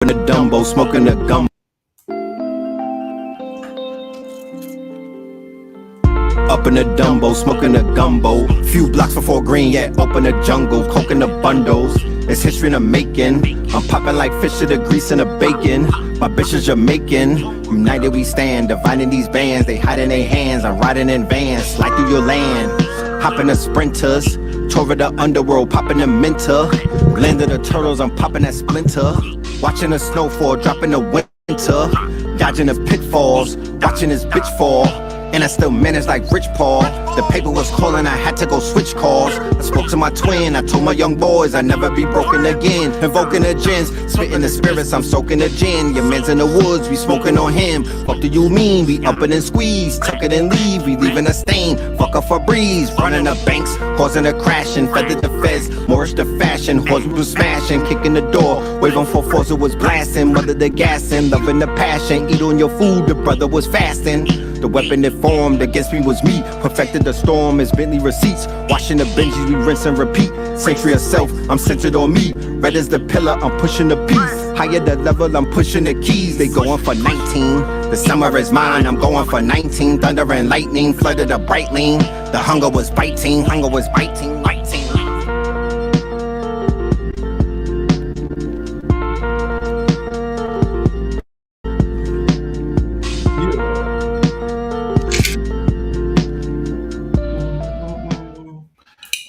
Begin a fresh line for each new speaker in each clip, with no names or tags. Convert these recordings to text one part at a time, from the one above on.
in the Dumbo, smoking the gum. Up in the Dumbo, smoking the gumbo. Few blocks before green, yeah, up in the jungle, coking the bundles. It's history in the making. I'm popping like fish to the grease and the bacon. My bitch is Jamaican. United we stand, dividing these bands. They hide in their hands. I'm riding in vans, slide through your land. Hopping the sprinters, tour of the underworld, popping the minter. Blend of the turtles, I'm popping that splinter. Watching the snowfall, dropping the winter. Dodging the pitfalls, watching this bitch fall. And I still managed like Rich Paul. The paper was calling, I had to go switch calls. I spoke to my twin, I told my young boys I'd never be broken again. Invoking the gins, spitting the spirits, I'm soaking the gin. Your man's in the woods, we smoking on him. Fuck do you mean? We up it and squeeze, tuck it and leave, we leaving a stain. Fuck up for breeze, running the banks, causing a crashing. Feathered the feds, Moorish the fashion. Horse we was smashing, kicking the door. Waving for force, it was blasting. Mother the gassing, loving the passion. Eat on your food, the brother was fasting. The weapon that formed against me was me. Perfected the storm as Bentley receipts. Washing the Benjis, we rinse and repeat. Century of self, I'm centered on me. Red as the pillar, I'm pushing the piece. Higher the level, I'm pushing the keys. They going for 19. The summer is mine, I'm going for 19. Thunder and lightning, flooded a bright lane. The hunger was biting, biting.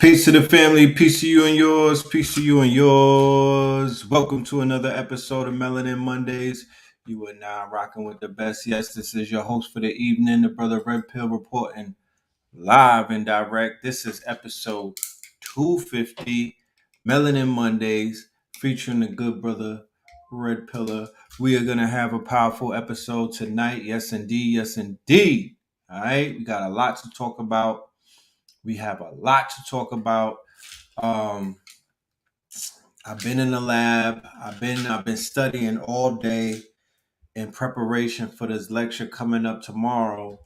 Peace to the family, peace to you and yours, peace to you and yours. Welcome to another episode of Melanin Mondays. You are now rocking with the best. Yes, this is your host for the evening, the brother Red Pill, reporting live and direct. This is episode 250, Melanin Mondays, featuring the good brother Red Pillar. We are going to have a powerful episode tonight. Yes, indeed. Yes, indeed. All right. We got a lot to talk about. Um, I've been in the lab. I've been studying all day in preparation for this lecture coming up tomorrow.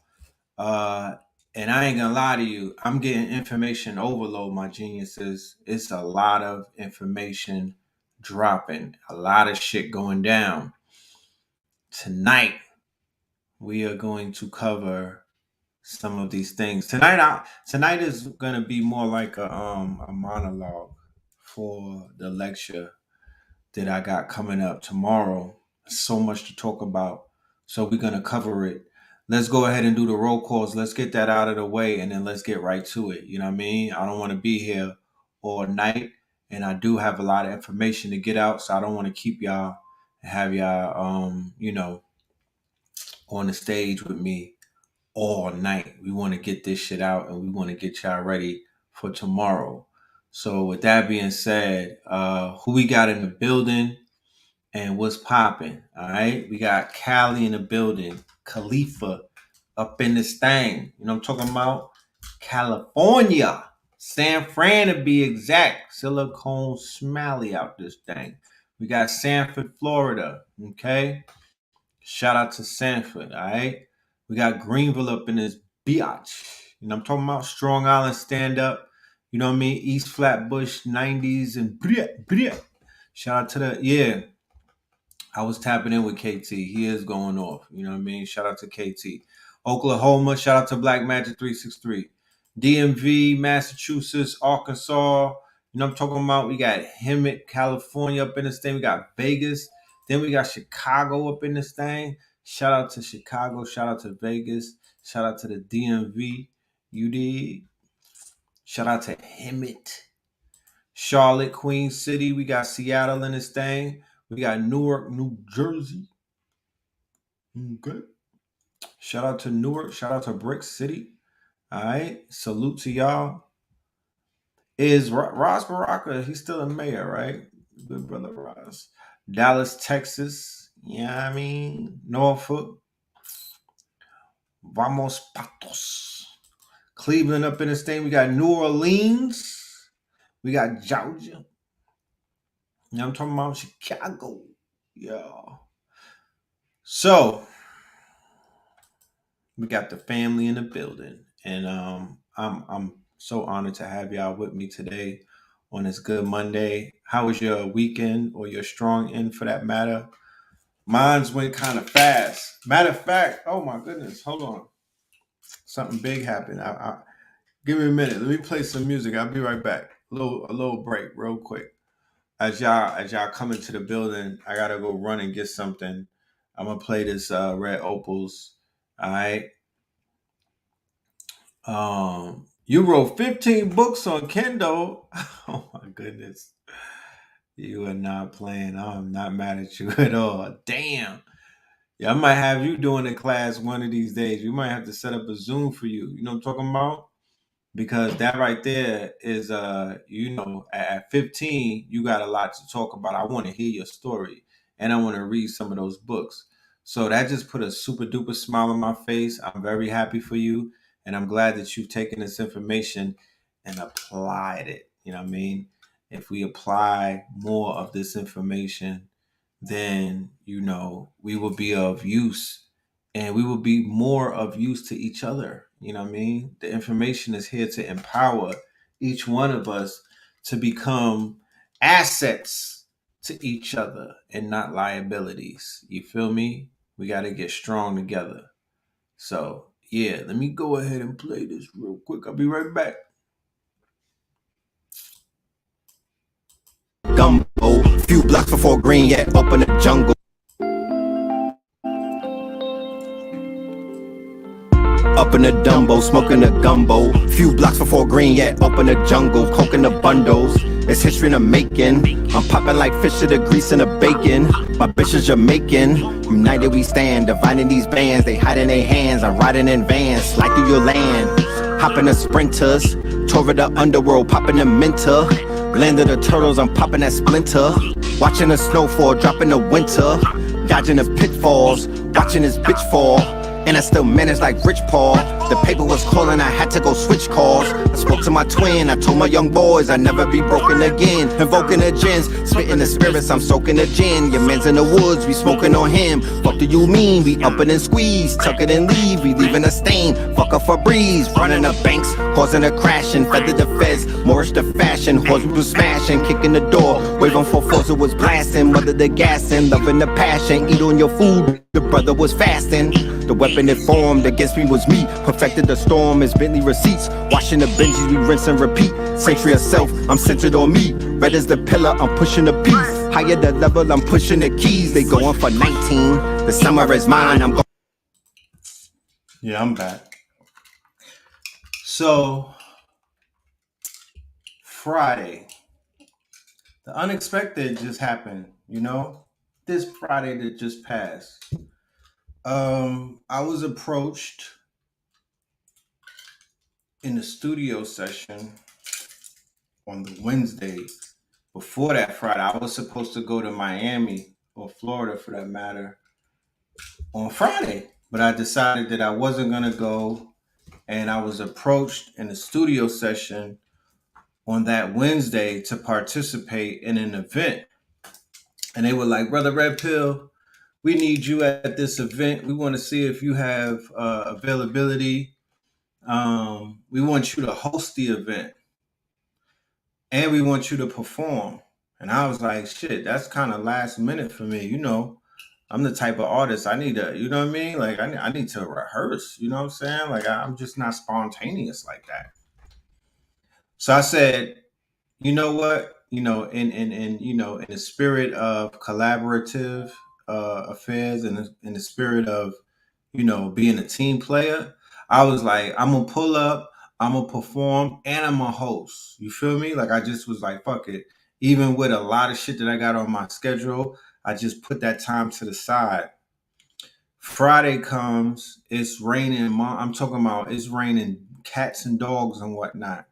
And I ain't gonna lie to you, I'm getting information overload, my geniuses. It's a lot of information dropping, a lot of shit going down. Tonight, we are going to cover some of these things. Tonight is gonna be more like a monologue for the lecture that I got coming up tomorrow. So much to talk about. So we're gonna cover it. Let's go ahead and do the roll calls. Let's get that out of the way and then let's get right to it. You know what I mean? I don't want to be here all night. And I do have a lot of information to get out. So I don't want to keep y'all and have y'all on the stage with me all night. We want to get this shit out and we want to get y'all ready for tomorrow. So with that being said, who we got in the building and what's popping? All right, we got Cali in the building, Khalifa up in this thing. You know what I'm talking about? California, San Fran to be exact. Silicon Smalley out this thing. We got Sanford, Florida. Okay, shout out to Sanford. All right. We got Greenville up in this biatch. You know, I'm talking about Strong Island stand up. You know what I mean? East Flatbush 90s and bria. Shout out to I was tapping in with KT. He is going off. You know what I mean? Shout out to KT. Oklahoma, shout out to Black Magic 363. DMV, Massachusetts, Arkansas. You know what I'm talking about? We got Hemet, California up in this thing. We got Vegas. Then we got Chicago up in this thing. Shout out to Chicago. Shout out to Vegas. Shout out to the DMV. You did. Shout out to Hemet. Charlotte, Queen City. We got Seattle in this thing. We got Newark, New Jersey. Okay. Shout out to Newark. Shout out to Brick City. All right. Salute to y'all. Is Ross Baraka? He's still a mayor, right? Good brother Ross. Dallas, Texas. Yeah, I mean Norfolk. Vamos Patos. Cleveland up in this thing. We got New Orleans. We got Georgia. You know I'm talking about? Chicago. Yeah. So we got the family in the building, and I'm so honored to have y'all with me today on this good Monday. How was your weekend or your strong end for that matter? Mine's went kind of fast. Matter of fact, oh my goodness, hold on. Something big happened. Give me a minute. Let me play some music. I'll be right back. A little break, real quick. As y'all come into the building, I gotta go run and get something. I'm gonna play this Red Opals. All right. You wrote 15 books on Kindle. Oh my goodness. You are not playing. I'm not mad at you at all. Damn. Yeah, I might have you doing a class one of these days. We might have to set up a Zoom for you. You know what I'm talking about? Because that right there is at 15 you got a lot to talk about. I want to hear your story and I want to read some of those books. So that just put a super duper smile on my face. I'm very happy for you and I'm glad that you've taken this information and applied it. You know what I mean? If we apply more of this information, then we will be of use and we will be more of use to each other. You know what I mean? The information is here to empower each one of us to become assets to each other and not liabilities. You feel me? We got to get strong together. So, yeah, let me go ahead and play this real quick. I'll be right back.
Gumbo, few blocks before green, yeah, up in the jungle. Up in the Dumbo, smoking the gumbo. Few blocks before green, yeah, up in the jungle. Coking the bundles, it's history in the making. I'm popping like fish to the grease and the bacon. My bitch is Jamaican. United we stand, dividing these bands. They hide in their hands, I'm riding in vans. Slide through your land, hopping the sprinters. Tore the underworld, popping the minter. Landed the turtles, I'm popping that splinter. Watching the snowfall, dropping the winter. Dodging the pitfalls, watching this bitch fall. And I still managed like Rich Paul. The paper was calling, I had to go switch calls. I spoke to my twin, I told my young boys I'd never be broken again. Invoking the gins, spitting the spirits, I'm soaking the gin. Your man's in the woods, we smoking on him. Fuck do you mean? We up and squeeze, tuck it and leave, we leaving a stain. Fuck a Febreze, running the banks, causing a crashing. Feather the feds, Moorish the fashion. Horse was smashing, kicking the door. Waving for force, it was blasting. Mother the gassing, loving the passion. Eat on your food, the brother was fasting. The weapon it formed against me was me. Perfected the storm as Bentley receipts. Washing the Benjis, we rinse and repeat. Century of self, I'm centered on me. Red as the pillar, I'm pushing the piece. Higher the level, I'm pushing the keys. They going for 19. The summer is mine, I'm going.
Yeah, I'm back. So, Friday. The unexpected just happened, This Friday that just passed. I was approached in the studio session on the Wednesday before that Friday. I was supposed to go to Miami or Florida for that matter on Friday, but I decided that I wasn't going to go, and I was approached in the studio session on that Wednesday to participate in an event. And they were like, Brother Red Pill, we need you at this event. We want to see if you have availability. We want you to host the event. And we want you to perform. And I was like, shit, that's kind of last minute for me. I'm the type of artist I need to, you know what I mean? Like, I need to rehearse, you know what I'm saying? Like, I'm just not spontaneous like that. So I said, you know what? In the spirit of collaborative affairs and in the spirit of, being a team player, I was like, I'm gonna pull up, I'm gonna perform, and I'm gonna host. You feel me? Like I just was like, fuck it. Even with a lot of shit that I got on my schedule, I just put that time to the side. Friday comes, it's raining. I'm talking about it's raining cats and dogs and whatnot.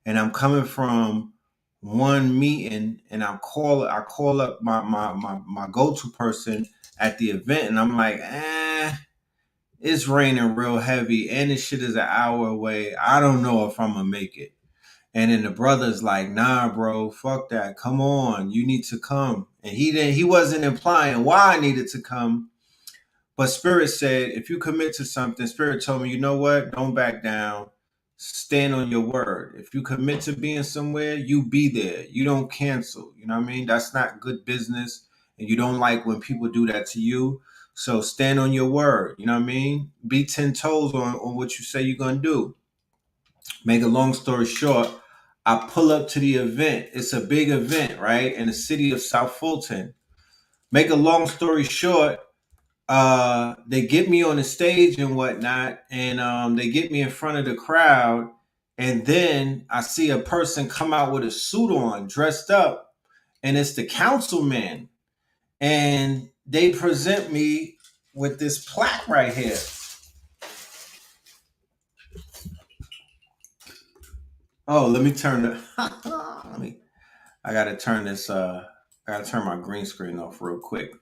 And I'm coming from one meeting and I call up my go-to person at the event and I'm like, it's raining real heavy and this shit is an hour away. I don't know if I'm gonna make it. And then the brother's like, nah, bro, fuck that. Come on, you need to come. And he wasn't implying why I needed to come. But Spirit said, if you commit to something, Spirit told me, you know what? Don't back down. stand on your word. If you commit to being somewhere, you be there. You don't cancel. You know what I mean? That's not good business. And you don't like when people do that to you. So stand on your word. You know what I mean? Be 10 toes on what you say you're going to do. Make a long story short, I pull up to the event. It's a big event, right? In the city of South Fulton. Make a long story short, they get me on the stage and whatnot, and they get me in front of the crowd, and then I see a person come out with a suit on, dressed up, and it's the councilman, and they present me with this plaque right here. Oh, let me turn the let me I gotta turn this I gotta turn my green screen off real quick.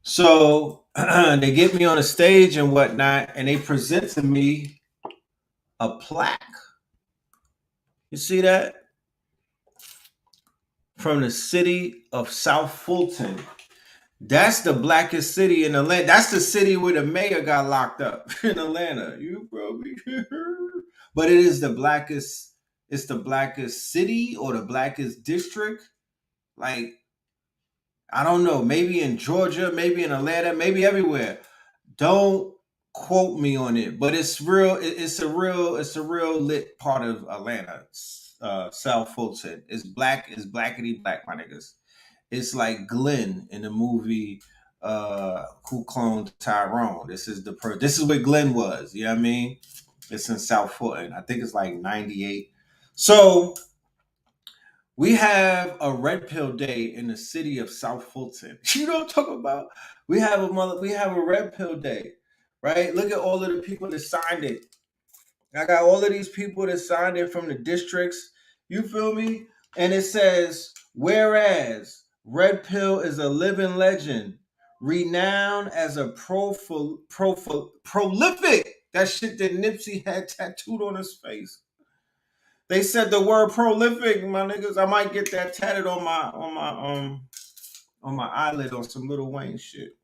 So they get me on the stage and whatnot, and they present to me a plaque. You see that? From the city of South Fulton. That's the blackest city in Atlanta. That's the city where the mayor got locked up in Atlanta. You probably but it is the blackest, it's the blackest city or the blackest district. Like, I don't know, maybe in Georgia, maybe in Atlanta, maybe everywhere. Don't quote me on it, but it's real. It's a real lit part of Atlanta. South Fulton. It's black. It's blackity black, my niggas. It's like Glenn in the movie Who Cloned Tyrone. This is where Glenn was. You know what I mean? It's in South Fulton. I think it's like 98. So we have a red pill day in the city of South Fulton. You know what I'm talking about? We have a red pill day, right? Look at all of the people that signed it. I got all of these people that signed it from the districts. You feel me? And it says, whereas Red Pill is a living legend, renowned as a prolific. That shit that Nipsey had tattooed on his face. They said the word prolific, my niggas. I might get that tatted on my eyelid on some Lil Wayne shit.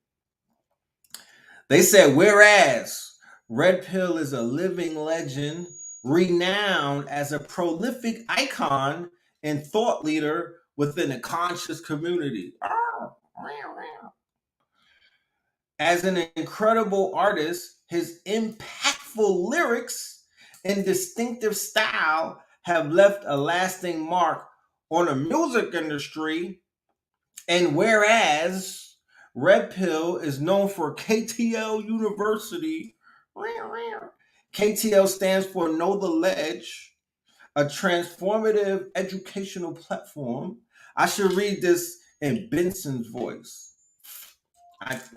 They said, whereas Red Pill is a living legend, renowned as a prolific icon and thought leader within a conscious community. As an incredible artist, his impactful lyrics and distinctive style have left a lasting mark on the music industry. And whereas Red Pill is known for KTL University, KTL stands for Know the Ledge, a transformative educational platform. I should read this in Benson's voice.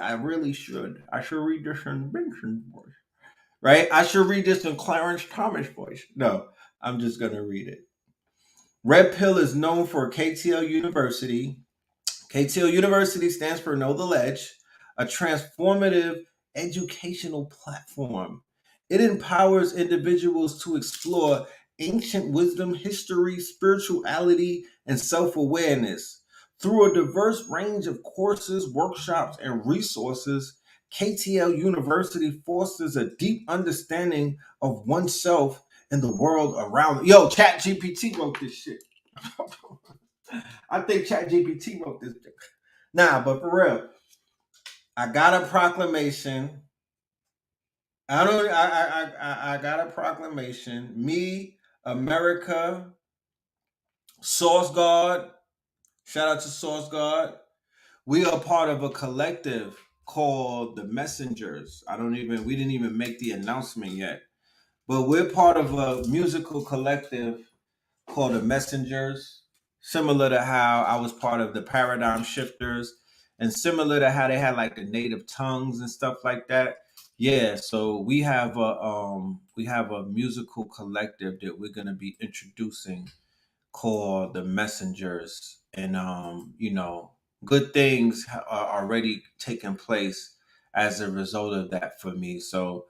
I really should. I should read this in Benson's voice. Right? I should read this in Clarence Thomas' voice. No, I'm just going to read it. Red Pill is known for KTL University. KTL University stands for Know the Ledge, a transformative educational platform. It empowers individuals to explore ancient wisdom, history, spirituality, and self awareness. Through a diverse range of courses, workshops, and resources, KTL University fosters a deep understanding of oneself and the world around. Yo, ChatGPT wrote this shit. I think ChatGPT wrote this. Nah, but for real, I got a proclamation. I got a proclamation. Me, America, Source Guard. Shout out to Source Guard. We are part of a collective called the Messengers. We didn't even make the announcement yet, but we're part of a musical collective called the Messengers, similar to how I was part of the Paradigm Shifters, and similar to how they had like the native tongues and stuff like that. Yeah, so we have a musical collective that we're gonna be introducing called the Messengers, and good things are already taking place as a result of that for me. So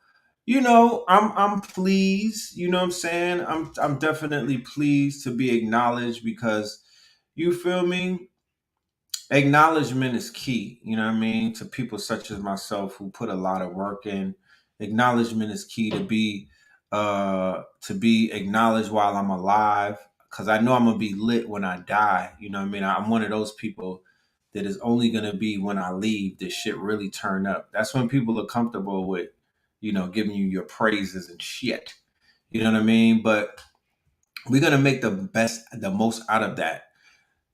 I'm pleased. You know what I'm saying? I'm definitely pleased to be acknowledged because you feel me? Acknowledgement is key, you know what I mean, to people such as myself who put a lot of work in. Acknowledgement is key to be to be acknowledged while I'm alive, because I know I'm gonna be lit when I die. You know what I mean? I'm one of those people that is only gonna be when I leave this shit really turn up. That's when people are comfortable with, giving you your praises and shit. You know what I mean? But we're gonna make the most out of that.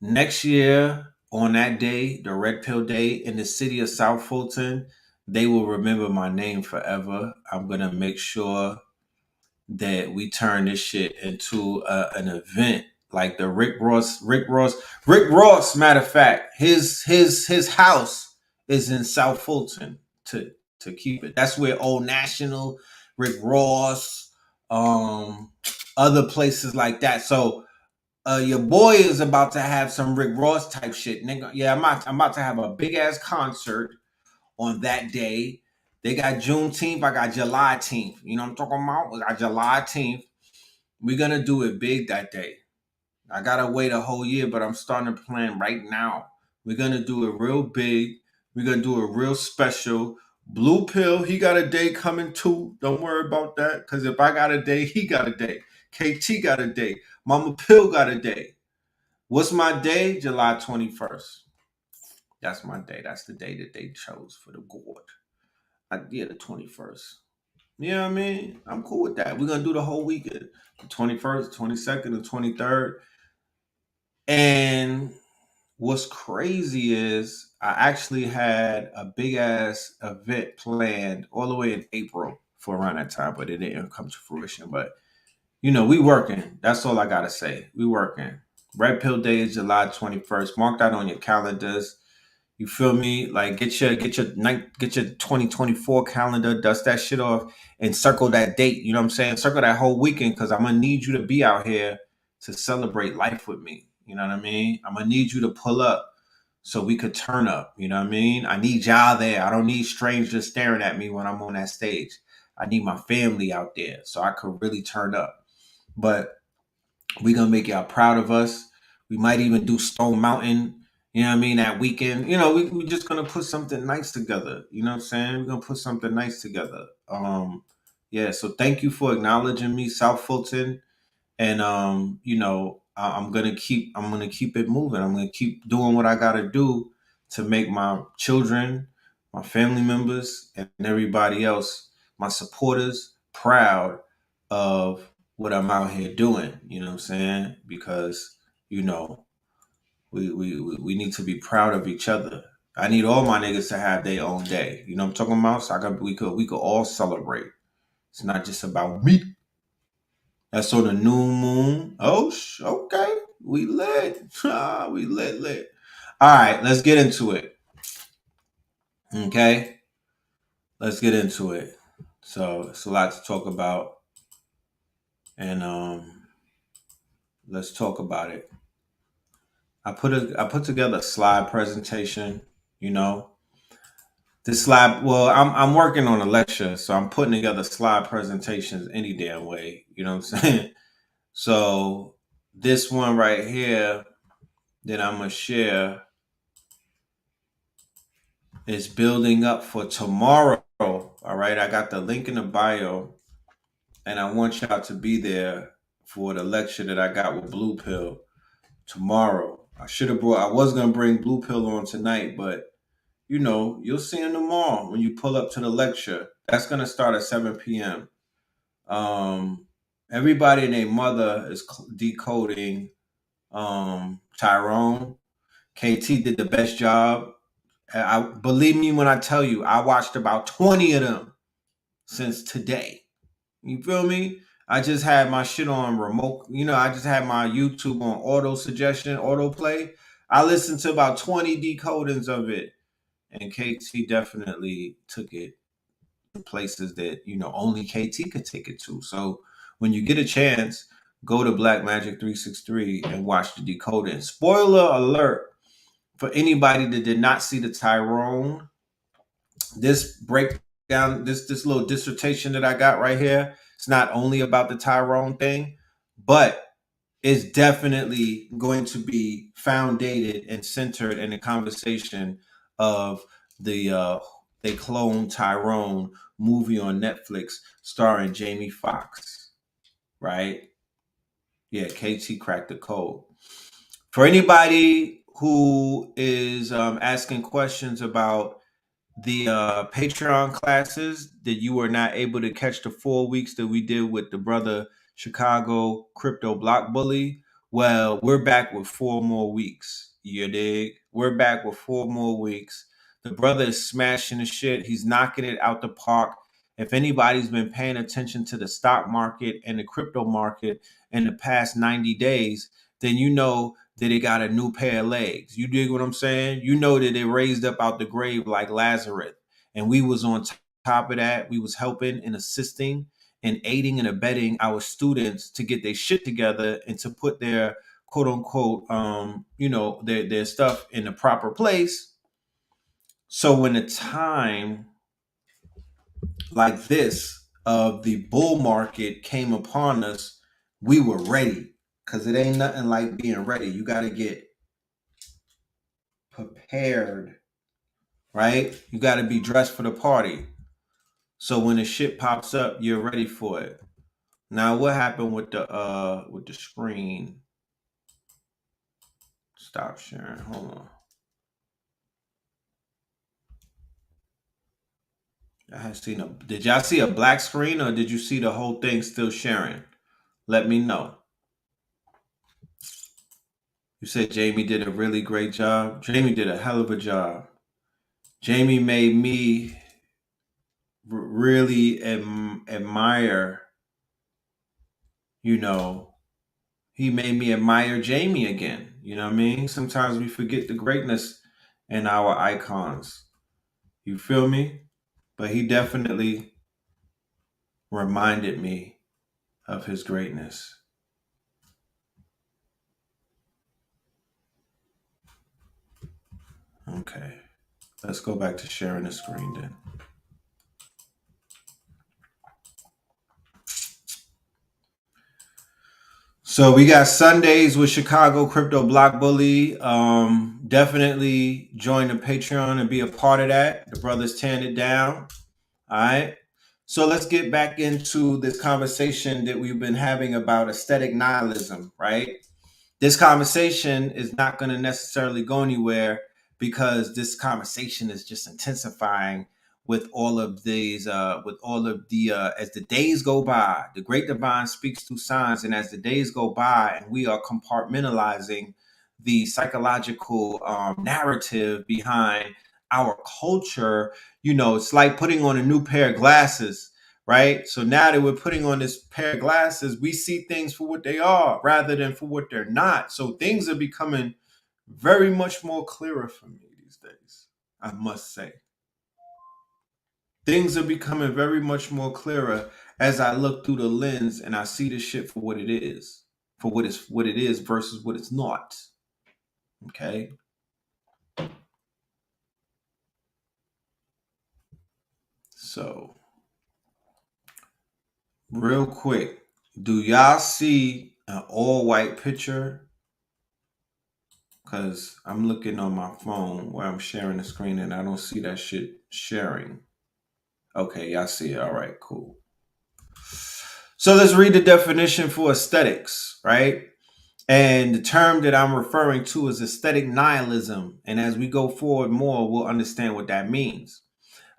Next year, on that day, the Red Pill Day in the city of South Fulton, they will remember my name forever. I'm gonna make sure that we turn this shit into an event like the Rick Ross. Matter of fact, his house is in South Fulton to keep it. That's where Old National, Rick Ross, um, other places like that. So your boy is about to have some Rick Ross type shit, nigga. Yeah, I'm about to have a big ass concert on that day. They got Juneteenth. I got July 10th. You know what I'm talking about? I got July 10th. We're gonna do it big that day. I gotta wait a whole year, but I'm starting to plan right now. We're gonna do it real big. We're gonna do it real special. Blue Pill, he got a day coming too. Don't worry about that. Cause if I got a day, he got a day. KT got a day. Mama Pill got a day. What's my day? July 21st. That's my day. That's the day that they chose for the gourd. Yeah, the 21st. You know what I mean? I'm cool with that. We're gonna do the whole weekend. The 21st, 22nd, and 23rd. And what's crazy is I actually had a big ass event planned all the way in April for around that time, but it didn't come to fruition. But we working. That's all I gotta say. We working. Red Pill Day is July 21st. Mark that on your calendars. You feel me? Like get your 2024 calendar, dust that shit off, and circle that date. You know what I'm saying? Circle that whole weekend, because I'm gonna need you to be out here to celebrate life with me. You know what I mean? I'm gonna need you to pull up so we could turn up. You know what I mean? I need y'all there. I don't need strangers staring at me when I'm on that stage. I need my family out there so I could really turn up. But we're gonna make y'all proud of us. We might even do Stone Mountain, you know what I mean, that weekend. We just gonna put something nice together. You know what I'm saying? We're gonna put something nice together. Yeah, so thank you for acknowledging me, South Fulton. And I'm gonna keep it moving. I'm gonna keep doing what I gotta do to make my children, my family members, and everybody else, my supporters, proud of what I'm out here doing. You know what I'm saying? Because you know we need to be proud of each other. I need all my niggas to have their own day. You know what I'm talking about? So we could all celebrate. It's not just about me. That's on the new moon. Oh, okay. We lit. We lit. All right, let's get into it. Okay, let's get into it. So it's a lot to talk about, and let's talk about it. I put together a slide presentation. You know, this slide. Well, I'm working on a lecture, so I'm putting together slide presentations any damn way. You know what I'm saying? So this one right here that I'm gonna share is building up for tomorrow. All right, I got the link in the bio, and I want y'all to be there for the lecture that I got with Blue Pill tomorrow. I was gonna bring Blue Pill on tonight, but you'll see him tomorrow when you pull up to the lecture. That's gonna start at 7 p.m. Everybody and their mother is decoding Tyrone. KT did the best job. I believe me when I tell you, I watched about 20 of them since today. You feel me? I just had my shit on remote. I just had my YouTube on auto suggestion, auto play. I listened to about 20 decodings of it, and KT definitely took it to places that only KT could take it to. So when you get a chance, go to Black Magic 363 and watch the decoding. Spoiler alert for anybody that did not see the Tyrone. This breakdown, this little dissertation that I got right here, it's not only about the Tyrone thing, but it's definitely going to be foundated and centered in the conversation of the they clone Tyrone movie on Netflix starring Jamie Foxx, right? Yeah, KT cracked the code. For anybody who is asking questions about the Patreon classes that you were not able to catch the 4 weeks that we did with the brother Chicago Crypto Block Bully, well, we're back with 4 more weeks. You dig? We're back with 4 more weeks. The brother is smashing the shit. He's knocking it out the park. If anybody's been paying attention to the stock market and the crypto market in the past 90 days, then you know that it got a new pair of legs. You dig what I'm saying? You know that it raised up out the grave like Lazarus. And we was on top of that. We was helping and assisting and aiding and abetting our students to get their shit together and to put their quote unquote their stuff in the proper place. So when the time like this of the bull market came upon us, we were ready. Cause it ain't nothing like being ready. You got to get prepared, right? You got to be dressed for the party. So when the shit pops up, you're ready for it. Now, what happened with the screen? Stop sharing. Hold on. Did y'all see a black screen or did you see the whole thing still sharing? Let me know. You said Jamie did a really great job. Jamie did a hell of a job. Jamie made me really admire, he made me admire Jamie again. You know what I mean? Sometimes we forget the greatness in our icons. You feel me? But he definitely reminded me of his greatness. Okay. Let's go back to sharing the screen then. So we got Sundays with Chicago Crypto Block Bully. Definitely join the Patreon and be a part of that. The brothers tearing it down. All right. So let's get back into this conversation that we've been having about aesthetic nihilism, right? This conversation is not going to necessarily go anywhere because this conversation is just intensifying with all of these as the days go by. The great divine speaks through signs, and as the days go by and we are compartmentalizing the psychological narrative behind our culture, it's like putting on a new pair of glasses, right? So now that we're putting on this pair of glasses, we see things for what they are rather than for what they're not. So things are becoming very much more clearer for me these days, I must say. Things are becoming very much more clearer as I look through the lens and I see the shit for what it is, for what it is versus what it's not. Okay? So, real quick, do y'all see an all-white picture? Because I'm looking on my phone where I'm sharing the screen and I don't see that shit sharing. Okay, y'all see it. All right, cool. So let's read the definition for aesthetics, right? And the term that I'm referring to is aesthetic nihilism. And as we go forward more, we'll understand what that means.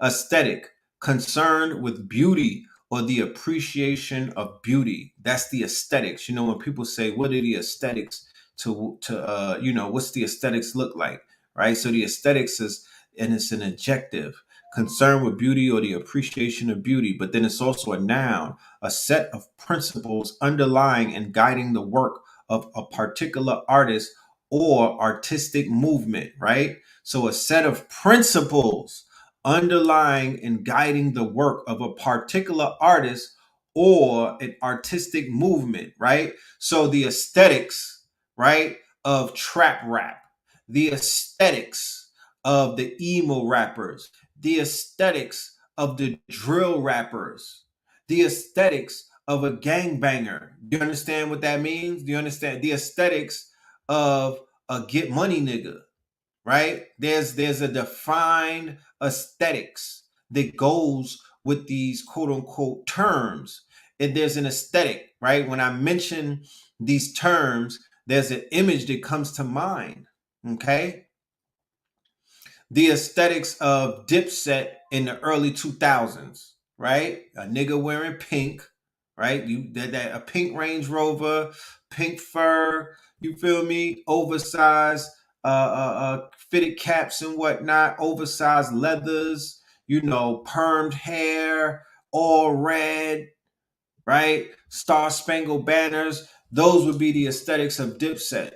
Aesthetic, concerned with beauty or the appreciation of beauty. That's the aesthetics. When people say, what are the aesthetics what's the aesthetics look like, right? So the aesthetics is, and it's an adjective, concern with beauty or the appreciation of beauty, but then it's also a noun, a set of principles underlying and guiding the work of a particular artist or artistic movement, right? So a set of principles underlying and guiding the work of a particular artist or an artistic movement, right? So the aesthetics, right, of trap rap, the aesthetics of the emo rappers, the aesthetics of the drill rappers, the aesthetics of a gangbanger. Do you understand what that means? Do you understand the aesthetics of a get money nigga? Right? There's a defined aesthetics that goes with these quote unquote terms. And there's an aesthetic, right? When I mention these terms, there's an image that comes to mind. Okay. The aesthetics of Dipset in the early 2000s, right? A nigga wearing pink, right? You that a pink Range Rover, pink fur, you feel me? Oversized fitted caps and whatnot, oversized leathers, permed hair, all red, right? Star Spangled Banners. Those would be the aesthetics of Dipset.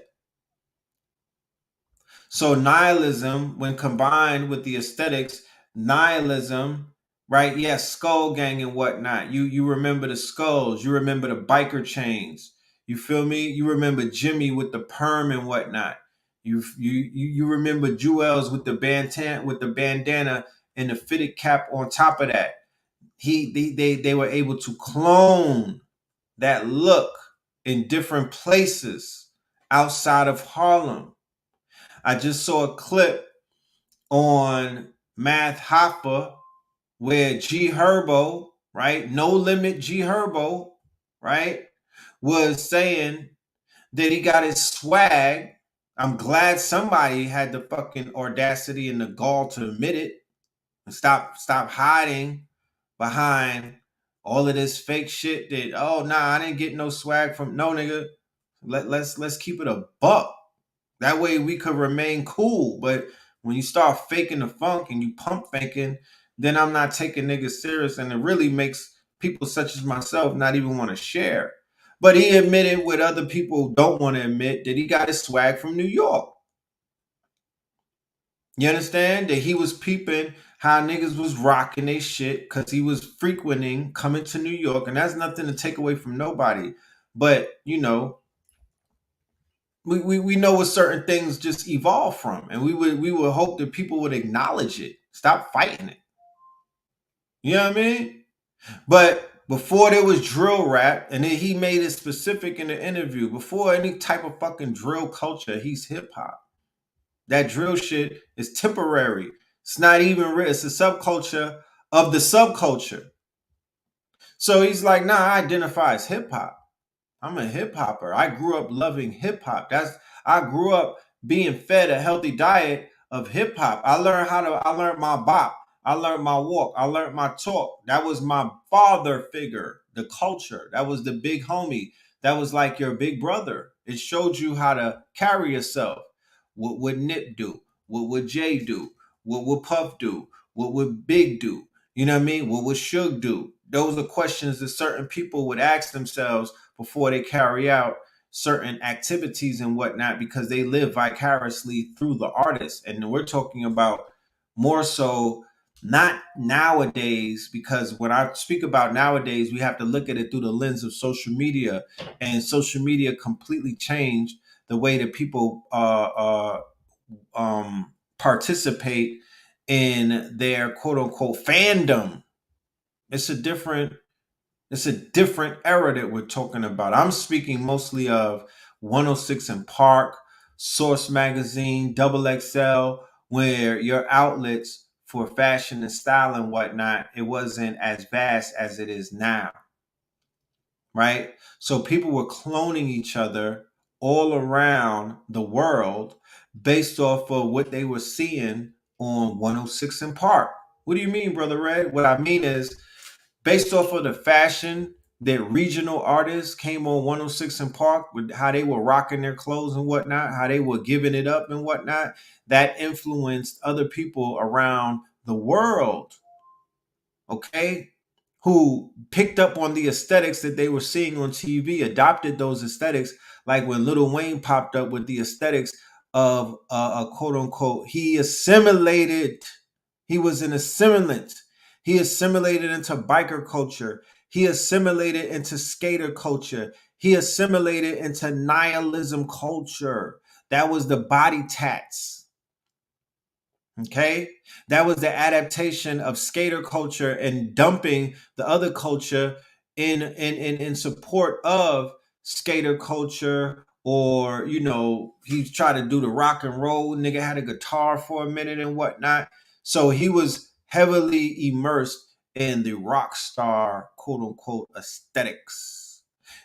So nihilism, when combined with the aesthetics, nihilism, right? Yes, skull gang and whatnot. You remember the skulls, you remember the biker chains. You feel me? You remember Jimmy with the perm and whatnot. You remember Jewels with the bandana and the fitted cap on top of that. They were able to clone that look in different places outside of Harlem. I just saw a clip on Math Hoffa where G Herbo, right? No Limit G Herbo, right? Was saying that he got his swag. I'm glad somebody had the fucking audacity and the gall to admit it and stop hiding behind all of this fake shit that, oh nah, I didn't get no swag from no nigga. Let's keep it a buck. That way we could remain cool. But when you start faking the funk and you pump faking, then I'm not taking niggas serious. And it really makes people such as myself not even want to share. But he admitted what other people don't want to admit, that he got his swag from New York. You understand? That he was peeping how niggas was rocking they shit because he was frequenting coming to New York. And that's nothing to take away from nobody. But, we know what certain things just evolve from, and we would hope that people would acknowledge it, stop fighting it. You know what I mean? But before there was drill rap, and then he made it specific in the interview, before any type of fucking drill culture, he's hip hop. That drill shit is temporary. It's not even real. It's a subculture of the subculture. So he's like, nah, I identify as hip hop. I'm a hip hopper. I grew up loving hip hop. I grew up being fed a healthy diet of hip hop. I learned my bop. I learned my walk. I learned my talk. That was my father figure, the culture. That was the big homie. That was like your big brother. It showed you how to carry yourself. What would Nip do? What would Jay do? What would Puff do? What would Big do? You know what I mean? What would Suge do? Those are questions that certain people would ask themselves before they carry out certain activities and whatnot, because they live vicariously through the artist. And we're talking about more so not nowadays, because when I speak about nowadays, we have to look at it through the lens of social media, and social media completely changed the way that people participate in their quote unquote fandom. It's a different era that we're talking about. I'm speaking mostly of 106 and Park, Source Magazine, Double XL, where your outlets for fashion and style and whatnot, it wasn't as vast as it is now. Right? So people were cloning each other all around the world based off of what they were seeing on 106 and Park. What do you mean, Brother Red? What I mean is, based off of the fashion that regional artists came on 106 and Park, with how they were rocking their clothes and whatnot, how they were giving it up and whatnot, that influenced other people around the world, okay, who picked up on the aesthetics that they were seeing on TV, adopted those aesthetics, like when Lil Wayne popped up with the aesthetics of a quote unquote, he assimilated, he was an assimilant. He assimilated into biker culture. He assimilated into skater culture. He assimilated into nihilism culture. That was the body tats. Okay? That was the adaptation of skater culture and dumping the other culture in support of skater culture. Or, he tried to do the rock and roll. Nigga had a guitar for a minute and whatnot. So he was heavily immersed in the rock star, quote unquote, aesthetics.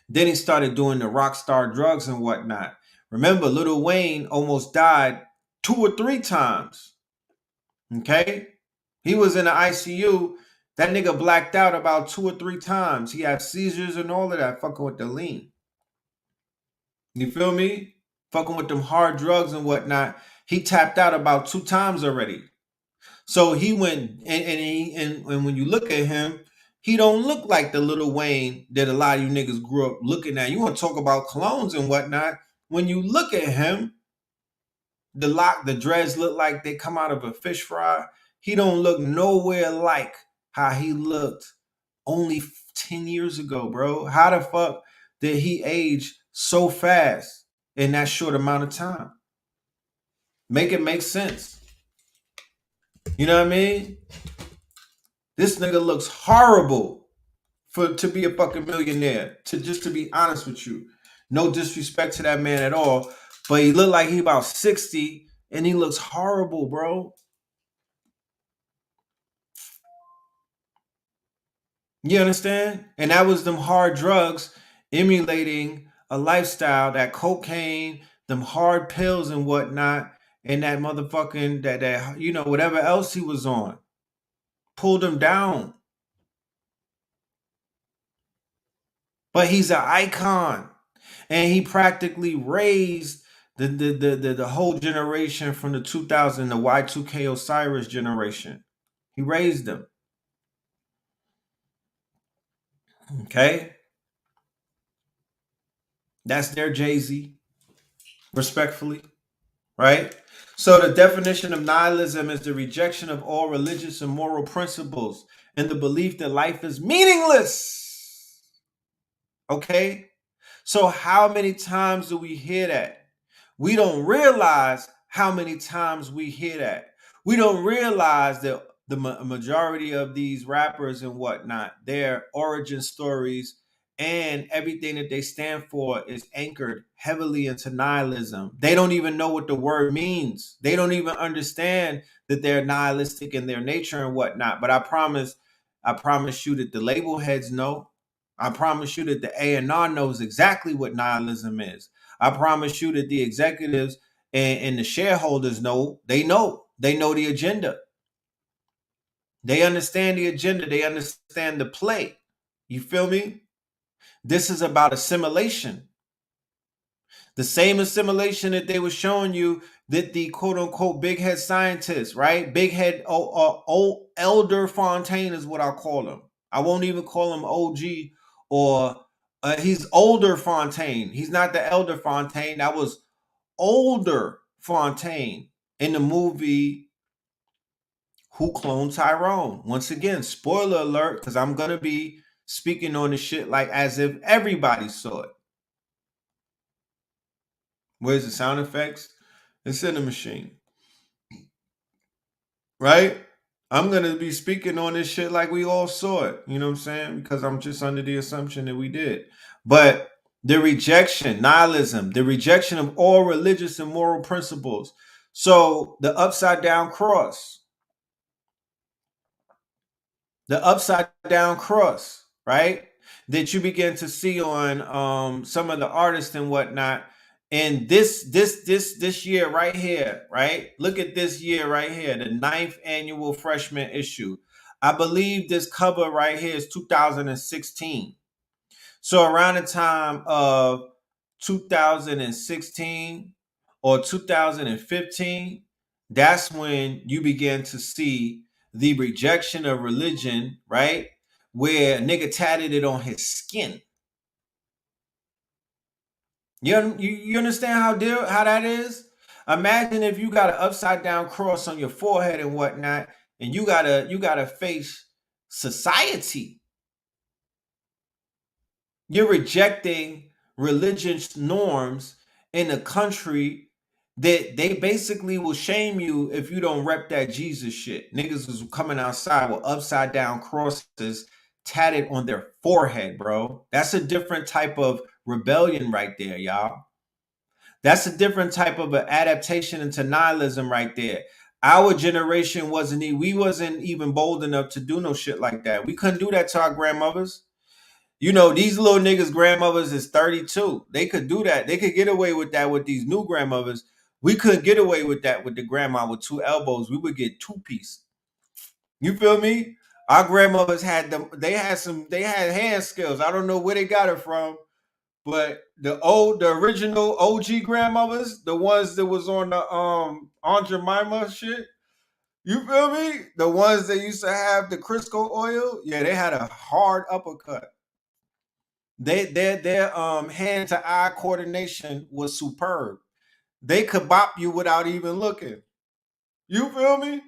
Then he started doing the rock star drugs and whatnot. Remember, Lil Wayne almost died 2 or 3 times. Okay? He was in the ICU. That nigga blacked out about 2 or 3 times. He had seizures and all of that, fucking with the lean. You feel me? Fucking with them hard drugs and whatnot. He tapped out about 2 times already. So he went and when you look at him, he don't look like the Lil Wayne that a lot of you niggas grew up looking at. You want to talk about clones and whatnot. When you look at him, the dreads look like they come out of a fish fry. He don't look nowhere like how he looked only 10 years ago, bro. How the fuck did he age so fast in that short amount of time? Make it make sense. You know what I mean? This nigga looks horrible to be a fucking millionaire. To be honest with you. No disrespect to that man at all. But he looked like he about 60 and he looks horrible, bro. You understand? And that was them hard drugs emulating a lifestyle, that cocaine, them hard pills and whatnot, and that motherfucking that you know, whatever else he was on. Pulled him down. But he's an icon. And he practically raised the whole generation from the 2000, the Y2K Osiris generation. He raised them. Okay? That's their Jay-Z, respectfully, right? So the definition of nihilism is the rejection of all religious and moral principles and the belief that life is meaningless. Okay? So how many times do we hear that? We don't realize how many times we hear that. We don't realize that the majority of these rappers and whatnot, their origin stories and everything that they stand for is anchored heavily into nihilism. They don't even know what the word means. They don't even understand that they're nihilistic in their nature and whatnot. But I promise you that the label heads know. I promise you that the A&R knows exactly what nihilism is. I promise you that the executives and the shareholders know. They know the agenda. They understand the agenda. They understand the play. You feel me? This is about assimilation. The same assimilation that they were showing you that the quote unquote big head scientists, right? Big head old Elder Fontaine is what I'll call him. I won't even call him OG or he's older Fontaine. He's not the Elder Fontaine. That was older Fontaine in the movie Who Cloned Tyrone. Once again, spoiler alert, because I'm going to be speaking on the shit like as if everybody saw it. Where's the sound effects? It's in the machine. Right? I'm going to be speaking on this shit like we all saw it. You know what I'm saying? Because I'm just under the assumption that we did. But the rejection, nihilism, the rejection of all religious and moral principles. So the upside down cross. The upside down cross, right? That you begin to see on some of the artists and whatnot. And this year right here, right? Look at this year right here, the 9th annual freshman issue. I believe this cover right here is 2016. So around the time of 2016 or 2015, that's when you begin to see the rejection of religion, right? Where a nigga tatted it on his skin. You understand how that is? Imagine if you got an upside down cross on your forehead and whatnot, and you gotta face society. You're rejecting religious norms in a country that they basically will shame you if you don't rep that Jesus shit. Niggas was coming outside with upside down crosses tatted on their forehead, bro. That's a different type of rebellion right there, y'all. That's a different type of an adaptation into nihilism right there. Our generation we wasn't even bold enough to do no shit like that. We couldn't do that to our grandmothers. You know, these little niggas' grandmothers is 32. They could do that. They could get away with that with these new grandmothers. We couldn't get away with that with the grandma with two elbows. We would get two piece. You feel me? Our grandmothers had them. They had hand skills. I don't know where they got it from, but the original OG grandmothers, the ones that was on the Aunt Jemima shit. You feel me? The ones that used to have the Crisco oil, yeah, they had a hard uppercut. Their hand to eye coordination was superb. They could bop you without even looking. You feel me?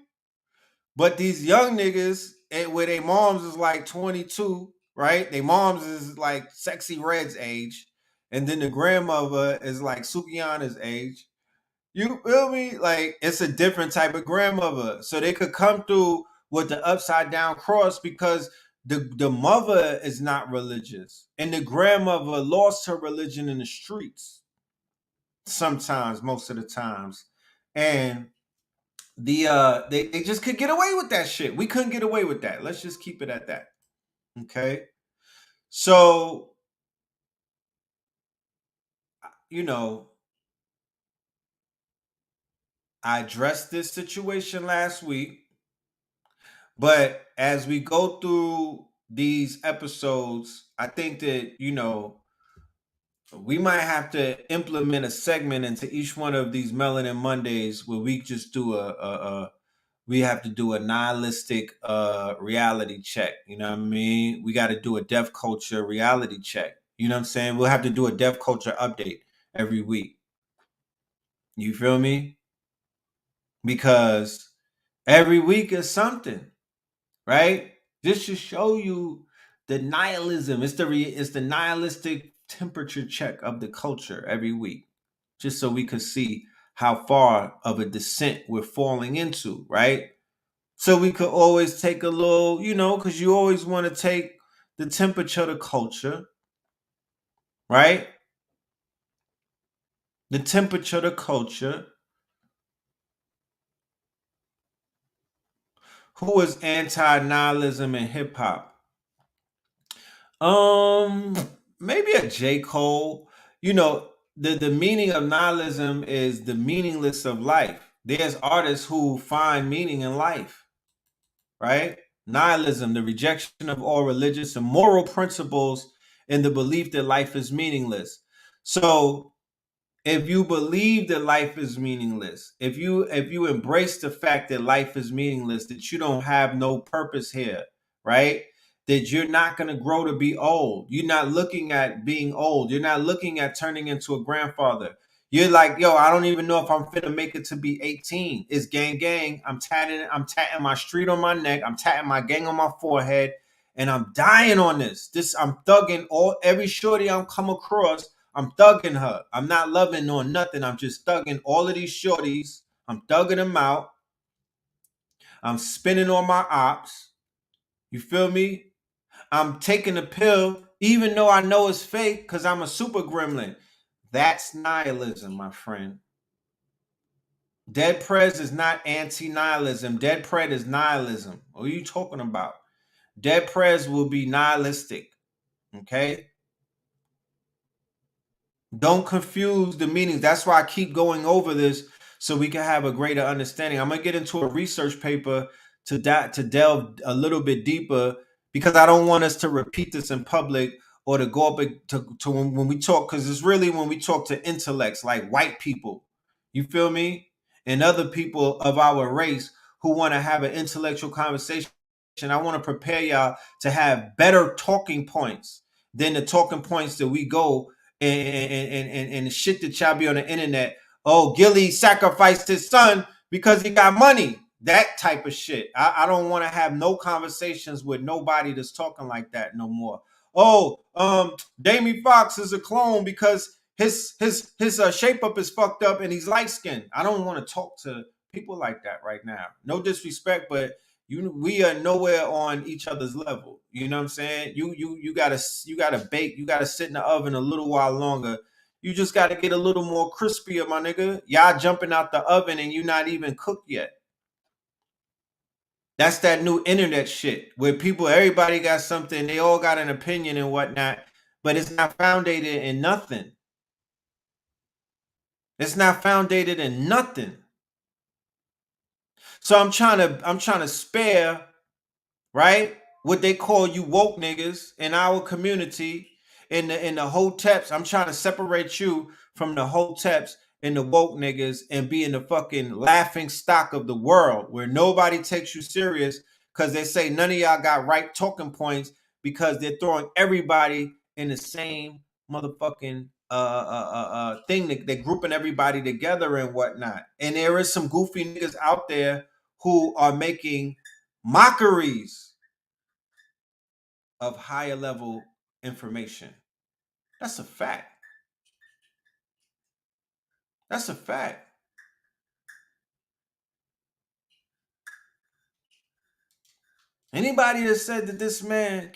But these young niggas, where their moms is like 22, right? Their moms is like Sexy Red's age, and then the grandmother is like Sukiana's age. You feel me? Like it's a different type of grandmother. So they could come through with the upside down cross because the mother is not religious. And the grandmother lost her religion in the streets. Sometimes, most of the times. And they just could get away with that shit. We couldn't get away with that. Let's just keep it at that. Okay. So, you know, I addressed this situation last week. But as we go through these episodes, I think that, we might have to implement a segment into each one of these Melanin Mondays where we just do we have to do a nihilistic reality check. You know what I mean? We got to do a deaf culture reality check. You know what I'm saying? We'll have to do a deaf culture update every week. You feel me? Because every week is something. Right? This should show you the nihilism. It's the nihilistic temperature check of the culture every week, just so we can see how far of a descent we're falling into, right? So we could always take a little, because you always want to take the temperature of the culture, right? The temperature of the culture. Who is anti-nihilism in hip hop? Maybe a J. Cole. The meaning of nihilism is the meaningless of life. There's artists who find meaning in life, right? Nihilism, the rejection of all religious and moral principles and the belief that life is meaningless. So if you believe that life is meaningless, if you embrace the fact that life is meaningless, that you don't have no purpose here, right? That you're not going to grow to be old. You're not looking at being old. You're not looking at turning into a grandfather. You're like, yo, I don't even know if I'm finna make it to be 18. It's gang gang. I'm tatting my street on my neck. I'm tatting my gang on my forehead. And I'm dying on this. I'm thugging every shorty I'm come across. I'm thugging her. I'm not loving or nothing. I'm just thugging all of these shorties. I'm thugging them out. I'm spinning on my ops. You feel me? I'm taking a pill, even though I know it's fake, because I'm a super gremlin. That's nihilism, my friend. Dead Prez is not anti-nihilism. Dead Pred is nihilism. What are you talking about? Dead Prez will be nihilistic. Okay? Don't confuse the meanings. That's why I keep going over this so we can have a greater understanding. I'm going to get into a research paper to delve a little bit deeper, because I don't want us to repeat this in public or to go up to when we talk, because it's really when we talk to intellects like white people, you feel me? And other people of our race who want to have an intellectual conversation. I want to prepare y'all to have better talking points than the talking points that we go and shit that y'all be on the internet. Oh, Gilly sacrificed his son because he got money. That type of shit. I don't want to have no conversations with nobody that's talking like that no more. Oh, Jamie Foxx is a clone because his shape up is fucked up and he's light skinned. I don't want to talk to people like that right now. No disrespect, but we are nowhere on each other's level. You know what I'm saying? You gotta bake, you gotta sit in the oven a little while longer. You just gotta get a little more crispier, my nigga. Y'all jumping out the oven and you not even cooked yet. That's that new internet shit where people, everybody got something, they all got an opinion and whatnot, but it's not founded in nothing. It's not founded in nothing. So I'm trying to spare, right? What they call you woke niggas in our community, in the hoteps. I'm trying to separate you from the hoteps and the woke niggas and be in the fucking laughing stock of the world where nobody takes you serious because they say none of y'all got right talking points because they're throwing everybody in the same motherfucking thing. They're grouping everybody together and whatnot. And there is some goofy niggas out there who are making mockeries of higher level information. That's a fact. That's a fact. Anybody that said that this man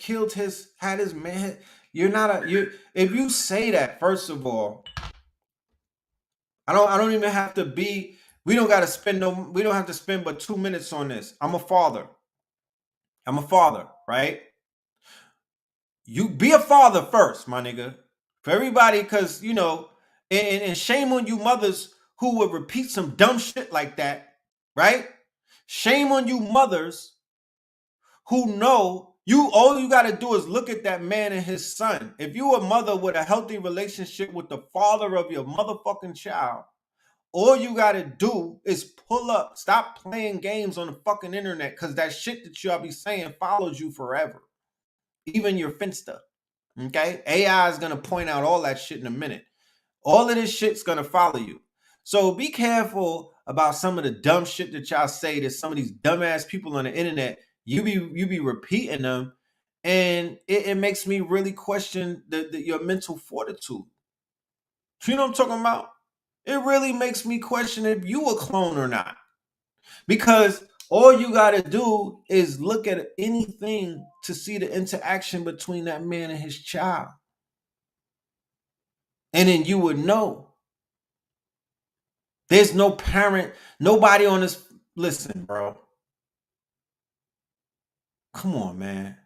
had his man, you're not a you. If you say that, first of all, I don't even have to be. We don't got to spend no. We don't have to spend but 2 minutes on this. I'm a father. I'm a father, right? You be a father first, my nigga. For everybody, because and shame on you mothers who would repeat some dumb shit like that, right? Shame on you mothers who know you all you gotta do is look at that man and his son. If you a mother with a healthy relationship with the father of your motherfucking child, all you gotta do is pull up, stop playing games on the fucking internet, because that shit that y'all be saying follows you forever. Even your finsta. Okay? AI is gonna point out all that shit in a minute. All of this shit's gonna follow you. So be careful about some of the dumb shit that y'all say to some of these dumbass people on the internet. You be repeating them, and it makes me really question your mental fortitude. You know what I'm talking about? It really makes me question if you a clone or not. Because all you gotta do is look at anything to see the interaction between that man and his child. And then you would know. There's no parent, nobody on this. Listen, bro. Come on, man.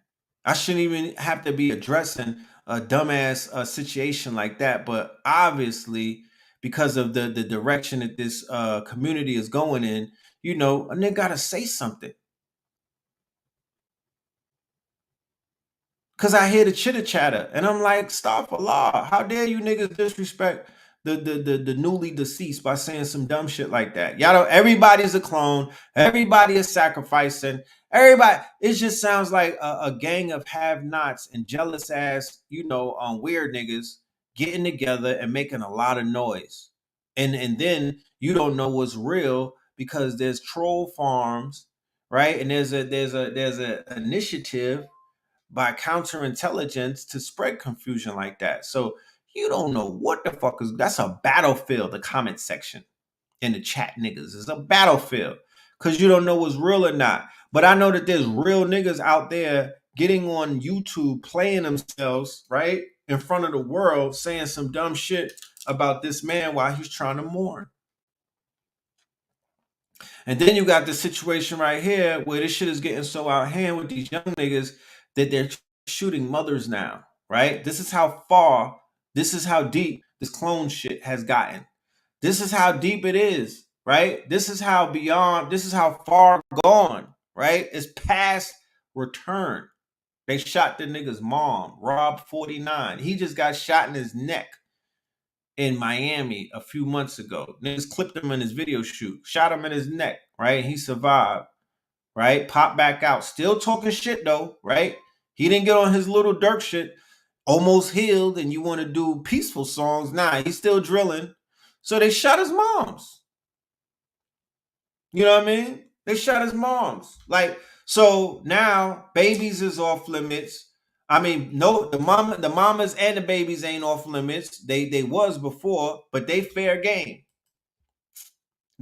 I shouldn't even have to be addressing a dumbass situation like that. But obviously, because of the direction that this community is going in, a nigga gotta say something. Cause I hear the chitter chatter, and I'm like, stop Allah. How dare you niggas disrespect the newly deceased by saying some dumb shit like that? Y'all know everybody's a clone, everybody is sacrificing, everybody. It just sounds like a gang of have-nots and jealous ass, weird niggas getting together and making a lot of noise. And then you don't know what's real because there's troll farms, right? And there's a initiative by counterintelligence to spread confusion like that. So you don't know what the fuck is that's a battlefield. The comment section in the chat niggas is a battlefield because you don't know what's real or not. But I know that there's real niggas out there getting on YouTube playing themselves right in front of the world saying some dumb shit about this man while he's trying to mourn. And then you got the situation right here where this shit is getting so out of hand with these young niggas that they're shooting mothers now, right? This is how deep this clone shit has gotten. This is how deep it is, right? This is how far gone, right? It's past return. They shot the nigga's mom, Rob 49. He just got shot in his neck in Miami a few months ago. Niggas clipped him in his video shoot, shot him in his neck, right? He survived, right? Popped back out. Still talking shit though, right? He didn't get on his little Dirk shit, almost healed, and you want to do peaceful songs. Nah, he's still drilling. So they shot his moms. You know what I mean? They shot his moms. Like, so now babies is off limits. I mean, no, the mamas and the babies ain't off limits. They was before, but they fair game.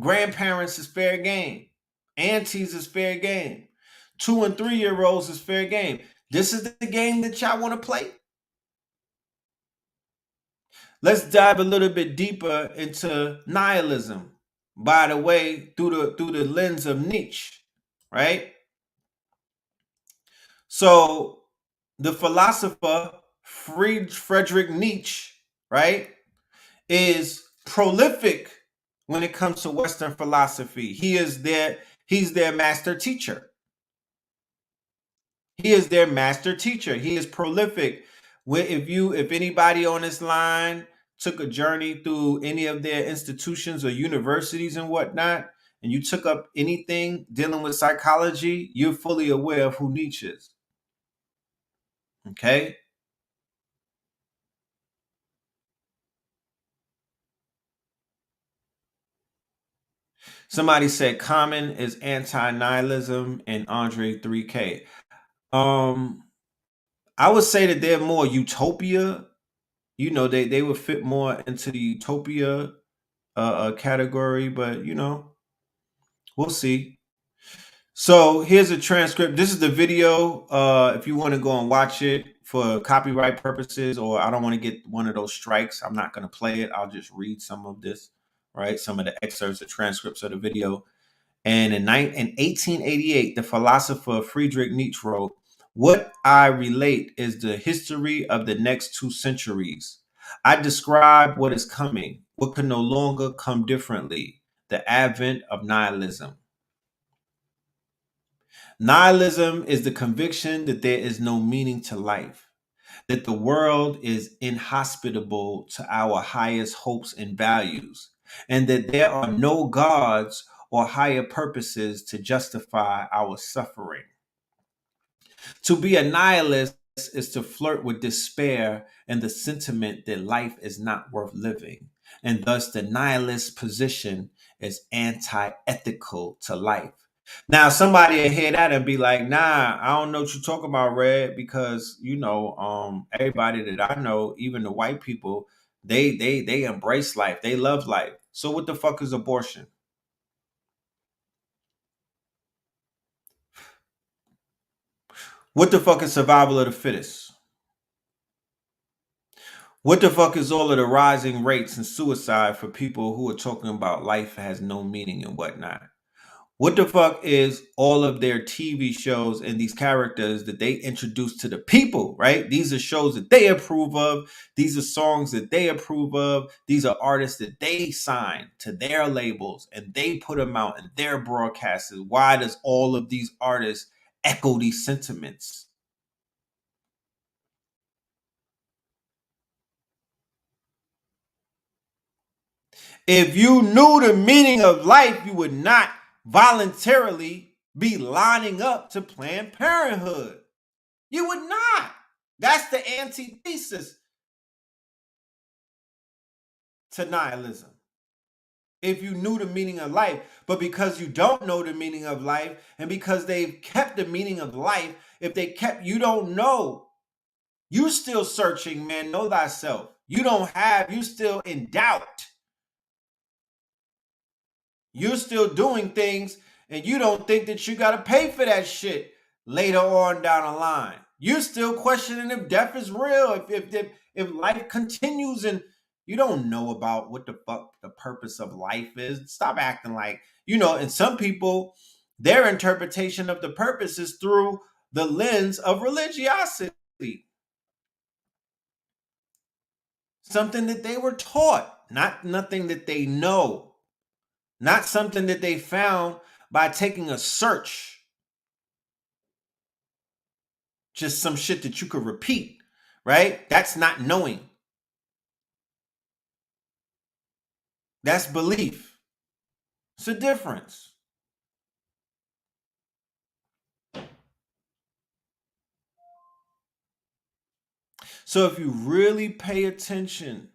Grandparents is fair game. Aunties is fair game. 2 and 3 year olds is fair game. This is the game that y'all want to play. Let's dive a little bit deeper into nihilism. By the way, through the lens of Nietzsche, right? So the philosopher Friedrich Nietzsche, right, is prolific when it comes to Western philosophy. He's their master teacher. He is their master teacher. He is prolific. If anybody on this line took a journey through any of their institutions or universities and whatnot, and you took up anything dealing with psychology, you're fully aware of who Nietzsche is. Okay? Somebody said Common is anti-nihilism and Andre 3K. I would say that they're more utopia. They would fit more into the utopia category, but we'll see. So here's a transcript. This is the video. If you want to go and watch it for copyright purposes, or I don't want to get one of those strikes, I'm not going to play it. I'll just read some of this, right? Some of the excerpts, the transcripts of the video. And in 1888, the philosopher Friedrich Nietzsche wrote, "What I relate is the history of the next 2 centuries. I describe what is coming, what can no longer come differently, the advent of nihilism. Nihilism is the conviction that there is no meaning to life, that the world is inhospitable to our highest hopes and values, and that there are no gods or higher purposes to justify our suffering. To be a nihilist is to flirt with despair and the sentiment that life is not worth living, and thus the nihilist position is anti-ethical to life." Now, somebody will hear that and be like, "Nah, I don't know what you're talking about, Red, because everybody that I know, even the white people, they embrace life, they love life. So what the fuck is abortion? What the fuck is survival of the fittest? What the fuck is all of the rising rates and suicide for people who are talking about life has no meaning and whatnot? What the fuck is all of their TV shows and these characters that they introduce to the people, right? These are shows that they approve of. These are songs that they approve of. These are artists that they sign to their labels and they put them out in their broadcasts. Why does all of these artists echo these sentiments? If you knew the meaning of life, you would not voluntarily be lining up to Planned Parenthood. You would not. That's the antithesis to nihilism. If you knew the meaning of life, but because you don't know the meaning of life, and because they've kept the meaning of life, you don't know. You still searching, man. Know thyself. You still in doubt. You're still doing things and you don't think that you got to pay for that shit later on down the line. You're still questioning if death is real, if life continues, and you don't know about what the fuck the purpose of life is. Stop acting like, and some people, their interpretation of the purpose is through the lens of religiosity. Something that they were taught, not nothing that they know. Not something that they found by taking a search. Just some shit that you could repeat, right? That's not knowing. That's belief. It's a difference. So if you really pay attention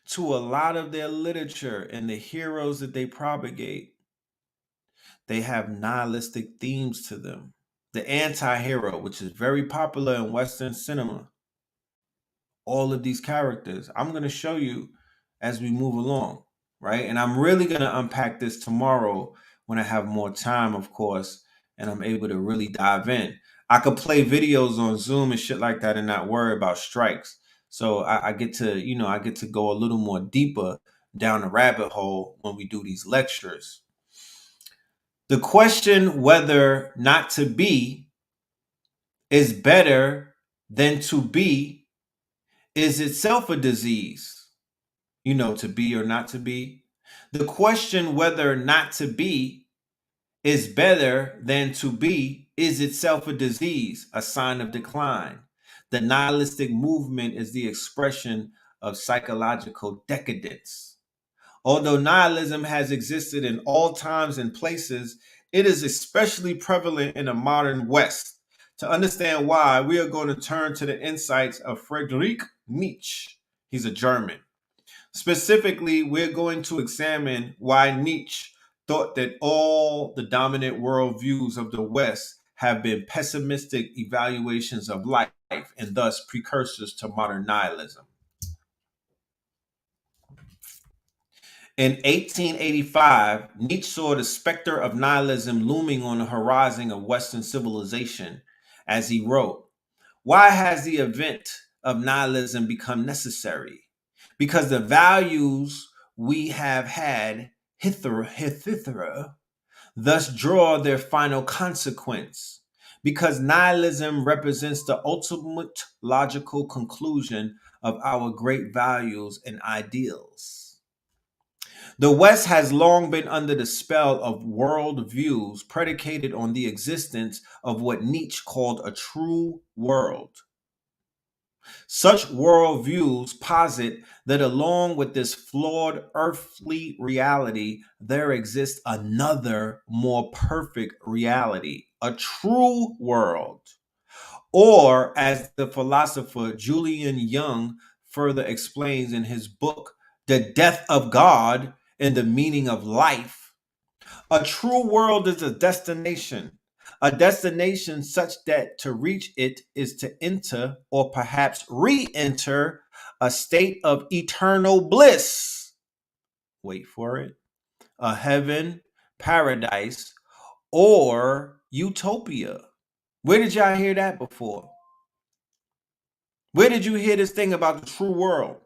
to a lot of their literature and the heroes that they propagate, they have nihilistic themes to them. The anti-hero, which is very popular in Western cinema, all of these characters, I'm going to show you as we move along, right? And I'm really going to unpack this tomorrow when I have more time, of course, and I'm able to really dive in. I could play videos on Zoom and shit like that and not worry about strikes. So I get to go a little more deeper down the rabbit hole when we do these lectures. The question whether not to be is better than to be is itself a disease. You know, to be or not to be. The question whether not to be is better than to be is itself a disease, a sign of decline. The nihilistic movement is the expression of psychological decadence. Although nihilism has existed in all times and places, it is especially prevalent in the modern West. To understand why, we are going to turn to the insights of Friedrich Nietzsche. He's a German. Specifically, we're going to examine why Nietzsche thought that all the dominant worldviews of the West have been pessimistic evaluations of life and thus precursors to modern nihilism. In 1885, Nietzsche saw the specter of nihilism looming on the horizon of Western civilization as he wrote, "Why has the event of nihilism become necessary? Because the values we have had hitherto thus draw their final consequence. Because nihilism represents the ultimate logical conclusion of our great values and ideals. The West has long been under the spell of worldviews predicated on the existence of what Nietzsche called a true world. Such worldviews posit that along with this flawed earthly reality, there exists another, more perfect reality, a true world. Or, as the philosopher Julian Jung further explains in his book, The Death of God and the Meaning of Life, a true world is a destination such that to reach it is to enter or perhaps re enter a state of eternal bliss. Wait for it. A heaven, paradise, or utopia. Where did y'all hear that before? Where did you hear this thing about the true world?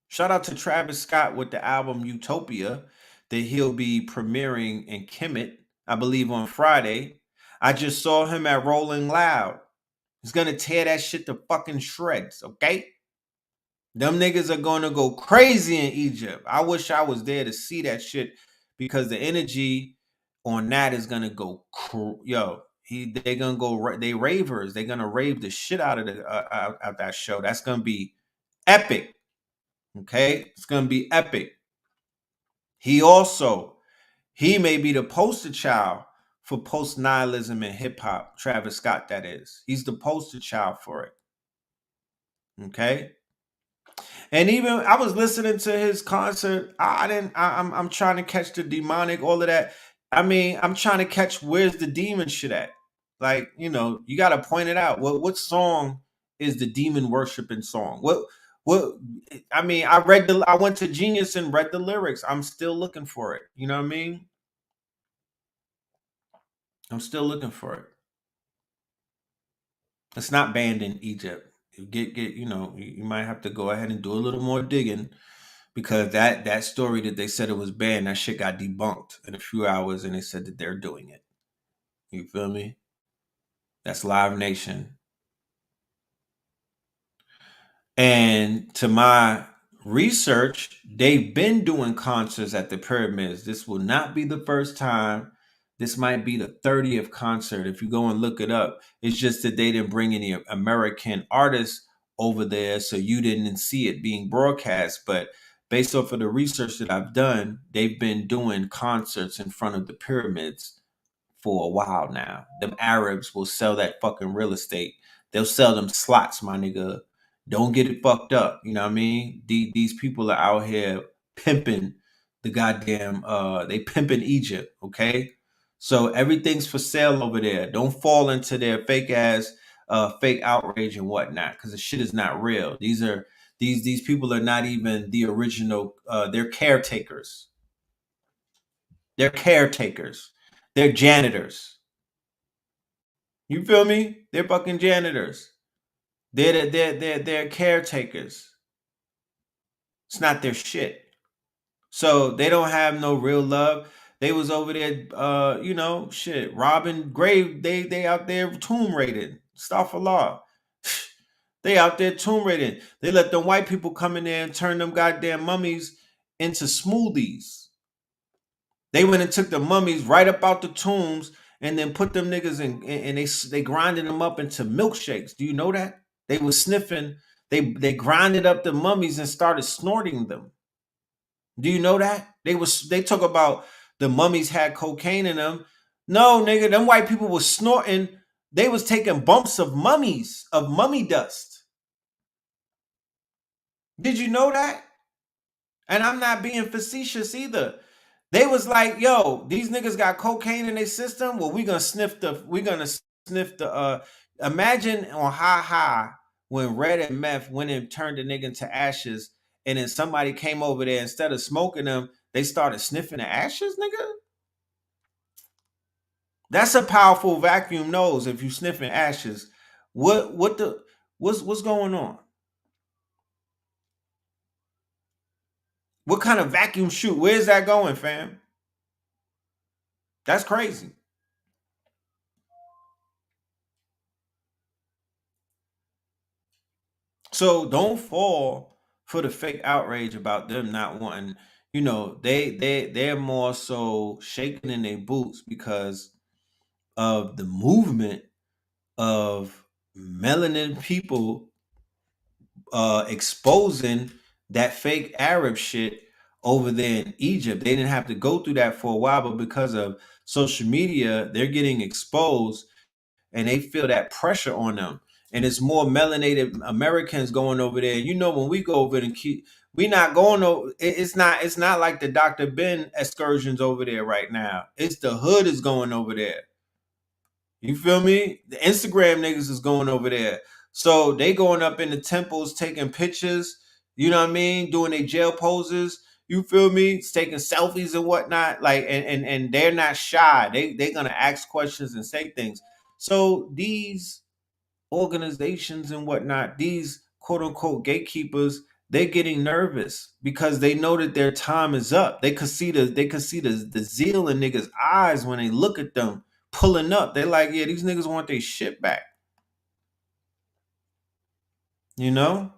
Shout out to Travis Scott with the album Utopia that he'll be premiering in Kemet, I believe on Friday. I just saw him at Rolling Loud. He's gonna tear that shit to fucking shreds, okay? Them niggas are gonna go crazy in Egypt. I wish I was there to see that shit because the energy on that is gonna go they gonna go they ravers. They're gonna rave the shit out of the out that show. That's gonna be epic. Okay, it's gonna be epic. He may be the poster child for post nihilism in hip hop. Travis Scott, that is. He's the poster child for it. Okay. And even I was listening to his concert. I'm trying to catch the demonic, all of that. I mean, I'm trying to catch where's the demon shit at. Like, you gotta point it out. What song is the demon worshiping song? What I mean, I went to Genius and read the lyrics. I'm still looking for it. You know what I mean? I'm still looking for it. It's not banned in Egypt. You might have to go ahead and do a little more digging because that story that they said it was banned, that shit got debunked in a few hours, and they said that they're doing it. You feel me? That's Live Nation. And to my research, they've been doing concerts at the pyramids. This will not be the first time. This might be the 30th concert. If you go and look it up, it's just that they didn't bring any American artists over there, so you didn't see it being broadcast. But based off of the research that I've done, they've been doing concerts in front of the pyramids for a while now. Them Arabs will sell that fucking real estate. They'll sell them slots, my nigga. Don't get it fucked up. You know what I mean? These people are out here pimping the goddamn they pimping Egypt, okay? So everything's for sale over there. Don't fall into their fake ass fake outrage and whatnot, because the shit is not real. These people are not even the original, they're caretakers. They're caretakers. They're janitors. You feel me? They're fucking janitors. They're caretakers. It's not their shit. So they don't have no real love. They was over there, shit, robbing grave. They out there tomb raiding. Astaghfirullah. They out there tomb raiding. They let them white people come in there and turn them goddamn mummies into smoothies. They went and took the mummies right up out the tombs and then put them niggas in, and they grinded them up into milkshakes. Do you know that? They was sniffing. They grinded up the mummies and started snorting them. Do you know that? They talk about the mummies had cocaine in them. No, nigga, them white people was snorting. They was taking bumps of mummies, of mummy dust. Did you know that? And I'm not being facetious either. They was like, yo, these niggas got cocaine in their system. Well, we're gonna sniff the imagine on high when Red and Meth went and turned the nigga into ashes, and then somebody came over there, instead of smoking them, they started sniffing the ashes, nigga. That's a powerful vacuum nose if you sniffing ashes. What's going on? What kind of vacuum shoot? Where's that going, fam? That's crazy. So don't fall for the fake outrage about them not wanting, they're more so shaking in their boots because of the movement of melanin people exposing that fake Arab shit over there in Egypt. They didn't have to go through that for a while, but because of social media, they're getting exposed and they feel that pressure on them. And it's more melanated Americans going over there. You know, when we go over there and we not going over. It's not like the Dr. Ben excursions over there right now. It's the hood is going over there. You feel me? The Instagram niggas is going over there. So they going up in the temples, taking pictures, you know what I mean? Doing their jail poses. You feel me? Taking selfies and whatnot. Like, and they're not shy. They're gonna ask questions and say things. So these organizations and whatnot, these quote unquote gatekeepers, they're getting nervous because they know that their time is up. They could see the zeal in niggas' eyes when they look at them pulling up. They're like, yeah, these niggas want their shit back. You know?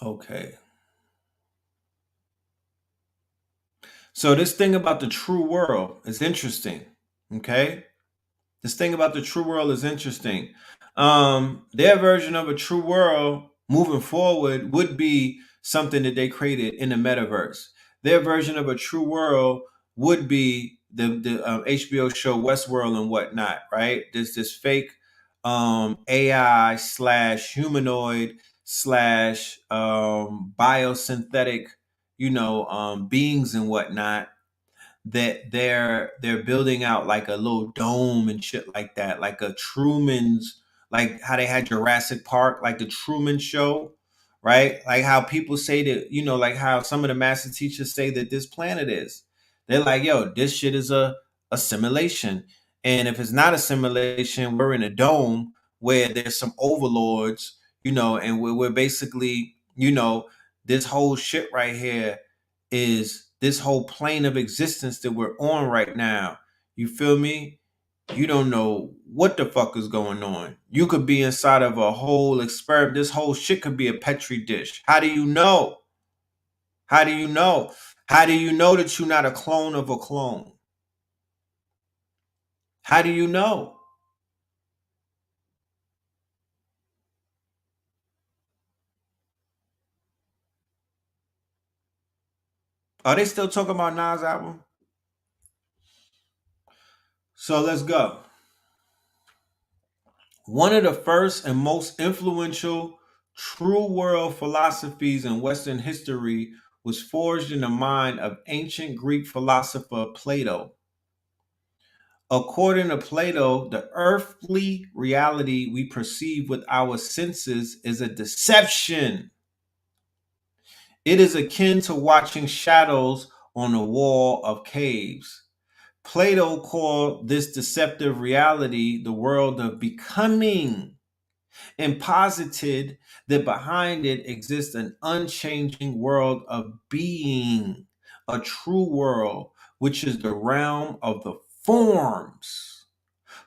Okay. So this thing about the true world is interesting. Okay. This thing about the true world is interesting. Their version of a true world moving forward would be something that they created in the metaverse. Their version of a true world would be the HBO show Westworld and whatnot, right? There's this fake AI slash humanoid slash biosynthetic, beings and whatnot that they're building out like a little dome and shit like that, like a Truman's, like how they had Jurassic Park, like the Truman Show, right? Like how people say that, like how some of the master teachers say that this planet is. They're like, yo, this shit is a simulation, and if it's not a simulation, we're in a dome where there's some overlords, and we're basically, this whole shit right here is this whole plane of existence that we're on right now. You feel me? You don't know what the fuck is going on. You could be inside of a whole experiment. This whole shit could be a petri dish. How do you know? How do you know? How do you know that you're not a clone of a clone? How do you know? Are they still talking about Nas album? So let's go. One of the first and most influential true world philosophies in Western history was forged in the mind of ancient Greek philosopher Plato. According to Plato, the earthly reality we perceive with our senses is a deception. It is akin to watching shadows on the wall of caves. Plato called this deceptive reality the world of becoming, and posited that behind it exists an unchanging world of being, a true world, which is the realm of the forms.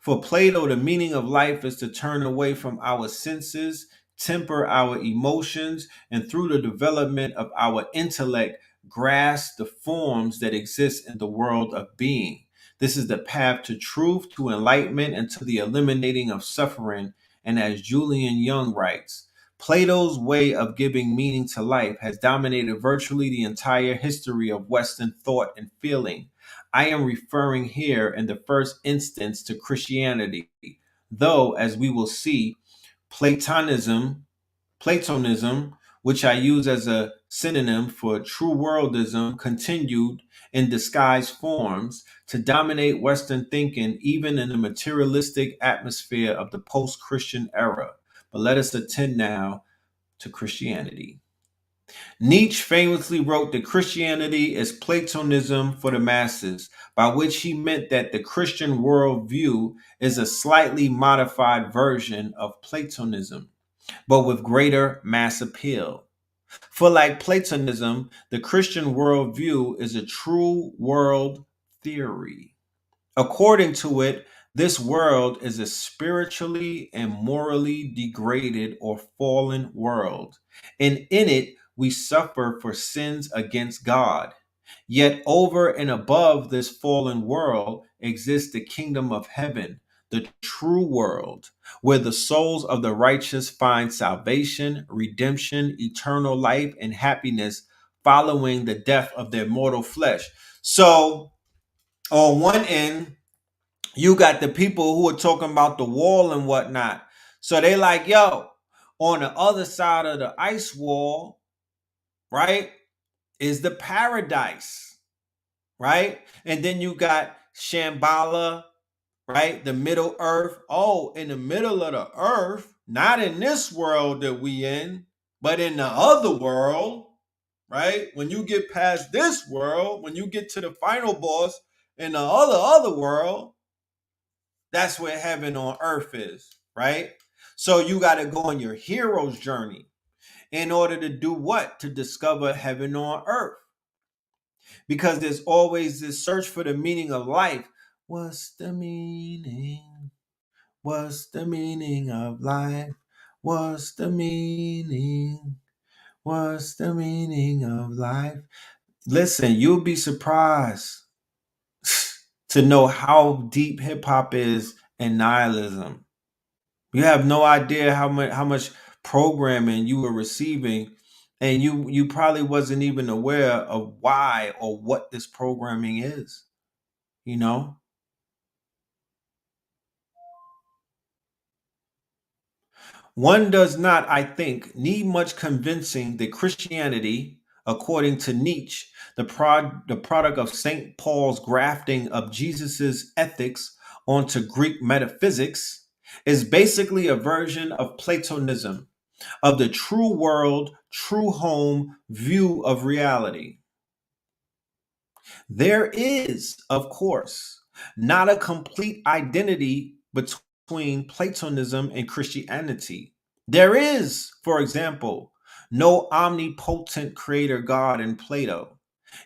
For Plato, the meaning of life is to turn away from our senses, temper our emotions, and through the development of our intellect, grasp the forms that exist in the world of being. This is the path to truth, to enlightenment, and to the eliminating of suffering. And as Julian Young writes, Plato's way of giving meaning to life has dominated virtually the entire history of Western thought and feeling. I am referring here in the first instance to Christianity, though, as we will see, Platonism, Platonism, which I use as a synonym for true worldism, continued in disguised forms to dominate Western thinking, even in the materialistic atmosphere of the post Christian era. But let us attend now to Christianity. Nietzsche famously wrote that Christianity is Platonism for the masses, by which he meant that the Christian worldview is a slightly modified version of Platonism, but with greater mass appeal. For like Platonism, the Christian worldview is a true world theory. According to it, this world is a spiritually and morally degraded or fallen world, and in it we suffer for sins against God. Yet over and above this fallen world exists the kingdom of heaven, the true world, where the souls of the righteous find salvation, redemption, eternal life, and happiness following the death of their mortal flesh. So, on one end, you got the people who are talking about the wall and whatnot. So they like, yo, on the other side of the ice wall, right, is the paradise, right? And then you got Shambhala, right? The middle earth. Oh, in the middle of the earth, not in this world that we in, but in the other world, right? When you get past this world, when you get to the final boss in the other world, that's where heaven on earth is, right? So you got to go on your hero's journey in order to do what? To discover heaven on earth. Because there's always this search for the meaning of life. What's the meaning? What's the meaning of life? What's the meaning? What's the meaning of life? Listen, you'll be surprised to know how deep hip hop is in nihilism. You have no idea how much programming you were receiving, and you probably wasn't even aware of why or what this programming is, you know? One does not, I think, need much convincing that Christianity, according to Nietzsche, the product of St. Paul's grafting of Jesus's ethics onto Greek metaphysics, is basically a version of Platonism, of the true world, true home view of reality. There is, of course, not a complete identity between Platonism and Christianity. There is, for example, no omnipotent creator God in Plato.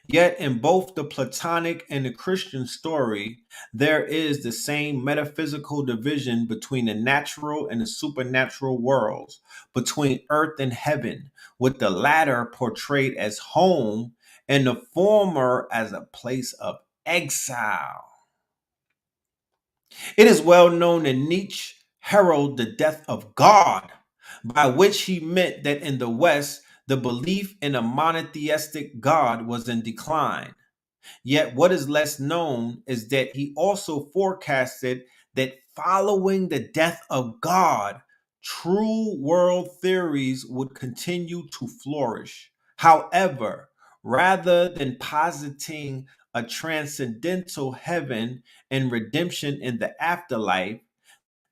Yet in both the Platonic and the Christian story, there is the same metaphysical division between the natural and the supernatural worlds, between earth and heaven, with the latter portrayed as home and the former as a place of exile. It is well known that Nietzsche heralded the death of God, by which he meant that in the West, the belief in a monotheistic God was in decline. Yet, what is less known is that he also forecasted that following the death of God, true world theories would continue to flourish. However, rather than positing a transcendental heaven and redemption in the afterlife,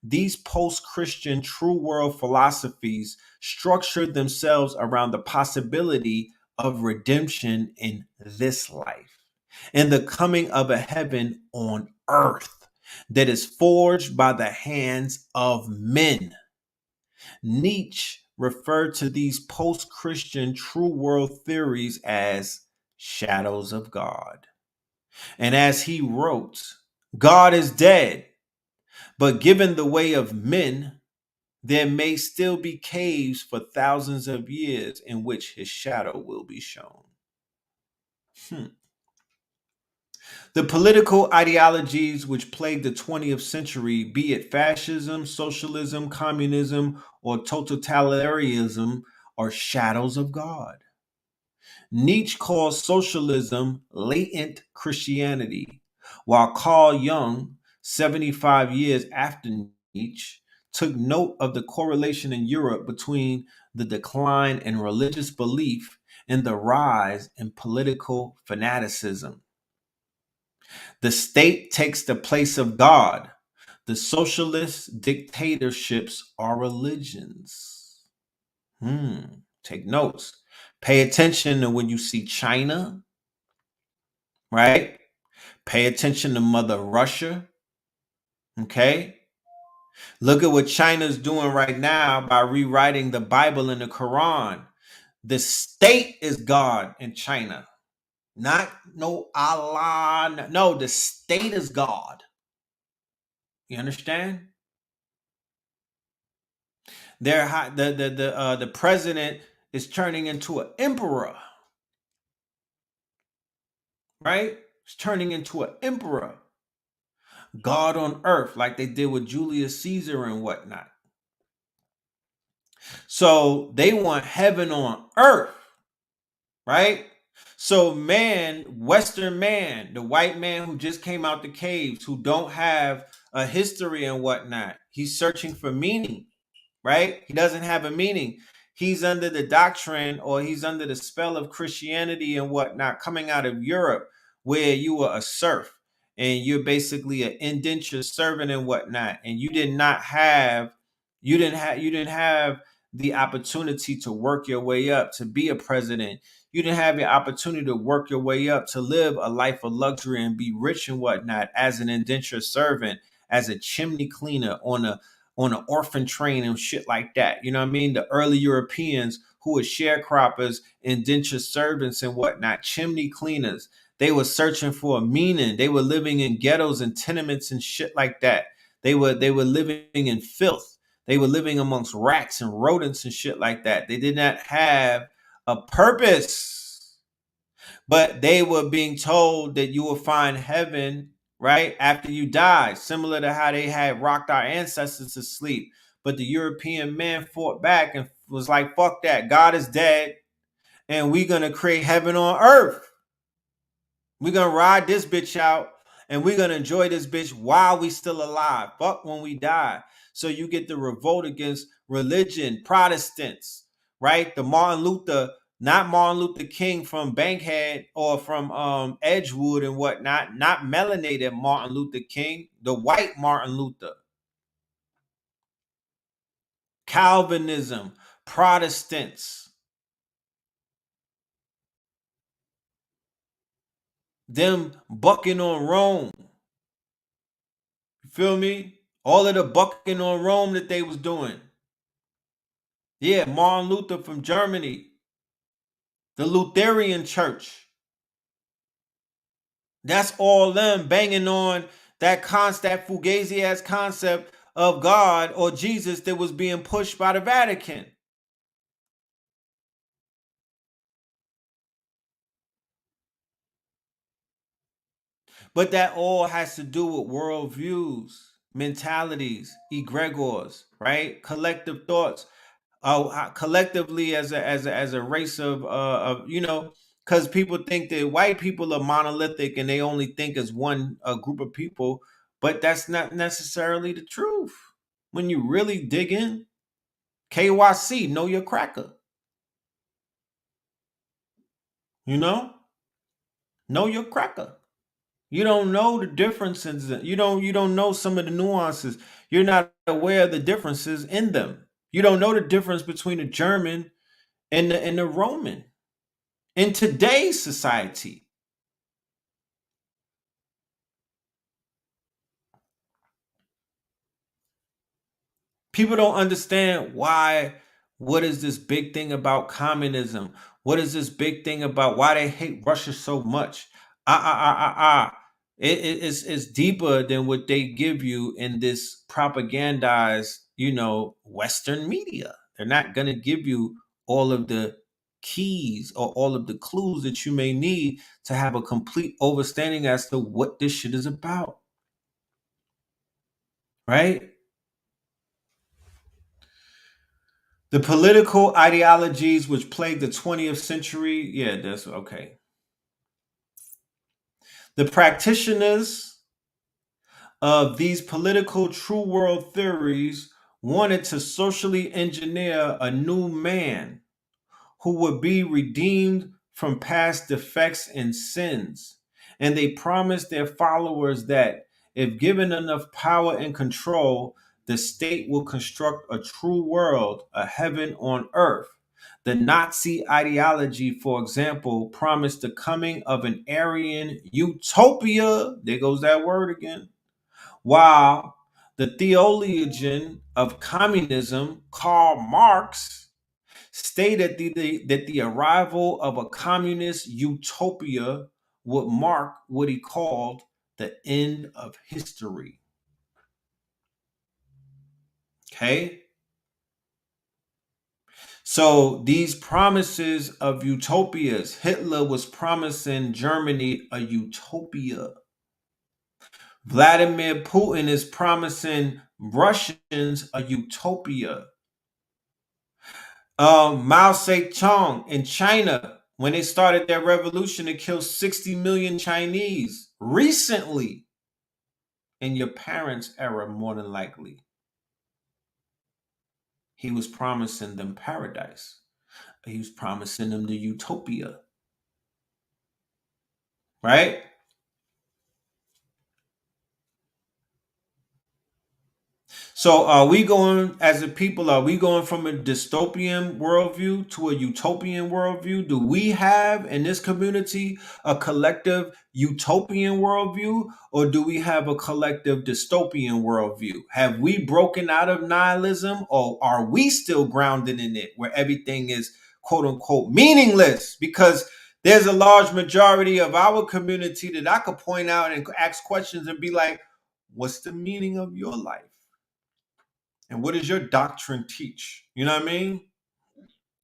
these post Christian true world philosophies structured themselves around the possibility of redemption in this life. and the coming of a heaven on earth that is forged by the hands of men. Nietzsche referred to these post Christian true world theories as shadows of God. And as he wrote, God is dead, but given the way of men, there may still be caves for thousands of years in which his shadow will be shown. Hmm. The political ideologies which plagued the 20th century, be it fascism, socialism, communism, or totalitarianism, are shadows of God. Nietzsche calls socialism latent Christianity, while Carl Jung, 75 years after Nietzsche, took note of the correlation in Europe between the decline in religious belief and the rise in political fanaticism. The state takes the place of God. The socialist dictatorships are religions. Take notes. Pay attention to when you see China, right? Pay attention to Mother Russia, okay? Look at what China's doing right now by rewriting the Bible and the Quran. The state is God in China, not no Allah. No, the state is God. You understand? The president is turning into an emperor, right? It's turning into an emperor. God on earth, like they did with Julius Caesar and whatnot. So they want heaven on earth, right? So man, Western man, the white man who just came out the caves, who don't have a history and whatnot, he's searching for meaning, right? He doesn't have a meaning. He's under the doctrine, or he's under the spell of Christianity and whatnot, coming out of Europe, where you were a serf and you're basically an indentured servant and whatnot, and you didn't have the opportunity to work your way up to be a president. You didn't have the opportunity to work your way up to live a life of luxury and be rich and whatnot as an indentured servant, as a chimney cleaner on an orphan train and shit like that. You know what I mean? The early Europeans who were sharecroppers, indentured servants and whatnot, chimney cleaners, they were searching for a meaning. They were living in ghettos and tenements and shit like that. They were living in filth. They were living amongst rats and rodents and shit like that. They did not have a purpose, but they were being told that you will find heaven right after you die, similar to how they had rocked our ancestors to sleep. But the European man fought back and was like, fuck that, God is dead, and we're gonna create heaven on earth. We're gonna ride this bitch out, and we're gonna enjoy this bitch while we still alive. Fuck when we die. So you get the revolt against religion, Protestants, right? The Martin Luther, not Martin Luther King from Bankhead or from Edgewood and whatnot, not melanated Martin Luther King, the white Martin Luther. Calvinism, Protestants, them bucking on Rome. You feel me? All of the bucking on Rome that they was doing. Yeah, Martin Luther from Germany, the Lutheran Church. That's all them banging on that fugazi ass concept of God or Jesus that was being pushed by the Vatican. But that all has to do with worldviews, mentalities, egregores, right? Collective thoughts. Collectively as a race of because people think that white people are monolithic and they only think as one group of people, but that's not necessarily the truth. When you really dig in, KYC, know your cracker. You know your cracker. You don't know the differences. You don't know some of the nuances. You're not aware of the differences in them. You don't know the difference between the German and the Roman in today's society. People don't understand why. What is this big thing about communism? What is this big thing about why they hate Russia so much? It's deeper than what they give you in this propagandized, Western media. They're not gonna give you all of the keys or all of the clues that you may need to have a complete understanding as to what this shit is about. Right? The political ideologies which plagued the 20th century, yeah, that's okay. The practitioners of these political true world theories wanted to socially engineer a new man who would be redeemed from past defects and sins. And they promised their followers that if given enough power and control, the state will construct a true world, a heaven on earth. The Nazi ideology, for example, promised the coming of an Aryan utopia. There goes that word again. While the theologian of communism, Karl Marx, stated that the arrival of a communist utopia would mark what he called the end of history. Okay? So these promises of utopias, Hitler was promising Germany a utopia. Vladimir Putin is promising Russians a utopia. Mao Zedong in China, when they started their revolution to kill 60 million Chinese recently, in your parents' era, more than likely, he was promising them paradise. He was promising them the utopia. Right? So are we going, as a people, are we going from a dystopian worldview to a utopian worldview? Do we have in this community a collective utopian worldview, or do we have a collective dystopian worldview? Have we broken out of nihilism, or are we still grounded in it where everything is quote unquote meaningless? Because there's a large majority of our community that I could point out and ask questions and be like, what's the meaning of your life? And what does your doctrine teach? You know what I mean?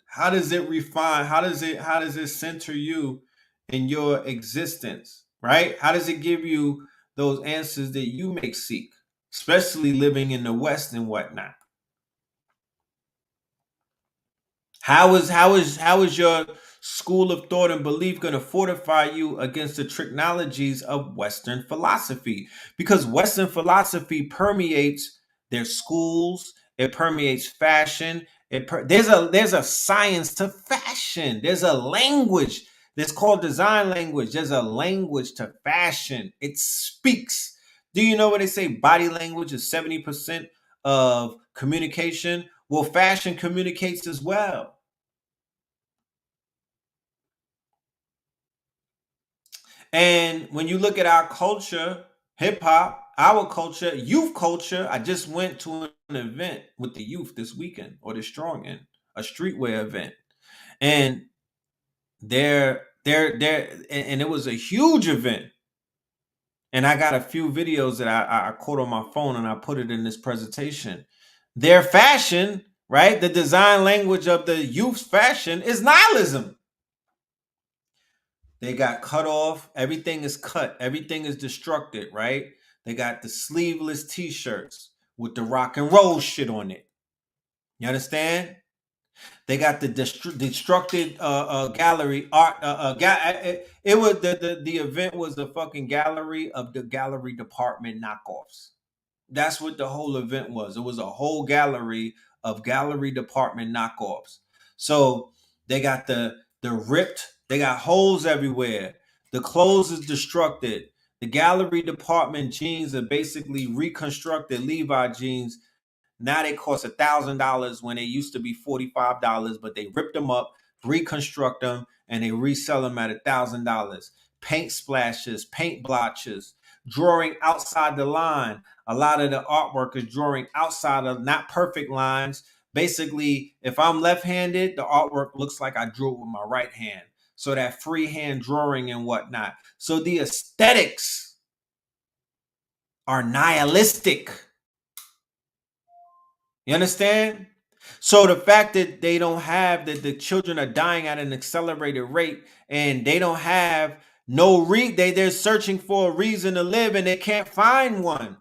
How does it refine? How does it center you in your existence? Right? How does it give you those answers that you may seek, especially living in the West and whatnot? How is your school of thought and belief going to fortify you against the technologies of Western philosophy? Because Western philosophy permeates their schools, it permeates fashion. There's a science to fashion. There's a language that's called design language. There's a language to fashion. It speaks. Do you know what they say? Body language is 70% of communication. Well, fashion communicates as well. And when you look at our culture, hip hop, our culture, youth culture, I just went to an event with the youth this weekend, or the Strong End, a streetwear event. And and it was a huge event. And I got a few videos that I caught on my phone and I put it in this presentation. Their fashion, right? The design language of the youth's fashion is nihilism. They got cut off. Everything is cut. Everything is destructed, right? They got the sleeveless t-shirts with the rock and roll shit on it. You understand? They got the destructed gallery art. It was the event was a fucking gallery of the gallery department knockoffs. That's what the whole event was. It was a whole gallery of gallery department knockoffs. So they got the ripped, they got holes everywhere. The clothes is destructed. The gallery department jeans are basically reconstructed Levi jeans. Now they cost $1,000 when they used to be $45, but they ripped them up, reconstruct them, and they resell them at $1,000. Paint splashes, paint blotches, drawing outside the line. A lot of the artwork is drawing outside of not perfect lines. Basically, if I'm left-handed, the artwork looks like I drew it with my right hand. So that freehand drawing and whatnot. So the aesthetics are nihilistic. You understand? So the fact that they don't have that the children are dying at an accelerated rate and they don't have they're searching for a reason to live and they can't find one.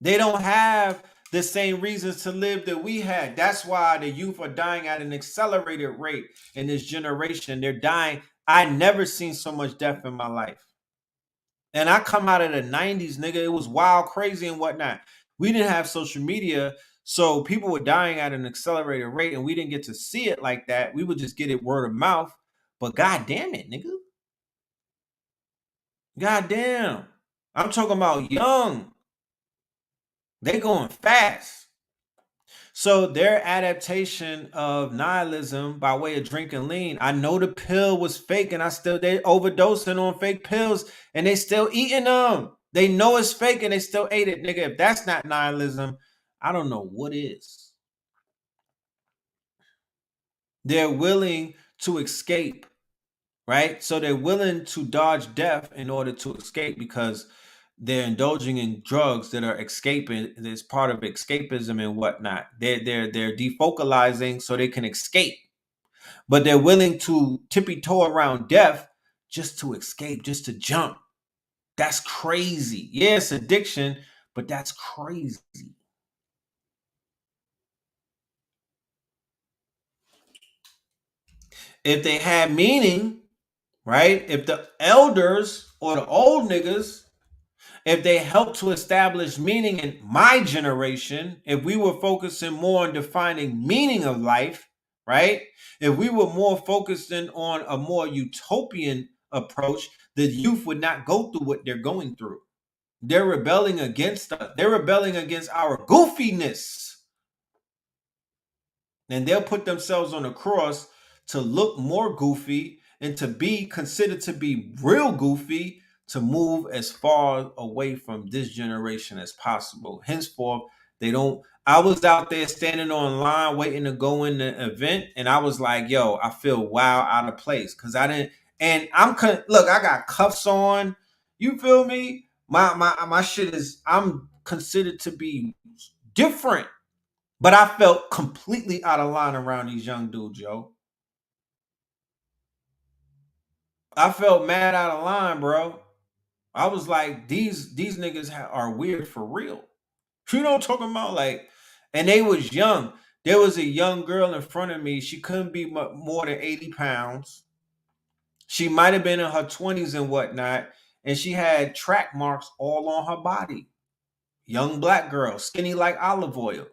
They don't have the same reasons to live that we had. That's why the youth are dying at an accelerated rate in this generation. They're dying. I never seen so much death in my life. And I come out of the 90s, nigga. It was wild, crazy, and whatnot. We didn't have social media, so people were dying at an accelerated rate, and we didn't get to see it like that. We would just get it word of mouth. But god damn it, nigga. God damn. I'm talking about young. They going fast. So their adaptation of nihilism by way of drinking lean, I know the pill was fake and they overdosing on fake pills and they still eating them. They know it's fake and they still ate it. Nigga, if that's not nihilism, I don't know what is. They're willing to escape, right? So they're willing to dodge death in order to escape because they're indulging in drugs that are escaping. It's part of escapism and whatnot. They're defocalizing so they can escape, but they're willing to tippy toe around death just to escape, just to jump. That's crazy. Yeah, it's addiction, but that's crazy. If they had meaning, right? If the elders or the old niggas, if they helped to establish meaning in my generation, if we were focusing more on defining meaning of life, right? If we were more focusing on a more utopian approach, the youth would not go through what they're going through. They're rebelling against us. They're rebelling against our goofiness. And they'll put themselves on a cross to look more goofy and to be considered to be real goofy, to move as far away from this generation as possible. Henceforth, they don't. I was out there standing on line waiting to go in the event, and I was like, yo, I feel wild out of place because I didn't. And look, I got cuffs on. You feel me? My shit is, I'm considered to be different. But I felt completely out of line around these young dudes, yo. I felt mad out of line, bro. I was like, these niggas are weird for real. You know what I'm talking about? Like, and they was young. There was a young girl in front of me. She couldn't be more than 80 pounds. She might have been in her 20s and whatnot. And she had track marks all on her body. Young black girl, skinny like olive oil,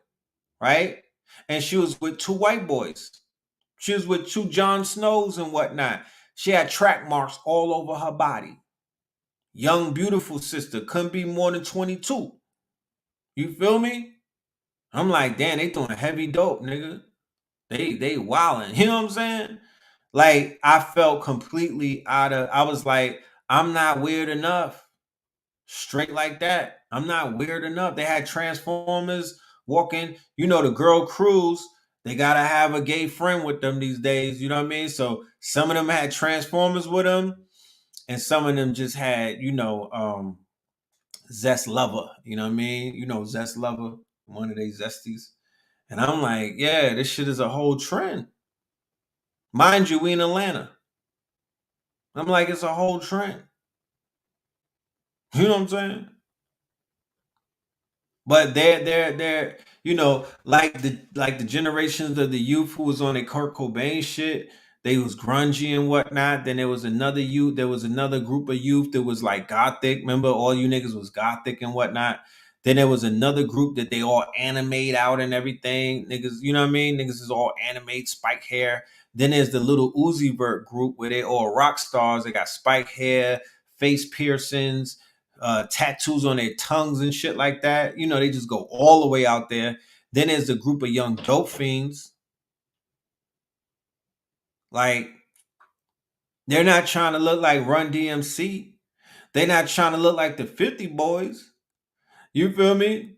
right? And she was with two white boys. She was with two Jon Snows and whatnot. She had track marks all over her body. Young, beautiful sister. Couldn't be more than 22. You feel me? I'm like, damn, they doing heavy dope, nigga. They wilding. You know what I'm saying? Like, I felt completely I was like, I'm not weird enough. Straight like that. I'm not weird enough. They had Transformers walking. You know, the girl crews, they gotta have a gay friend with them these days. You know what I mean? So some of them had Transformers with them, and some of them just had, Zest Lover. You know what I mean? You know, Zest Lover, one of these Zesties. And I'm like, yeah, this shit is a whole trend. Mind you, we in Atlanta. I'm like, it's a whole trend. You know what I'm saying? But they're like the generations of the youth who was on a Kurt Cobain shit. They was grungy and whatnot. Then there was another youth. There was another group of youth that was like gothic. Remember, all you niggas was gothic and whatnot. Then there was another group that they all animate out and everything. Niggas, you know what I mean? Niggas is all animate, spike hair. Then there's the little Uzi Vert group where they all rock stars. They got spike hair, face piercings, tattoos on their tongues and shit like that. You know, they just go all the way out there. Then there's a group of young dope fiends. Like, they're not trying to look like Run DMC. They not trying to look like the 50 boys. You feel me?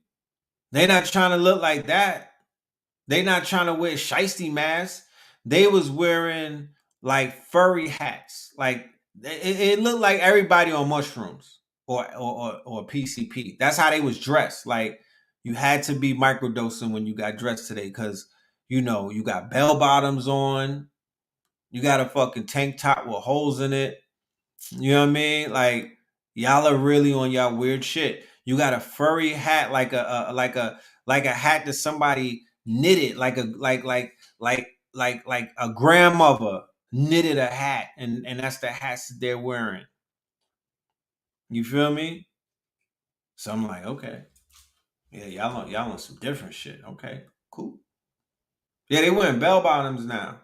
They not trying to look like that. They not trying to wear shiesty masks. They was wearing like furry hats. Like it looked like everybody on mushrooms or PCP. That's how they was dressed. Like you had to be microdosing when you got dressed today, because you know you got bell bottoms on. You got a fucking tank top with holes in it. You know what I mean? Like y'all are really on y'all weird shit. You got a furry hat, like a hat that somebody knitted, like a grandmother knitted a hat, and that's the hats that they're wearing. You feel me? So I'm like, okay, yeah, y'all on some different shit. Okay, cool. Yeah, they wearing bell bottoms now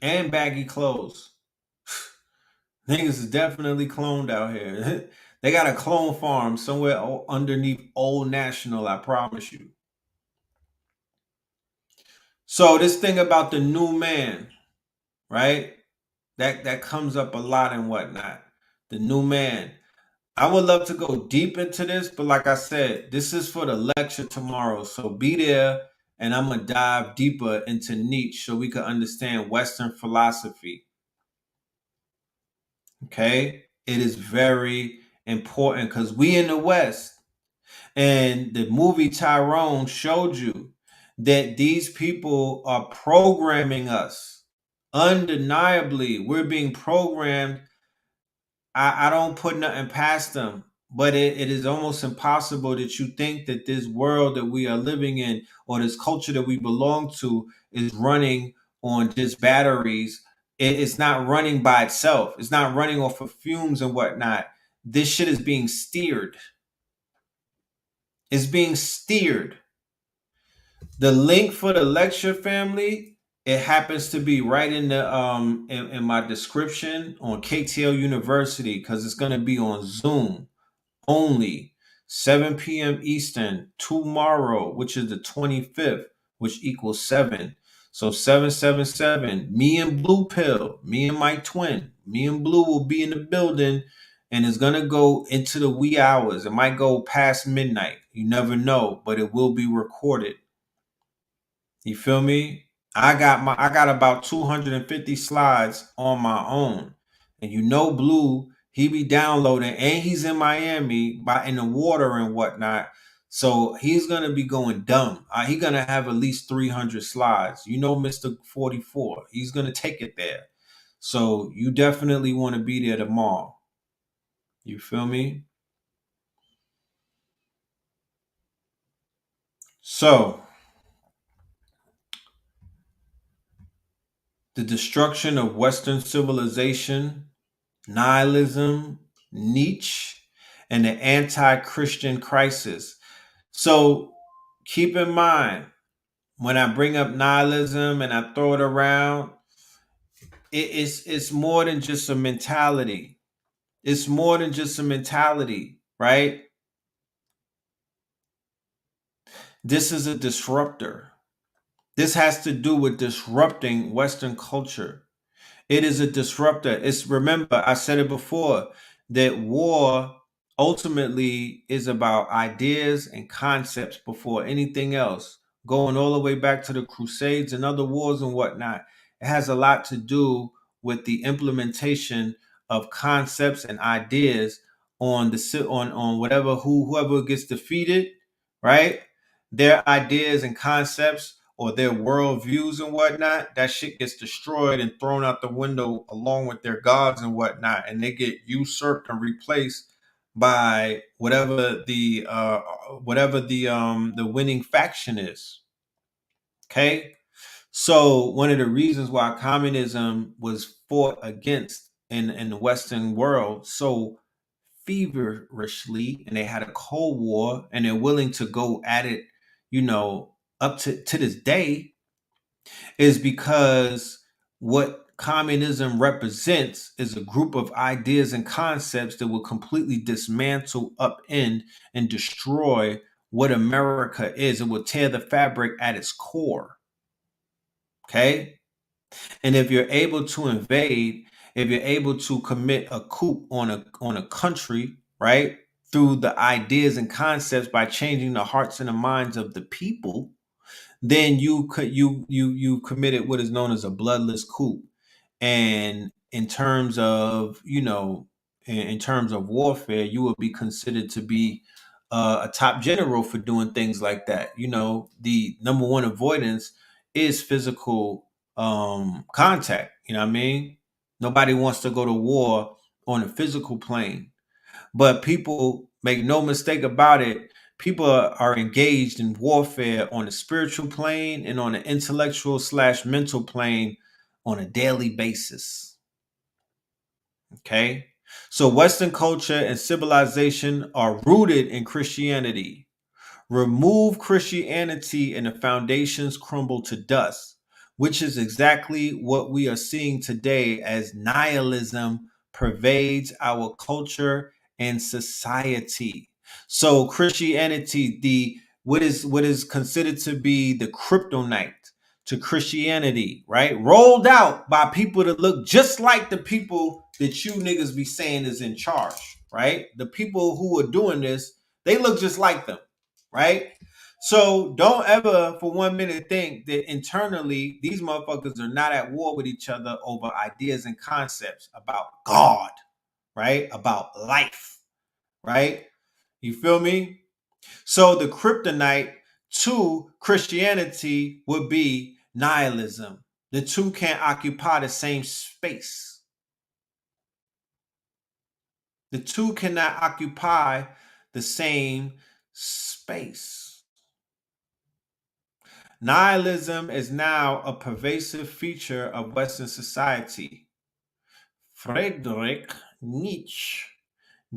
and baggy clothes. Niggas is definitely cloned out here. They got a clone farm somewhere underneath Old National, I promise you. So this thing about the new man, right? That comes up a lot and whatnot. The new man. I would love to go deep into this, but like I said, this is for the lecture tomorrow. So be there, and I'm gonna dive deeper into Nietzsche so we can understand Western philosophy. Okay? It is very important because we in the West. And the movie Tyrone showed you that these people are programming us. Undeniably, we're being programmed. I don't put nothing past them, but it is almost impossible that you think that this world that we are living in or this culture that we belong to is running on just batteries. It's not running by itself. It's not running off of fumes and whatnot. This shit is being steered. It's being steered. The link for the lecture, family, it happens to be right in the in my description on KTL University, because it's gonna be on Zoom only, 7 p.m. Eastern tomorrow, which is the 25th, which equals 7. So 777. Me and Blue Pill, me and my twin, me and Blue will be in the building, and it's gonna go into the wee hours. It might go past midnight. You never know, but it will be recorded. You feel me? I got about 250 slides on my own. And you know Blue, he be downloading, and he's in Miami by in the water and whatnot. So he's gonna be going dumb. He's gonna have at least 300 slides. You know, Mr. 44, he's gonna take it there. So you definitely want to be there tomorrow. You feel me? So the destruction of Western civilization, nihilism, Nietzsche, and the anti Christian crisis. So keep in mind, when I bring up nihilism and I throw it around, it's more than just a mentality. It's more than just a mentality, right? This is a disruptor. This has to do with disrupting Western culture. It is a disruptor. It's, remember, I said it before, that war ultimately is about ideas and concepts before anything else. Going all the way back to the Crusades and other wars and whatnot, it has a lot to do with the implementation of concepts and ideas on on whatever whoever gets defeated, right? Their ideas and concepts or their worldviews and whatnot, that shit gets destroyed and thrown out the window along with their gods and whatnot, and they get usurped and replaced by whatever the winning faction is. Okay, so one of the reasons why communism was fought against in the Western world so feverishly, and they had a Cold War, and they're willing to go at it, you know, up to this day, is because what communism represents is a group of ideas and concepts that will completely dismantle, upend, and destroy what America is. It will tear the fabric at its core. Okay? And if you're able to invade if you're able to commit a coup on a country, right, through the ideas and concepts by changing the hearts and the minds of the people, then you committed what is known as a bloodless coup. And in terms of, in terms of warfare, you would be considered to be a top general for doing things like that. The number one avoidance is physical contact. You know what I mean? Nobody wants to go to war on a physical plane, but people, make no mistake about it, people are engaged in warfare on a spiritual plane and on an intellectual slash mental plane on a daily basis. Okay. So Western culture and civilization are rooted in Christianity. Remove Christianity and the foundations crumble to dust, which is exactly what we are seeing today as nihilism pervades our culture and society. So Christianity, the what is considered to be the kryptonite to Christianity, right? Rolled out by people that look just like the people that you niggas be saying is in charge, right? The people who are doing this, they look just like them, right? So don't ever for 1 minute think that internally these motherfuckers are not at war with each other over ideas and concepts about God, right? About life, right? You feel me? So the kryptonite to Christianity would be nihilism. The two can't occupy the same space. The two cannot occupy the same space. Nihilism is now a pervasive feature of Western society. Friedrich Nietzsche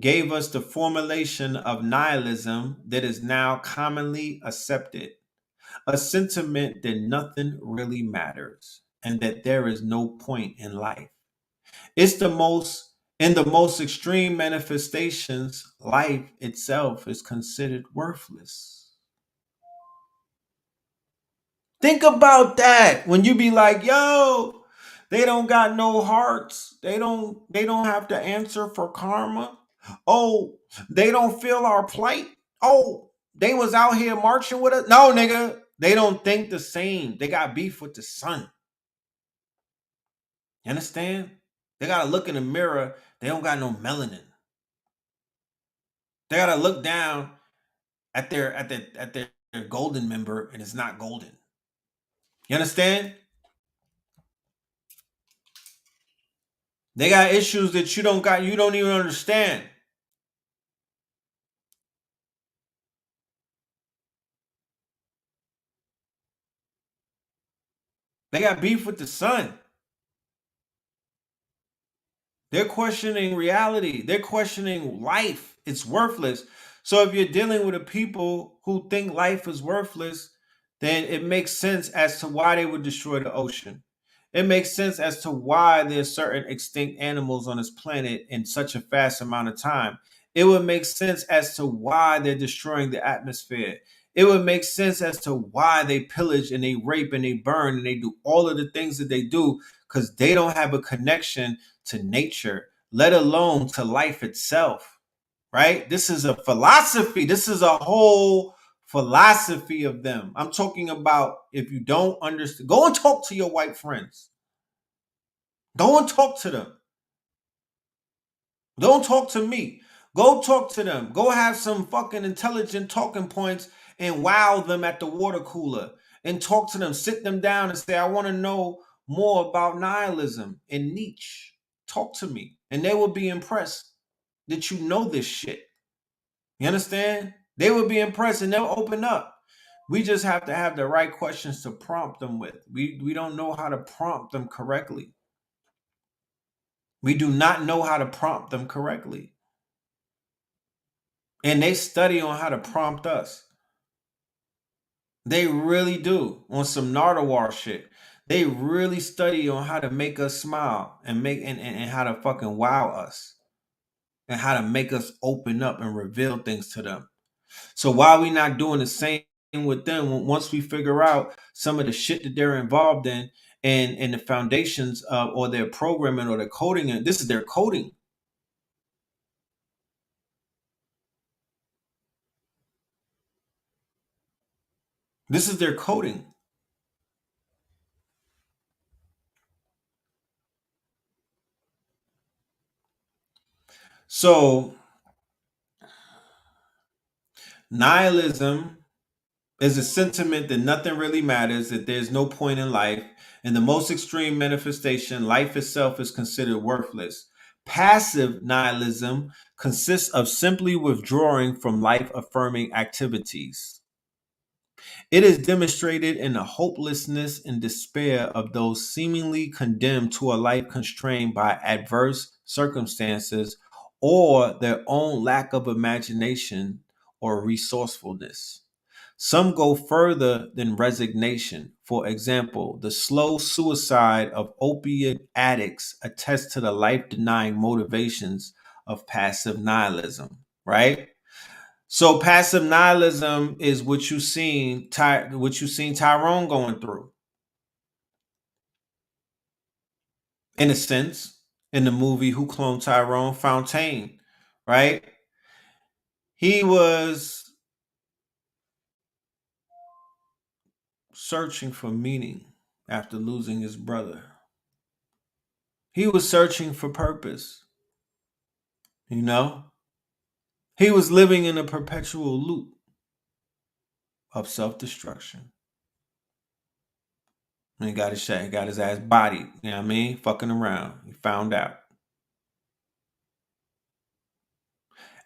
gave us the formulation of nihilism that is now commonly accepted, a sentiment that nothing really matters and that there is no point in life. It's the most, in the most extreme manifestations, life itself is considered worthless. Think about that when you be like, yo, they don't got no hearts. They don't have to answer for karma. Oh, they don't feel our plight. Oh, they was out here marching with us. No, nigga. They don't think the same. They got beef with the sun. You understand? They gotta look in the mirror. They don't got no melanin. They gotta look down at their golden member and it's not golden. You understand? They got issues that you don't even understand. They got beef with the sun. They're questioning reality. They're questioning life. It's worthless. So if you're dealing with a people who think life is worthless, then it makes sense as to why they would destroy the ocean. It makes sense as to why there's certain extinct animals on this planet in such a fast amount of time. It would make sense as to why they're destroying the atmosphere. It would make sense as to why they pillage and they rape and they burn and they do all of the things that they do because they don't have a connection to nature, let alone to life itself, right? This is a philosophy. This is a whole philosophy of them. I'm talking about if you don't understand, go and talk to your white friends. Go and talk to them. Don't talk to me. Go talk to them. Go have some fucking intelligent talking points and wow them at the water cooler and talk to them. Sit them down and say, I want to know more about nihilism and Nietzsche. Talk to me. And they will be impressed that you know this shit. You understand? They will be impressed and they'll open up. We just have to have the right questions to prompt them with. We don't know how to prompt them correctly. We do not know how to prompt them correctly. And they study on how to prompt us. They really do on some Nardawar shit. They really study on how to make us smile and and how to fucking wow us and how to make us open up and reveal things to them. So why we not doing the same with them once we figure out some of the shit that they're involved in and the foundations of, or their programming or their coding, and this is their coding. This is their coding. So nihilism is a sentiment that nothing really matters, that there's no point in life. In the most extreme manifestation, life itself is considered worthless. Passive nihilism consists of simply withdrawing from life affirming activities. It is demonstrated in the hopelessness and despair of those seemingly condemned to a life constrained by adverse circumstances or their own lack of imagination or resourcefulness. Some go further than resignation. For example, the slow suicide of opiate addicts attests to the life denying motivations of passive nihilism, right? So passive nihilism is what what you seen Tyrone going through, in a sense, in the movie Who Cloned Tyrone? Fontaine, right? He was searching for meaning after losing his brother. He was searching for purpose, you know? He was living in a perpetual loop of self-destruction. And he got his shit, he got his ass bodied, you know what I mean? Fucking around. He found out.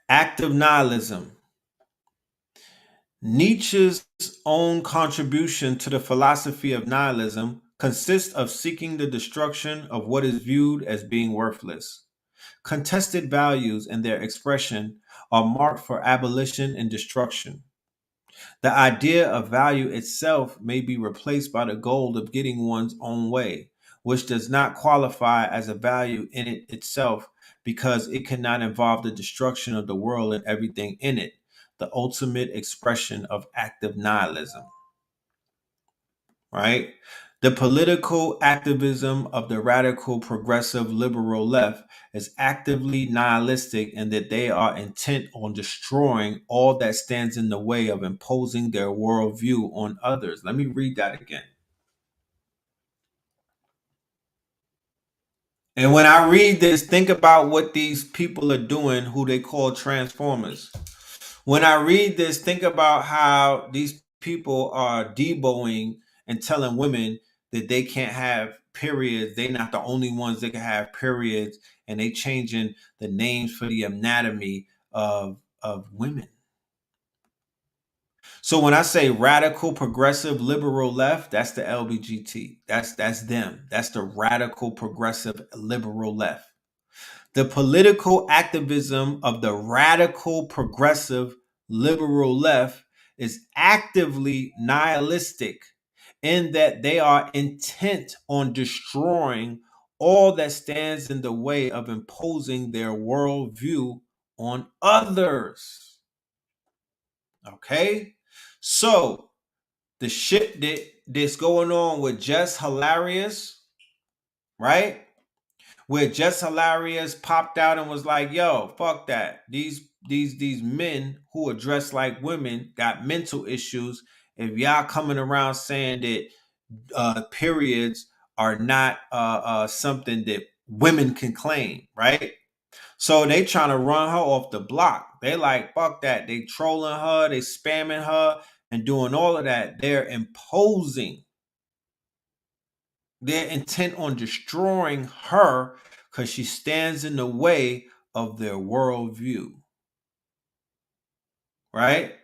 Active nihilism. Nietzsche's own contribution to the philosophy of nihilism consists of seeking the destruction of what is viewed as being worthless. Contested values and their expression are marked for abolition and destruction. The idea of value itself may be replaced by the goal of getting one's own way, which does not qualify as a value in it itself because it cannot involve the destruction of the world and everything in it, the ultimate expression of active nihilism, right? The political activism of the radical progressive liberal left is actively nihilistic in that they are intent on destroying all that stands in the way of imposing their worldview on others. Let me read that again. And when I read this, think about what these people are doing who they call transformers. When I read this, think about how these people are deboing and telling women that they can't have periods. They're not the only ones that can have periods, and they changing the names for the anatomy of women. So when I say radical, progressive, liberal left, that's the LBGT. That's them. That's the radical, progressive, liberal left. The political activism of the radical, progressive, liberal left is actively nihilistic in that they are intent on destroying all that stands in the way of imposing their worldview on others. Okay? So, the shit that's going on with Just Hilarious, right? Where Just Hilarious popped out and was like, "Yo, fuck that. These men who are dressed like women got mental issues. If y'all coming around saying that periods are not something that women can claim, right?" So they trying to run her off the block. They like, fuck that. They trolling her, they spamming her, and doing all of that. They're imposing. They're intent on destroying her because she stands in the way of their worldview. Right?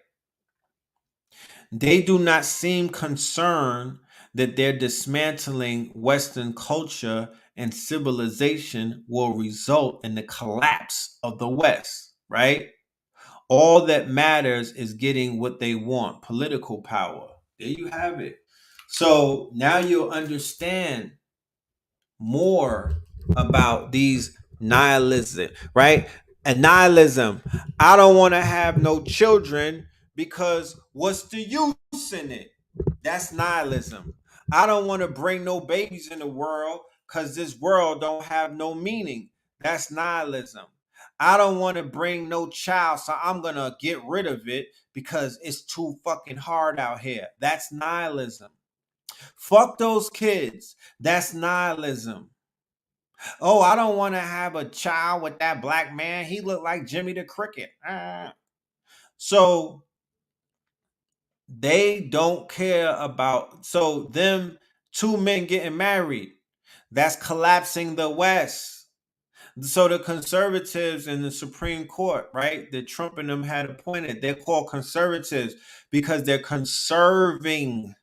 They do not seem concerned that their dismantling Western culture and civilization will result in the collapse of the West, right? All that matters is getting what they want, political power. There you have it. So now you'll understand more about these nihilism, right? And nihilism. I don't want to have no children because what's the use in it? That's nihilism. I don't want to bring no babies in the world because this world don't have no meaning. That's nihilism. I don't want to bring no child, so I'm going to get rid of it because it's too fucking hard out here. That's nihilism. Fuck those kids. That's nihilism. Oh, I don't want to have a child with that black man. He looked like Jimmy the Cricket. So they don't care about, so them two men getting married, that's collapsing the West. So the conservatives in the Supreme Court, right, that Trump and them had appointed, they're called conservatives because they're conserving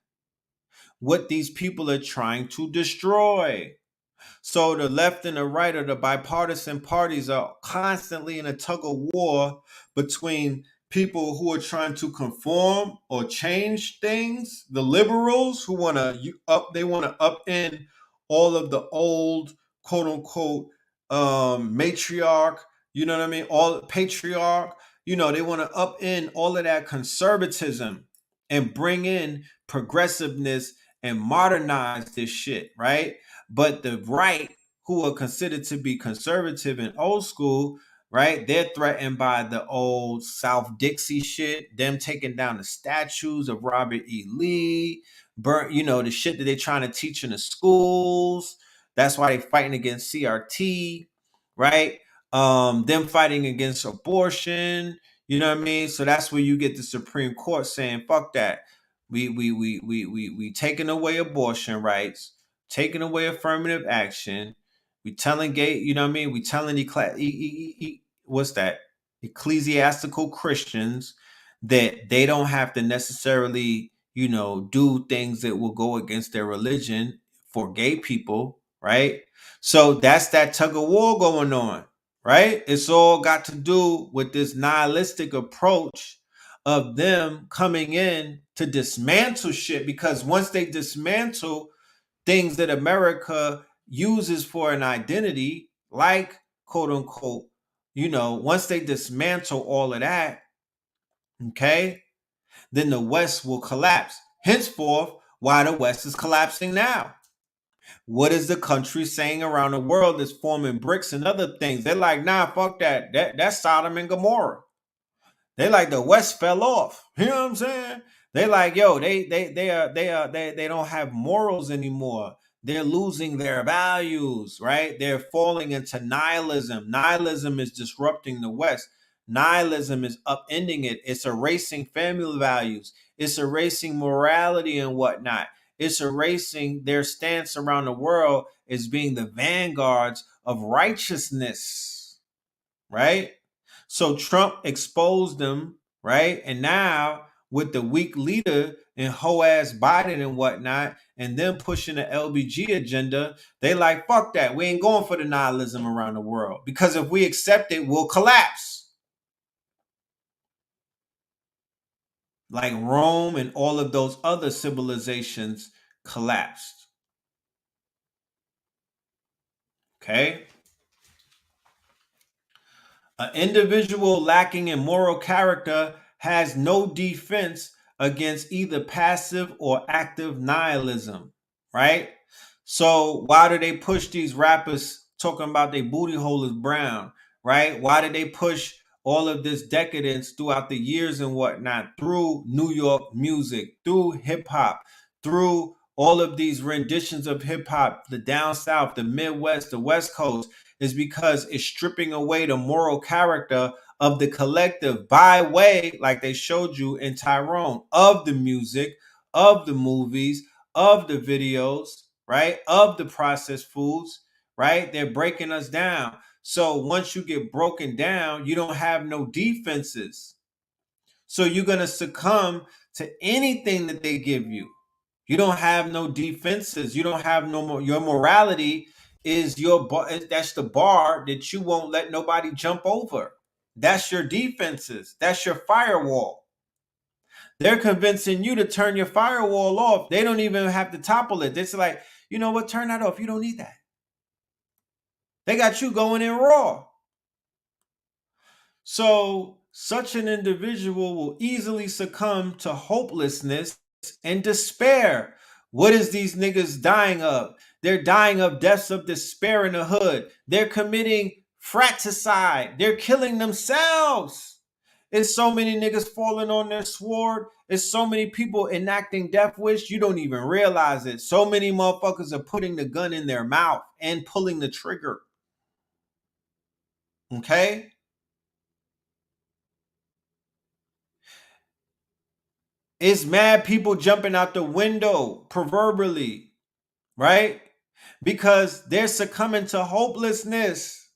what these people are trying to destroy. So the left and the right, or the bipartisan parties, are constantly in a tug of war between people who are trying to conform or change things. The liberals who want to upend all of the old quote unquote matriarch, you know what I mean? All patriarch, they want to upend all of that conservatism and bring in progressiveness and modernize this shit, right? But the right, who are considered to be conservative and old school, right? They're threatened by the old South Dixie shit, them taking down the statues of Robert E. Lee, the shit that they're trying to teach in the schools. That's why they're fighting against CRT, right? Them fighting against abortion, you know what I mean? So that's where you get the Supreme Court saying, fuck that. We taking away abortion rights, taking away affirmative action. We telling gay, you know what I mean? We telling what's that? Ecclesiastical Christians that they don't have to necessarily, do things that will go against their religion for gay people, right? So that's that tug of war going on, right? It's all got to do with this nihilistic approach of them coming in to dismantle shit, because once they dismantle things that America uses for an identity, like quote unquote, once they dismantle all of that, okay, then the West will collapse. Henceforth, why the West is collapsing now. What is the country saying around the world that's forming BRICS and other things? They're like, nah, fuck that. That's Sodom and Gomorrah. They like the West fell off. You know what I'm saying? They like, yo, they don't have morals anymore. They're losing their values, right? They're falling into nihilism. Nihilism is disrupting the West. Nihilism is upending it. It's erasing family values. It's erasing morality and whatnot. It's erasing their stance around the world as being the vanguards of righteousness, right? So Trump exposed them, right? And now with the weak leader and hoe ass Biden and whatnot, and them pushing the LBG agenda, they like, fuck that. We ain't going for the nihilism around the world, because if we accept it, we'll collapse. Like Rome and all of those other civilizations collapsed. Okay? An individual lacking in moral character has no defense against either passive or active nihilism, right? So why do they push these rappers talking about their booty hole is brown, right? Why did they push all of this decadence throughout the years and whatnot through New York music, through hip hop, through all of these renditions of hip hop, the down south, the Midwest, the West Coast? Is because it's stripping away the moral character of the collective by way, like they showed you in Tyrone, of the music, of the movies, of the videos, right? Of the processed foods, right? They're breaking us down. So once you get broken down, you don't have no defenses. So you're going to succumb to anything that they give you. You don't have no defenses. You don't have no more. Your morality is your bar. That's the bar that you won't let nobody jump over. That's your defenses. That's your firewall. They're convincing you to turn your firewall off. They don't even have to topple it. It's like, you know what? Turn that off. You don't need that. They got you going in raw. So such an individual will easily succumb to hopelessness and despair What is these niggas dying of? They're dying of deaths of despair in the hood. They're committing fratricide. They're killing themselves. It's so many niggas falling on their sword. It's so many people enacting death wish. You don't even realize it. So many motherfuckers are putting the gun in their mouth and pulling the trigger. Okay? It's mad people jumping out the window, proverbially, right? Because they're succumbing to hopelessness.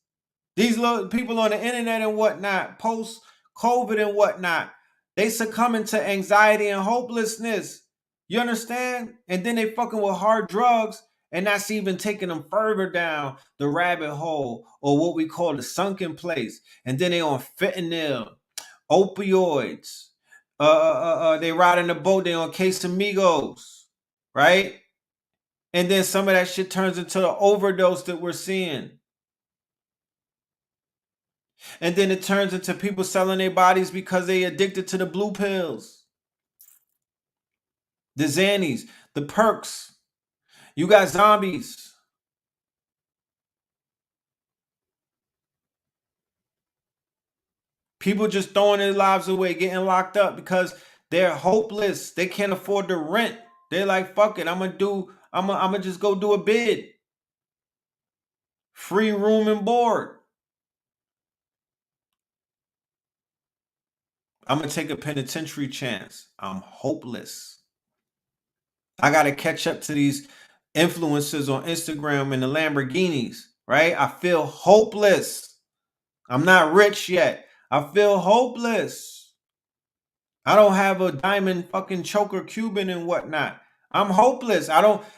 These little people on the internet and whatnot, post COVID and whatnot, they succumbing to anxiety and hopelessness. You understand? And then they fucking with hard drugs, and that's even taking them further down the rabbit hole, or what we call the sunken place. And then they on fentanyl, opioids. They riding the boat. They on Casamigos, right? And then some of that shit turns into the overdose that we're seeing. And then it turns into people selling their bodies because they addicted to the blue pills, the Xannies, the perks. You got zombies. People just throwing their lives away, getting locked up because they're hopeless. They can't afford the rent. They're like, fuck it, I'm gonna just go do a bid. Free room and board. I'm gonna take a penitentiary chance. I'm hopeless. I gotta catch up to these influencers on Instagram and the Lamborghinis, right? I feel hopeless. I'm not rich yet. I feel hopeless. I don't have a diamond fucking choker Cuban and whatnot. I'm hopeless.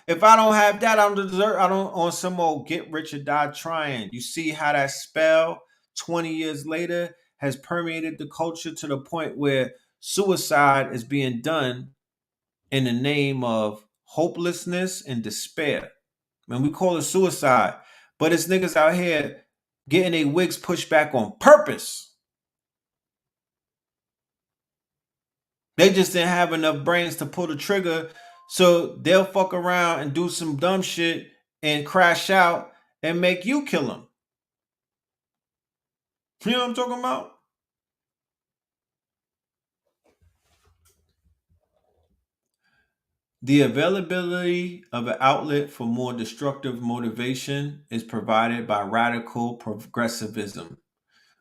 If I don't have that, I don't on some old get rich or die trying. You see how that spell 20 years later has permeated the culture to the point where suicide is being done in the name of hopelessness and despair. Man, we call it suicide, but it's niggas out here getting their wigs pushed back on purpose. They just didn't have enough brains to pull the trigger, so they'll fuck around and do some dumb shit and crash out and make you kill them. You know what I'm talking about? The availability of an outlet for more destructive motivation is provided by radical progressivism,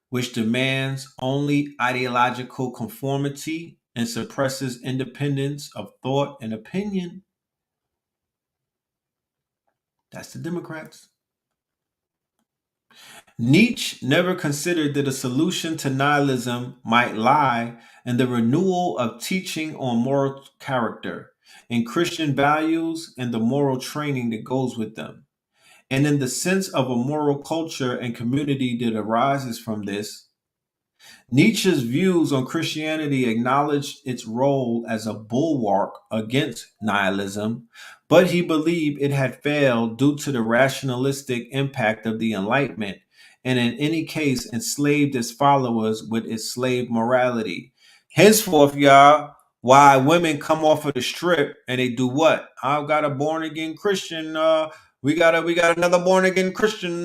which demands only ideological conformity and suppresses independence of thought and opinion. That's the Democrats. Nietzsche never considered that a solution to nihilism might lie in the renewal of teaching on moral character, in Christian values, and the moral training that goes with them, and in the sense of a moral culture and community that arises from this. Nietzsche's views on Christianity acknowledged its role as a bulwark against nihilism, but he believed it had failed due to the rationalistic impact of the Enlightenment, and in any case enslaved its followers with its slave morality. Henceforth, y'all, why women come off of the strip and they do what? I've got a born again Christian. We got another born again Christian.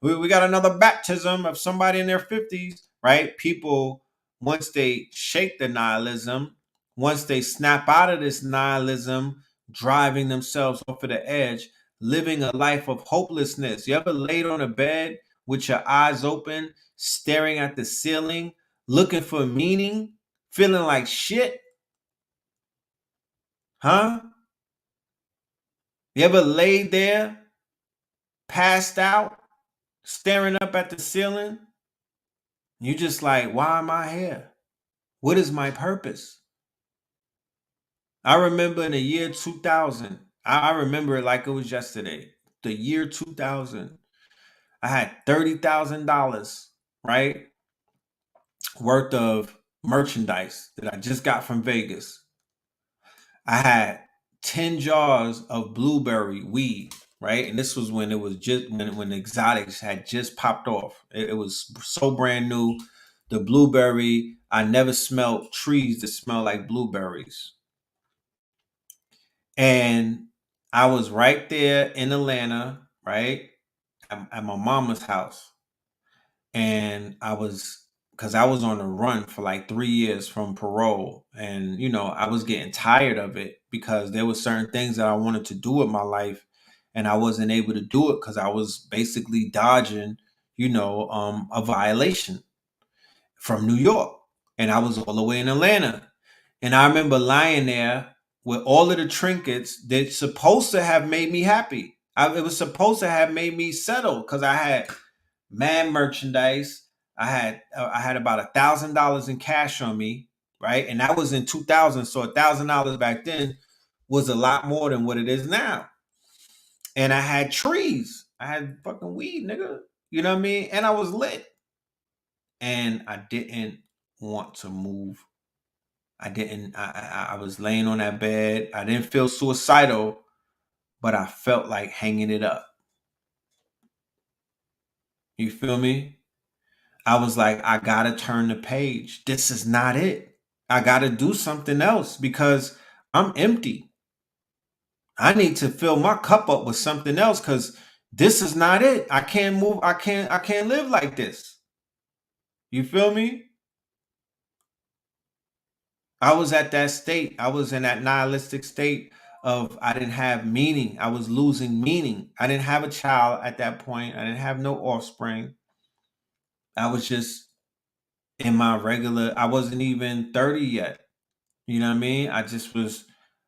We got another baptism of somebody in their 50s, right? People, once they shake the nihilism, once they snap out of this nihilism, driving themselves off of the edge, living a life of hopelessness. You ever laid on a bed with your eyes open, staring at the ceiling, looking for meaning, feeling like shit? Huh? You ever laid there, passed out, staring up at the ceiling? You just like, why am I here? What is my purpose? I remember in the year 2000, I remember it like it was yesterday. The year 2000, I had $30,000, right, worth of merchandise that I just got from Vegas. I had 10 jars of blueberry weed, right? And this was when it was just when exotics had just popped off. It was so brand new. The blueberry, I never smelled trees that smell like blueberries. And I was right there in Atlanta, right? At my mama's house. And because I was on the run for like 3 years from parole. And, I was getting tired of it because there were certain things that I wanted to do with my life. And I wasn't able to do it because I was basically dodging, a violation from New York. And I was all the way in Atlanta. And I remember lying there with all of the trinkets that's supposed to have made me happy. It was supposed to have made me settle because I had mad merchandise. I had about $1,000 in cash on me, right? And that was in 2000. So $1,000 back then was a lot more than what it is now. And I had trees. I had fucking weed, nigga. You know what I mean? And I was lit. And I didn't want to move. I didn't. I was laying on that bed. I didn't feel suicidal, but I felt like hanging it up. You feel me? I was like, I gotta turn the page. This is not it. I gotta do something else because I'm empty. I need to fill my cup up with something else because this is not it. I can't move. I can't live like this. You feel me? I was at that state. I was in that nihilistic state of I didn't have meaning. I was losing meaning. I didn't have a child at that point. I didn't have no offspring. I was just in my regular, I wasn't even 30 yet. You know what I mean? I just was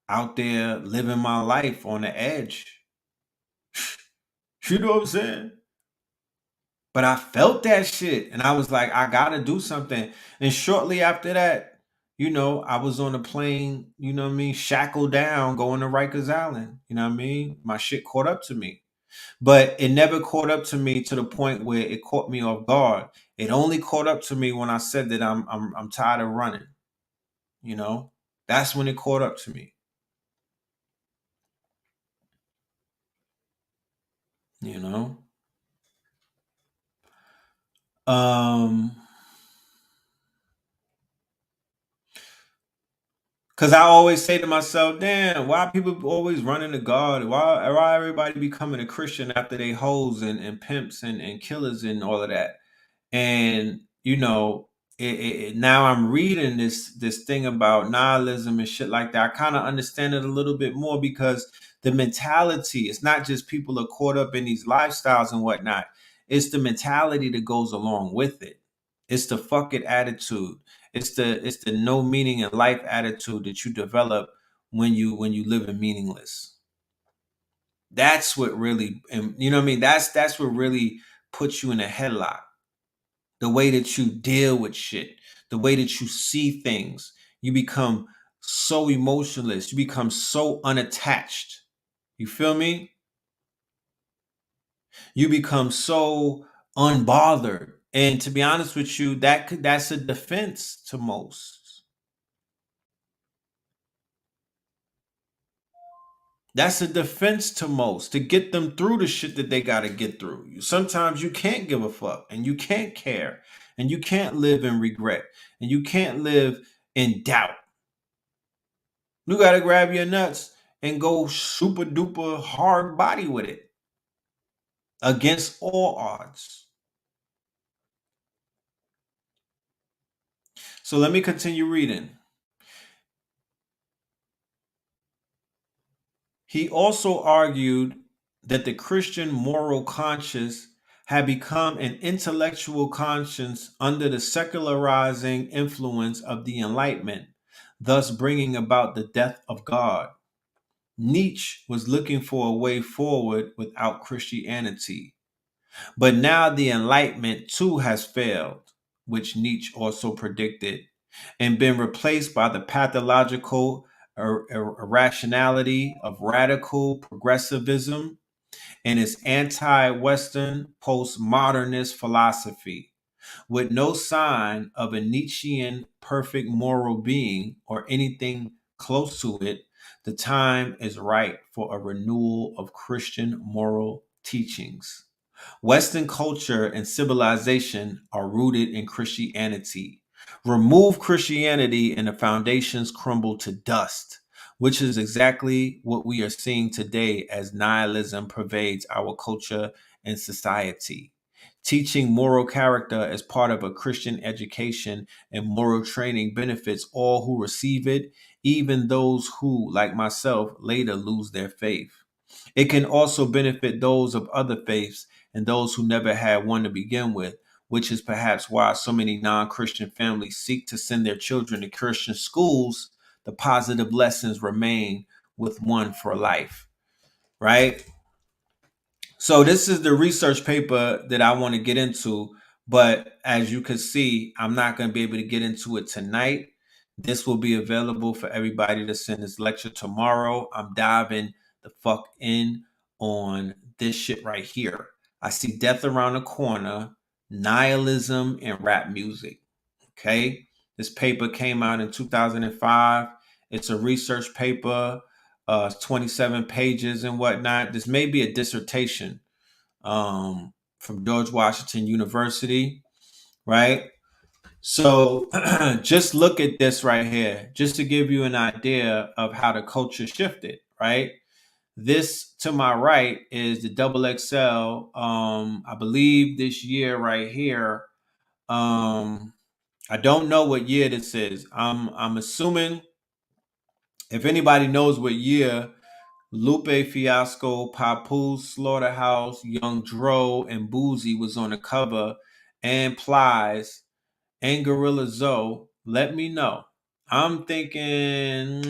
out there living my life on the edge. You know what I'm saying? But I felt that shit and I was like, I gotta do something. And shortly after that, I was on a plane, shackled down going to Rikers Island. You know what I mean? My shit caught up to me. But it never caught up to me to the point where it caught me off guard. It only caught up to me when I said that I'm tired of running. You know? That's when it caught up to me. You know? Um Cause I always say to myself, damn, why people always running to God? Why everybody becoming a Christian after they hoes and pimps and killers and all of that? And now I'm reading this thing about nihilism and shit like that. I kind of understand it a little bit more because the mentality, it's not just people are caught up in these lifestyles and whatnot. It's the mentality that goes along with it. It's the fuck it attitude. It's the no meaning in life attitude that you develop when you live in meaningless. That's what really, and you know what I mean. That's what really puts you in a headlock. The way that you deal with shit, the way that you see things, you become so emotionless. You become so unattached. You feel me? You become so unbothered. And to be honest with you, that's a defense to most. That's a defense to most to get them through the shit that they got to get through. Sometimes you can't give a fuck and you can't care and you can't live in regret and you can't live in doubt. You got to grab your nuts and go super duper hard body with it against all odds. So let me continue reading. He also argued that the Christian moral conscience had become an intellectual conscience under the secularizing influence of the Enlightenment, thus bringing about the death of God. Nietzsche was looking for a way forward without Christianity. But now the Enlightenment too has failed, which Nietzsche also predicted, and been replaced by the pathological irrationality of radical progressivism and its anti-Western postmodernist philosophy. With no sign of a Nietzschean perfect moral being or anything close to it, the time is right for a renewal of Christian moral teachings. Western culture and civilization are rooted in Christianity. Remove Christianity and the foundations crumble to dust. which is exactly what we are seeing today as nihilism pervades our culture and society. Teaching moral character as part of a Christian education and moral training benefits all who receive it, even those who, like myself, later lose their faith. It can also benefit those of other faiths and those who never had one to begin with, which is perhaps why so many non Christian families seek to send their children to Christian schools. The positive lessons remain with one for life, right? So this is the research paper that I want to get into, but as you can see, I'm not going to be able to get into it tonight. This will be available for everybody to send this lecture tomorrow. I'm diving the fuck in on this shit right here. I see death around the corner, nihilism and rap music. Okay. This paper came out in 2005. It's a research paper, 27 pages and whatnot. This may be a dissertation from George Washington University, right? So just look at this right here, just to give you an idea of how the culture shifted, right? This to my right is the double XL. I believe this year right here. I don't know what year this is. I'm assuming if anybody knows what year, Lupe Fiasco, Papoose, Slaughterhouse, Young Dro, and Boozy was on the cover, and Plies and Gorilla Zoe, let me know. I'm thinking,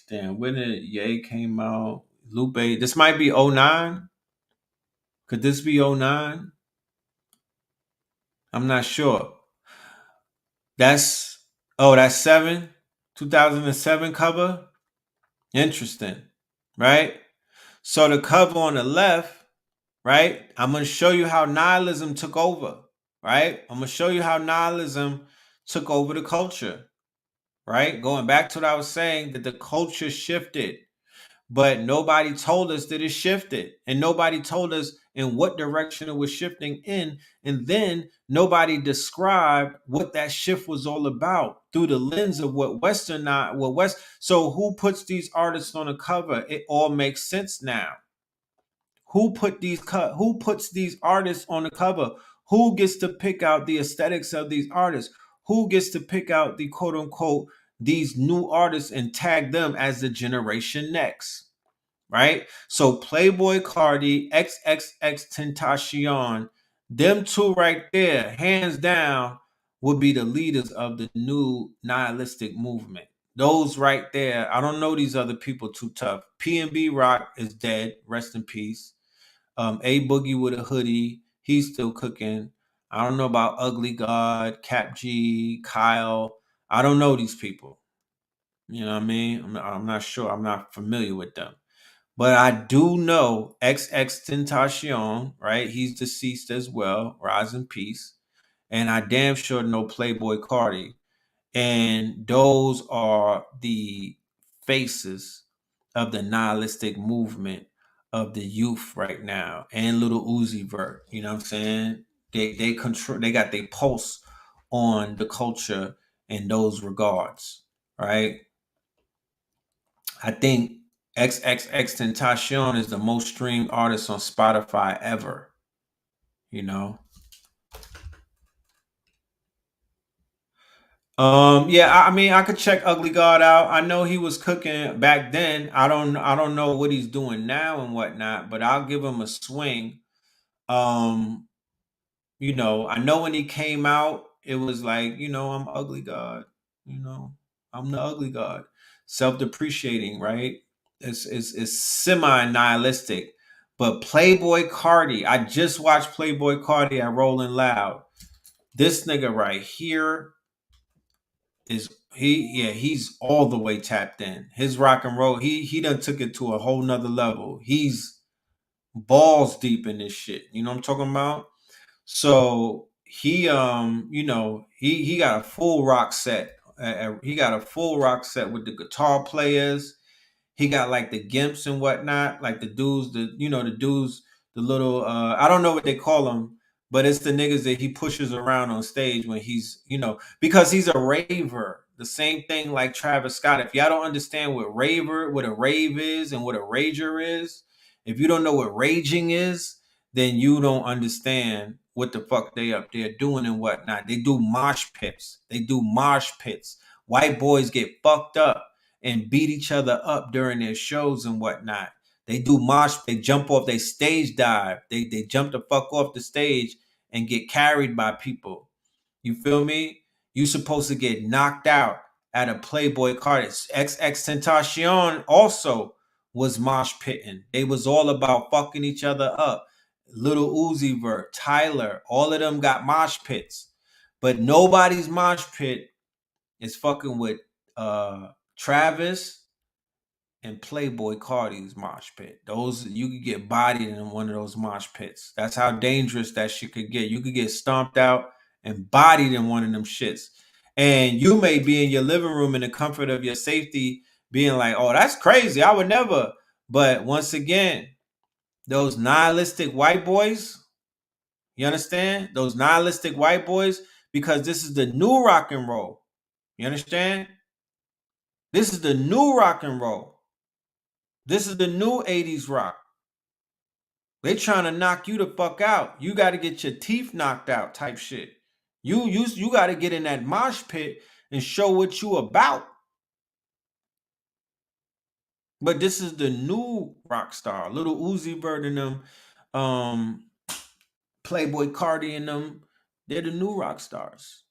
damn, when did Ye came out? Lupe, this might be '09. Could this be '09? I'm not sure. That's, oh, that's 2007 cover. Interesting, right? So the cover on the left, right? I'm going to show you how nihilism took over, right? I'm going to show you how nihilism took over the culture, right? Going back to what I was saying, that the culture shifted, but nobody told us that it shifted, and nobody told us in what direction it was shifting in, and then nobody described what that shift was all about through the lens of what West. So who puts these artists on the cover? It all makes sense now. Who puts these artists on the cover? Who gets to pick out the aesthetics of these artists? Who gets to pick out the quote unquote these new artists and tag them as the generation next? Right? So Playboy Cardi, XXX Tentacion, them two right there, hands down, would be the leaders of the new nihilistic movement. Those right there, I don't know these other people too tough. P&B Rock is dead, rest in peace. A Boogie with a hoodie, he's still cooking. I don't know about Ugly God, Cap G, Kyle. I don't know these people. You know what I mean? I'm not sure. I'm not familiar with them. But I do know XX Tentacion, right? He's deceased as well. Rise in peace. And I damn sure know Playboy Cardi. And those are the faces of the nihilistic movement of the youth right now. And Little Uzi Vert. You know what I'm saying? They control, they got their pulse on the culture in those regards. Right. I think XXX Tentacion is the most streamed artist on Spotify ever. You know. Yeah, I mean I could check Ugly God out. I know he was cooking back then. I don't know what he's doing now and whatnot, but I'll give him a swing. Um, I know when he came out, it was like, I'm Ugly God, I'm the Ugly God. Self-depreciating, right? It's semi-nihilistic. But Playboy Cardi, I just watched Playboy Cardi at Rolling Loud. This nigga right here he's all the way tapped in. His rock and roll, he done took it to a whole nother level. He's balls deep in this shit. You know what I'm talking about? So he got a full rock set. He got a full rock set with the guitar players. He got like the gimps and whatnot, like the dudes, the dudes, the little I don't know what they call them, but it's the niggas that he pushes around on stage when he's, because he's a raver. The same thing like Travis Scott. If y'all don't understand what a rave is and what a rager is, if you don't know what raging is, then you don't understand what the fuck they up there doing and whatnot. They do mosh pits. White boys get fucked up and beat each other up during their shows and whatnot. They do mosh. They jump off. They stage dive. They jump the fuck off the stage and get carried by people. You feel me? You supposed to get knocked out at a Playboy Cardi. XXXTentacion also was mosh pitting. They was all about fucking each other up. Little Uzi Vert, Tyler, all of them got mosh pits. But nobody's mosh pit is fucking with Travis and Playboy Cardi's mosh pit. Those, you could get bodied in one of those mosh pits. That's how dangerous that shit could get. You could get stomped out and bodied in one of them shits. And you may be in your living room in the comfort of your safety being like, oh, that's crazy. I would never. But once again, those nihilistic white boys, you understand? Those nihilistic white boys, because this is the new rock and roll. You understand? This is the new rock and roll. This is the new 80s rock. They trying to knock you the fuck out. You got to get your teeth knocked out type shit. You got to get in that mosh pit and show what you about. But this is the new rock star. Little Uzi Vert and them, Playboy Cardi and them. They're the new rock stars.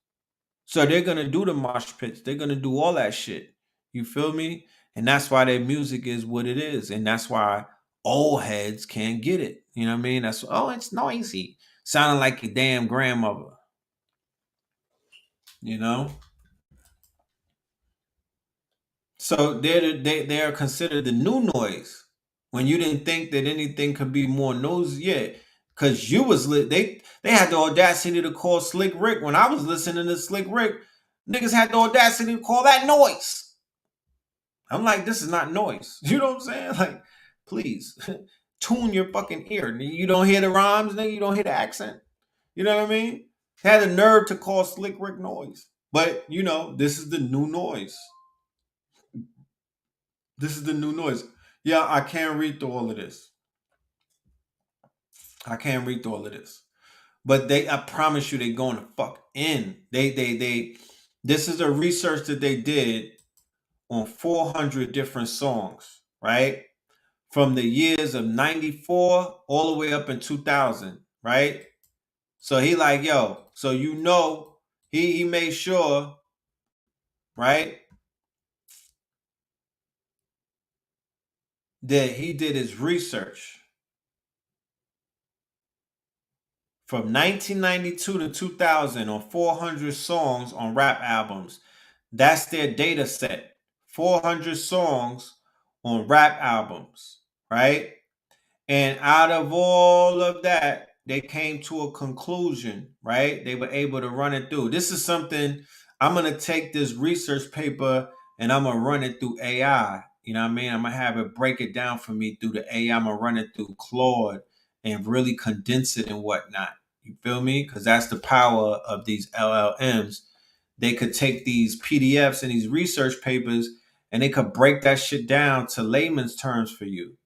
So they're going to do the mosh pits. They're going to do all that shit. You feel me? And that's why their music is what it is. And that's why old heads can't get it. You know what I mean? That's, oh, it's noisy. Sounding like your damn grandmother. You know? So they are considered the new noise. When you didn't think that anything could be more noisy yet. Because you was they had the audacity to call Slick Rick. When I was listening to Slick Rick, niggas had the audacity to call that noise. I'm like, this is not noise. You know what I'm saying? Like, please tune your fucking ear. You don't hear the rhymes, nigga. You don't hear the accent. You know what I mean? Had the nerve to call Slick Rick noise. But, this is the new noise. This is the new noise. Yeah, I can't read through all of this. But I promise you, they're going to fuck in. This is a research that they did on 400 different songs, right? From the years of 94 all the way up in 2000, right? So he like, yo, so he made sure, right, that he did his research from 1992 to 2000 on 400 songs on rap albums. That's their data set. 400 songs on rap albums, right? And out of all of that, they came to a conclusion, right? They were able to run it through. This is something, I'm going to take this research paper and I'm going to run it through AI. You know what I mean? I'm going to have it break it down for me through the AI. I'm going to run it through Claude and really condense it and whatnot. You feel me? Because that's the power of these LLMs. They could take these PDFs and these research papers and they could break that shit down to layman's terms for you.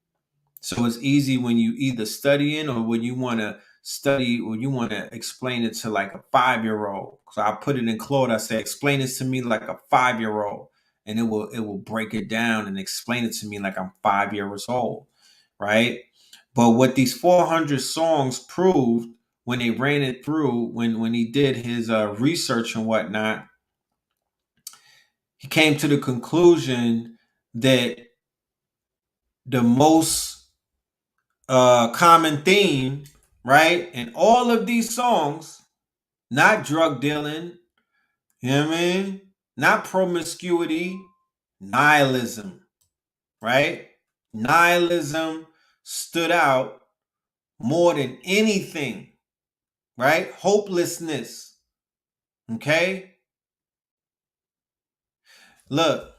So it's easy when you either studying or when you want to study or you want to explain it to like a 5-year-old. So I put it in Claude. I say, explain this to me like a 5-year-old, and it will break it down and explain it to me like I'm 5 years old, right? But what these 400 songs proved when they ran it through, when he did his research and whatnot, he came to the conclusion that the most common theme, right? And all of these songs, not drug dealing, you know what I mean? Not promiscuity, nihilism, right? Nihilism stood out more than anything, right? Hopelessness, okay? Look,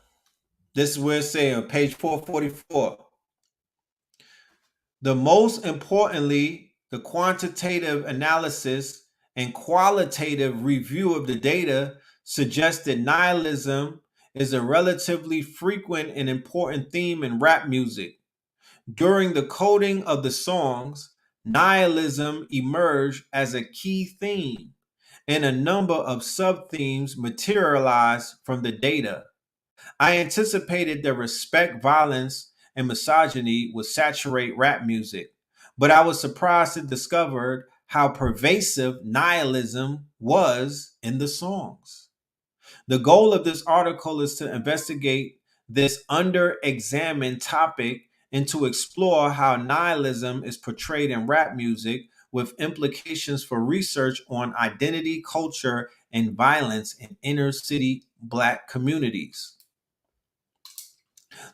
this is where it's saying on page 444. The most importantly the quantitative analysis and qualitative review of the data suggest that nihilism is a relatively frequent and important theme in rap music. During the coding of the songs, nihilism emerged as a key theme, and a number of sub-themes materialized from the data. I anticipated that respect, violence, and misogyny would saturate rap music, but I was surprised to discover how pervasive nihilism was in the songs. The goal of this article is to investigate this under-examined topic and to explore how nihilism is portrayed in rap music with implications for research on identity, culture, and violence in inner city Black communities.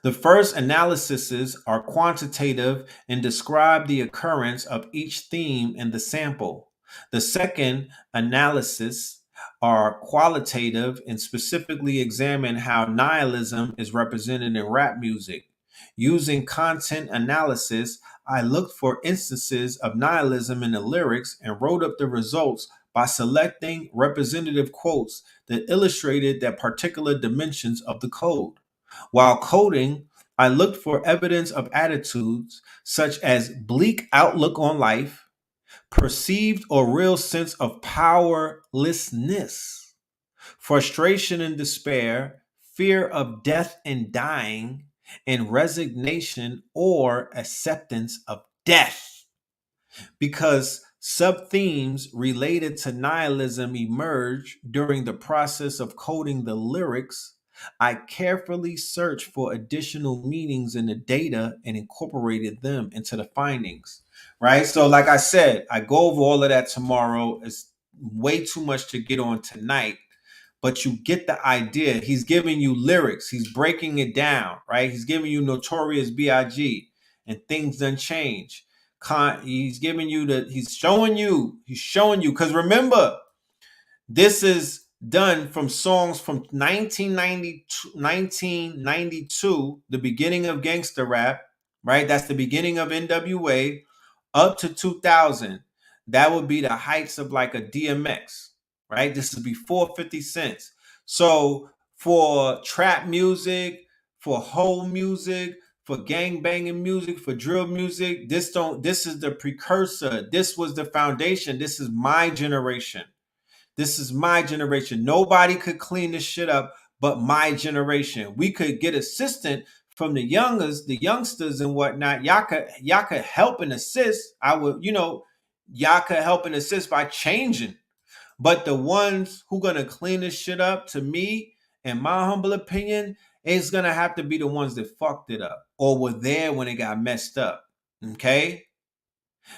The first analyses are quantitative and describe the occurrence of each theme in the sample. The second analysis are qualitative and specifically examine how nihilism is represented in rap music. Using content analysis, I looked for instances of nihilism in the lyrics and wrote up the results by selecting representative quotes that illustrated that particular dimensions of the code. While coding, I looked for evidence of attitudes such as bleak outlook on life, perceived or real sense of powerlessness, frustration and despair, fear of death and dying, and resignation or acceptance of death. Because sub-themes related to nihilism emerge during the process of coding the lyrics, I carefully searched for additional meanings in the data and incorporated them into the findings. Right? So, like I said, I go over all of that tomorrow. It's way too much to get on tonight, but you get the idea. He's giving you lyrics, he's breaking it down, right? He's giving you Notorious B.I.G. and things done change. He's giving you he's showing you, because remember, this is done from songs from 1992, the beginning of gangster rap, right? That's the beginning of NWA, up to 2000. That would be the heights of like a DMX, right? This is before 50 cents. So for trap music, for whole music, for gang banging music, for drill music, this is the precursor. This was the foundation. This is my generation. This is my generation. Nobody could clean this shit up but my generation. We could get assistance from the youngsters and whatnot. Y'all could help and assist. Y'all could help and assist by changing. But the ones who gonna clean this shit up, to me, in my humble opinion, is gonna have to be the ones that fucked it up or were there when it got messed up. Okay?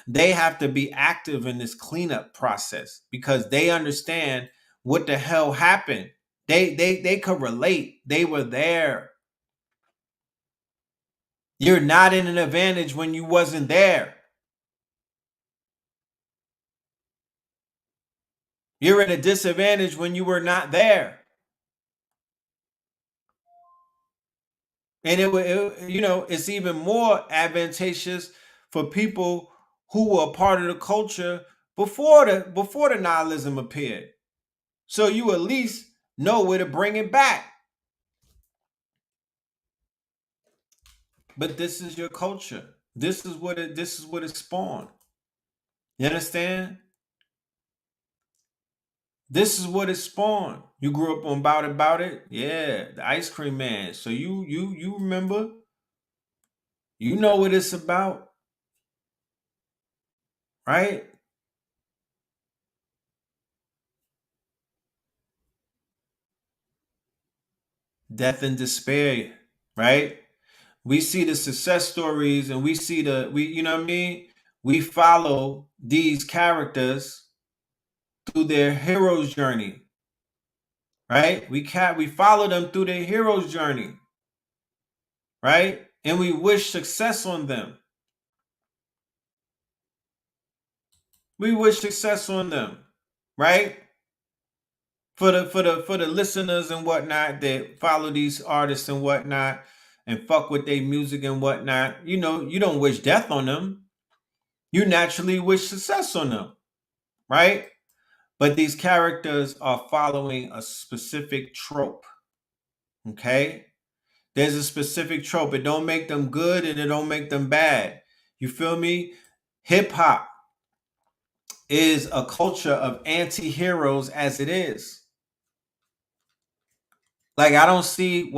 They have to be active in this cleanup process because they understand what the hell happened. They could relate. They were there. You're not in an advantage when you wasn't there. You're at a disadvantage when you were not there. And it's even more advantageous for people who were a part of the culture before the nihilism appeared. So you at least know where to bring it back. But this is your culture. This is what it spawned. You understand? This is what it spawned. You grew up on About It? Yeah, the ice cream man. So you remember? You know what it's about, right? Death and despair, right? We see the success stories and we see you know what I mean? We follow these characters through their hero's journey, right? We follow them through their hero's journey, right? And we wish success on them. We wish success on them, right? For the listeners and whatnot that follow these artists and whatnot and fuck with their music and whatnot, you don't wish death on them. You naturally wish success on them, right? But these characters are following a specific trope. Okay? There's a specific trope. It don't make them good and it don't make them bad. You feel me? Hip hop is a culture of anti-heroes as it is. Like I don't see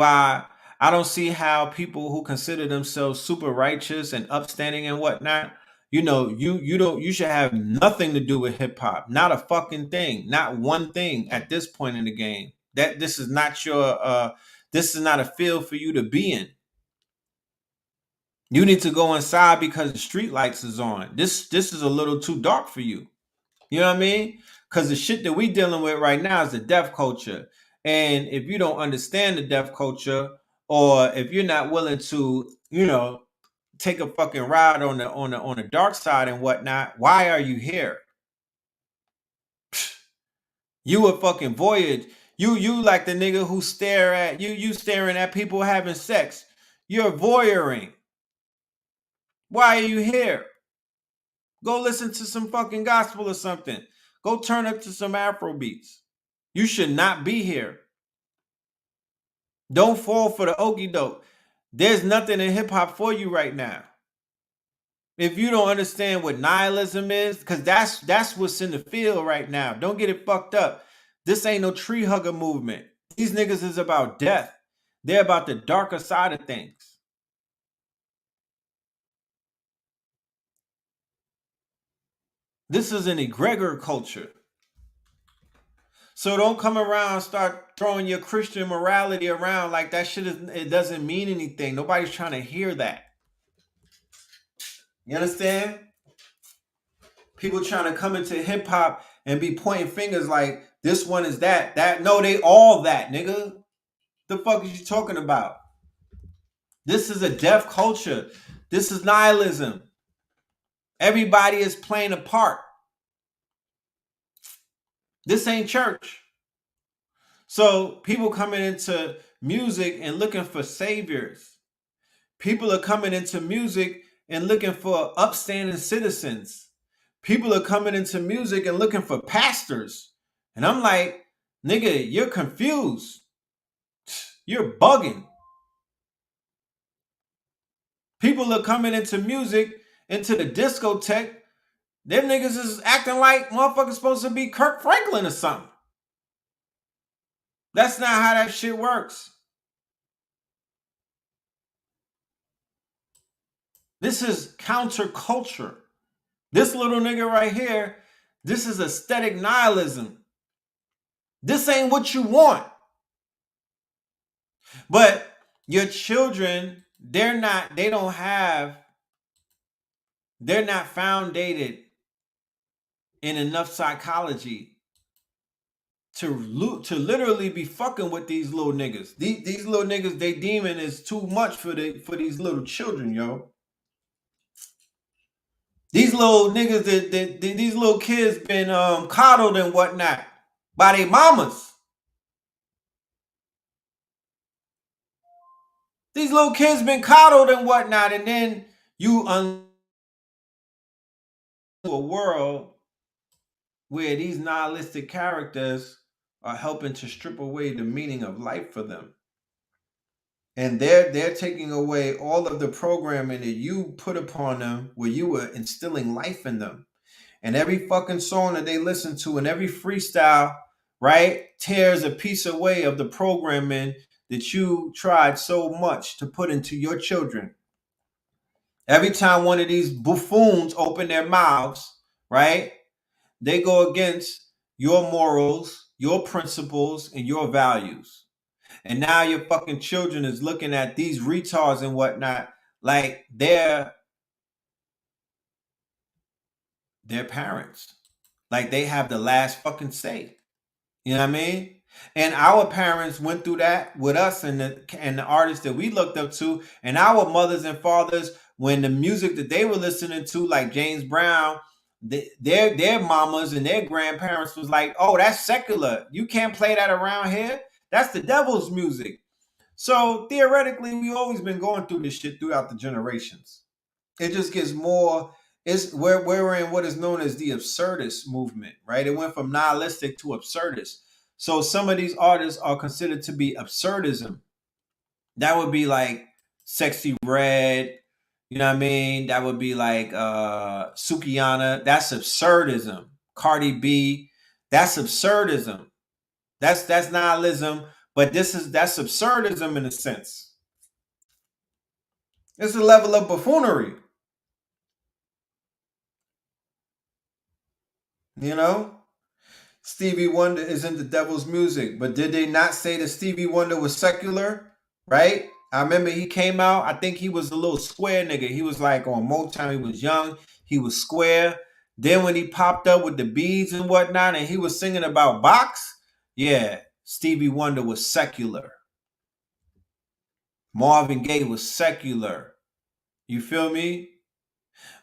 how people who consider themselves super righteous and upstanding and whatnot, you should have nothing to do with hip hop. Not a fucking thing. Not one thing at this point in the game. That this is not a field for you to be in. You need to go inside because the street lights is on. This is a little too dark for you. You know what I mean? Because the shit that we dealing with right now is the deaf culture. And if you don't understand the deaf culture, or if you're not willing to, take a fucking ride on the dark side and whatnot, why are you here? You a fucking voyage. You like the nigga who stare at you staring at people having sex. You're voyeuring. Why are you here? Go listen to some fucking gospel or something. Go turn up to some Afro beats. You should not be here. Don't fall for the okie doke. There's nothing in hip hop for you right now. If you don't understand what nihilism is, because that's what's in the field right now. Don't get it fucked up. This ain't no tree hugger movement. These niggas is about death. They're about the darker side of things. This is an egregor culture. So don't come around and start throwing your Christian morality around like that shit it doesn't mean anything. Nobody's trying to hear that. You understand? People trying to come into hip hop and be pointing fingers like this one is that. No, they all that, nigga. The fuck is you talking about? This is a deaf culture. This is nihilism. Everybody is playing a part. This ain't church. So people coming into music and looking for saviors. People are coming into music and looking for upstanding citizens. People are coming into music and looking for pastors. And I'm like, nigga, you're confused. You're bugging. People are coming into music, into the discotheque. Them niggas is acting like motherfuckers supposed to be Kirk Franklin or something. That's not how that shit works. This is counterculture. This little nigga right here, this is aesthetic nihilism. This ain't what you want. But your children, they're not founded in enough psychology to literally be fucking with these little niggas. These little niggas, they demon is too much for these little children, yo. These little niggas, these little kids been coddled and whatnot by their mamas. These little kids been coddled and whatnot, and then you a world where these nihilistic characters are helping to strip away the meaning of life for them. And they're taking away all of the programming that you put upon them where you were instilling life in them. And every fucking song that they listen to and every freestyle, right, tears a piece away of the programming that you tried so much to put into your children. Every time one of these buffoons open their mouths, right, they go against your morals, your principles, and your values. And now your fucking children is looking at these retards and whatnot like they're their parents. Like they have the last fucking say. You know what I mean? And our parents went through that with us and the artists that we looked up to, and our mothers and fathers, when the music that they were listening to, like James Brown, their mamas and their grandparents was like, oh, that's secular. You can't play that around here. That's the devil's music. So theoretically, we've always been going through this shit throughout the generations. It just gets more It's where we're in what is known as the absurdist movement, right? It went from nihilistic to absurdist. So some of these artists are considered to be absurdism. That would be like Sexy Red, you know what I mean? That would be like Sukiyana. That's absurdism. Cardi B, that's absurdism. That's nihilism, but that's absurdism in a sense. It's a level of buffoonery, you know? Stevie Wonder isn't the devil's music, but did they not say that Stevie Wonder was secular? Right? I remember he came out, I think he was a little square nigga. He was like on Motown, he was young, he was square. Then when he popped up with the beads and whatnot, and he was singing about box, yeah, Stevie Wonder was secular. Marvin Gaye was secular. You feel me?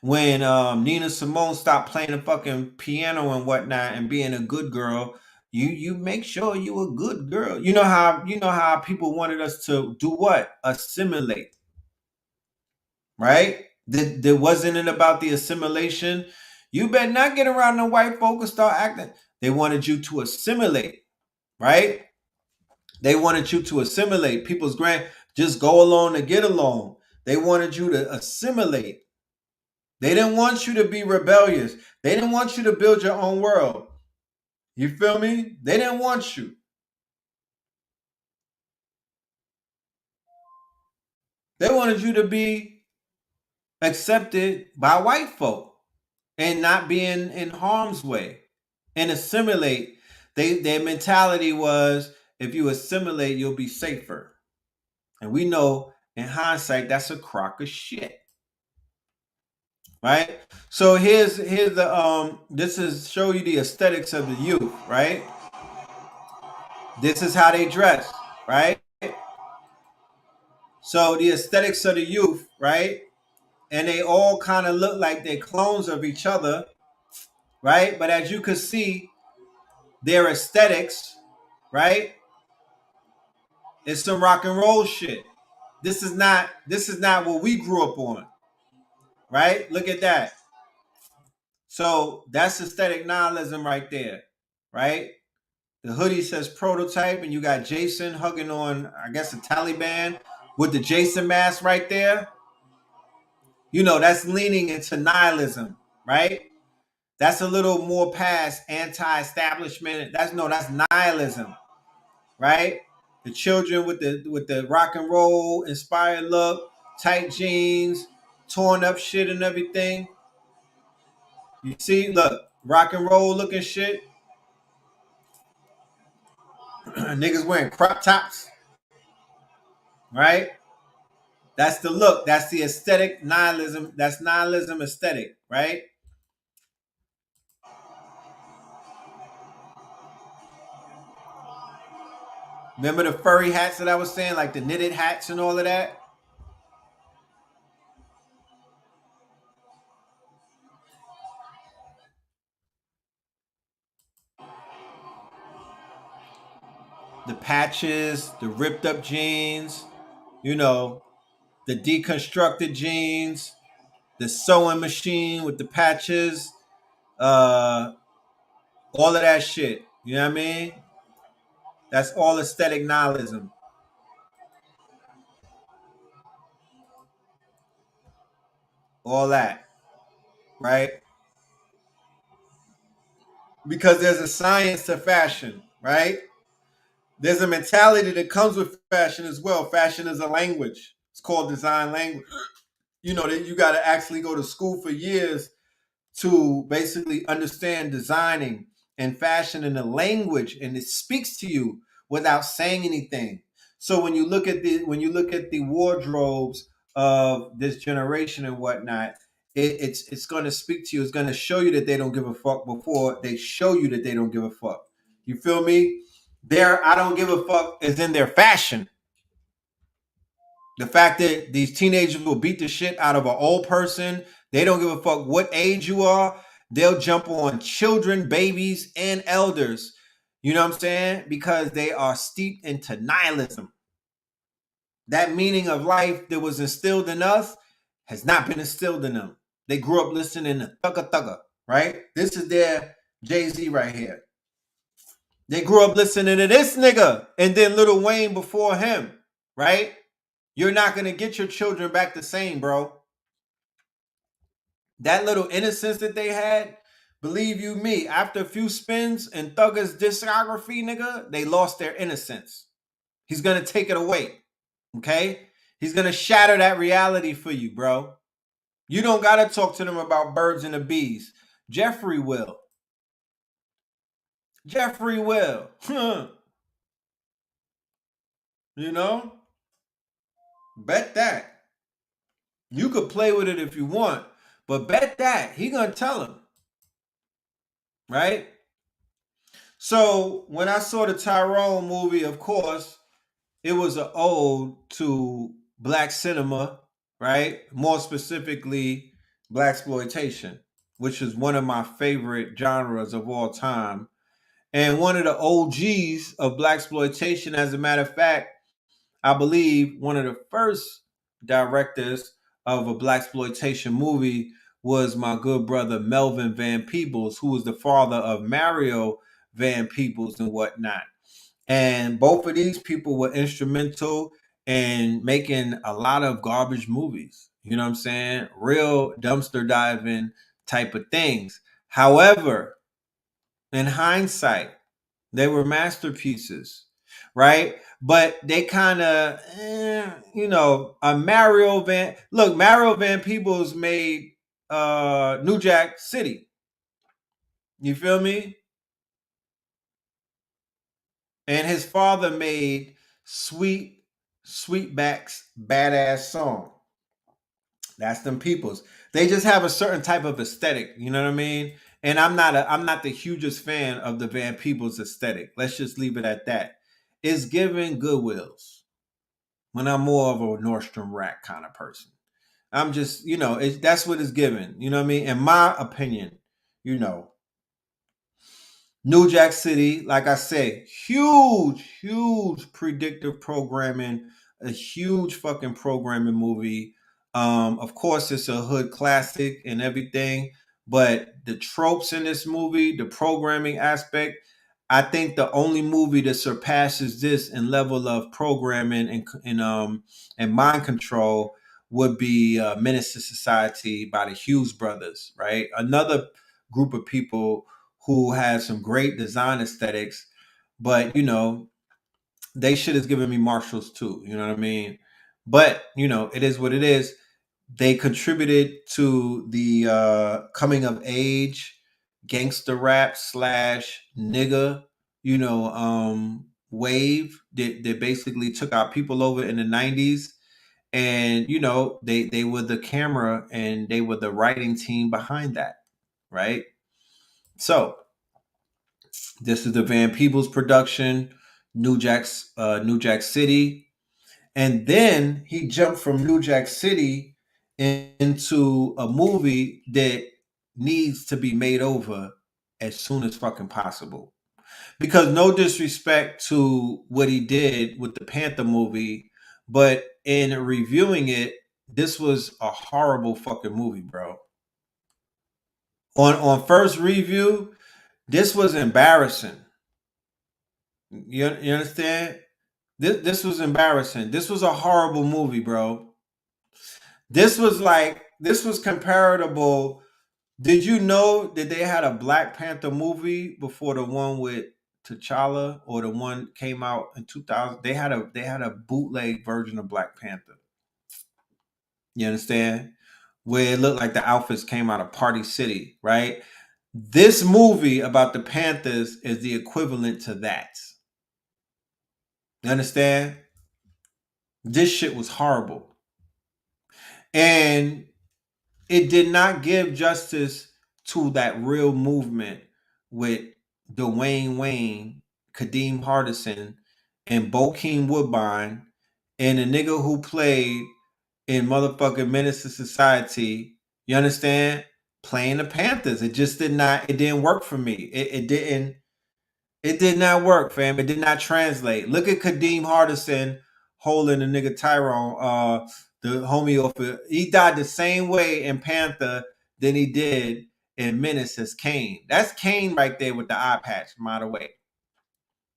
When Nina Simone stopped playing the fucking piano and whatnot and being a good girl, you make sure you a good girl. You know how people wanted us to do what? Assimilate, right? There wasn't it about the assimilation. You better not get around the white folk and start acting. They wanted you to assimilate, right? They wanted you to assimilate. People's just go along to get along. They wanted you to assimilate. They didn't want you to be rebellious. They didn't want you to build your own world. You feel me? They didn't want you. They wanted you to be accepted by white folk and not be in harm's way and assimilate. Their mentality was if you assimilate, you'll be safer. And we know in hindsight that's a crock of shit. Right? So here's the this is show you the aesthetics of the youth, right? This is how they dress, right? So the aesthetics of the youth, right? And they all kind of look like they're clones of each other, right? But as you can see, their aesthetics, right? It's some rock and roll shit. This is not what we grew up on, right? Look at that. So that's aesthetic nihilism right there, right? The hoodie says prototype, and you got Jason hugging on, I guess, a Taliban with the Jason mask right there. You know, that's leaning into nihilism, right? That's a little more past anti-establishment. That's nihilism, right? The children with the rock and roll inspired look, tight jeans, torn up shit and everything. You see, look, rock and roll looking shit. Niggas wearing crop tops, right? That's the look. That's the aesthetic nihilism. That's nihilism aesthetic, right? Remember the furry hats that I was saying, like the knitted hats and all of that? The patches, the ripped up jeans, you know, the deconstructed jeans, the sewing machine with the patches, uh, all of that shit. You know what I mean? That's all aesthetic nihilism. All that, right? Because there's a science to fashion, right? There's a mentality that comes with fashion as well. Fashion is a language. It's called design language. You know that you got to actually go to school for years to basically understand designing and fashion in a language, and it speaks to you without saying anything. So when you look at the wardrobes of this generation and whatnot, it's going to speak to you. It's going to show you that they don't give a fuck before they show you that they don't give a fuck. You feel me? Their I don't give a fuck is in their fashion. The fact that these teenagers will beat the shit out of an old person, they don't give a fuck what age you are. They'll jump on children, babies, and elders. You know what I'm saying? Because they are steeped into nihilism. That meaning of life that was instilled in us has not been instilled in them. They grew up listening to Thugga Thugga, right? This is their Jay-Z right here. They grew up listening to this nigga and then Lil Wayne before him, right? You're not going to get your children back the same, bro. That little innocence that they had, believe you me, after a few spins in Thugga's discography, nigga, they lost their innocence. He's going to take it away, okay? He's going to shatter that reality for you, bro. You don't got to talk to them about birds and the bees. Jeffrey will. Jeffrey will. You know? Bet that. You could play with it if you want, but bet that. He going to tell him. Right? So when I saw the Tyrone movie, of course, it was an ode to black cinema, right? More specifically, blaxploitation, which is one of my favorite genres of all time. And one of the OGs of blaxploitation, as a matter of fact, I believe one of the first directors of a blaxploitation movie was my good brother Melvin Van Peebles, who was the father of Mario Van Peebles and whatnot. And both of these people were instrumental in making a lot of garbage movies. You know what I'm saying? Real dumpster diving type of things. However, in hindsight, they were masterpieces, right? But they kind of, Mario Van Peebles made New Jack City. You feel me? And his father made Sweetback's Badass Song. That's them peoples. They just have a certain type of aesthetic, you know what I mean? And I'm not the hugest fan of the Van Peebles aesthetic. Let's just leave it at that. It's giving Goodwills when I'm more of a Nordstrom Rack kind of person. I'm just, that's what it's given. You know what I mean? In my opinion, New Jack City, like I say, huge predictive programming, a huge fucking programming movie. Of course, it's a hood classic and everything, but the tropes in this movie, the programming aspect, I think the only movie that surpasses this in level of programming and mind control would be Menace to Society by the Hughes brothers, right? Another group of people who has some great design aesthetics, but they should have given me Marshalls too. You know what I mean? But it is what it is. They contributed to the coming of age gangster rap slash nigga, wave that basically took our people over in the 90s. And they were the camera and they were the writing team behind that, right? So this is the Van Peebles production, New Jack City. And then he jumped from New Jack City into a movie that needs to be made over as soon as fucking possible. Because no disrespect to what he did with the Panther movie, but in reviewing it, this was a horrible fucking movie, bro. On first review, this was embarrassing. You understand? This was embarrassing. This was a horrible movie, bro. This was comparable. Did you know that they had a Black Panther movie before the one with T'Challa, or the one came out in 2000? They had a bootleg version of Black Panther. You understand? Where it looked like the outfits came out of Party City, right? This movie about the Panthers is the equivalent to that. You understand? This shit was horrible. And it did not give justice to that real movement with Dwayne Wayne, Kadeem Hardison, and Bokeem Woodbine, and the nigga who played in motherfucking Menace to Society. You understand? Playing the Panthers. It didn't work for me. It did not work, fam. It did not translate. Look at Kadeem Hardison holding the nigga Tyrone, the homie off. He died the same way in Panther than he did in Menace as Kane. That's Kane right there with the eye patch, by the way.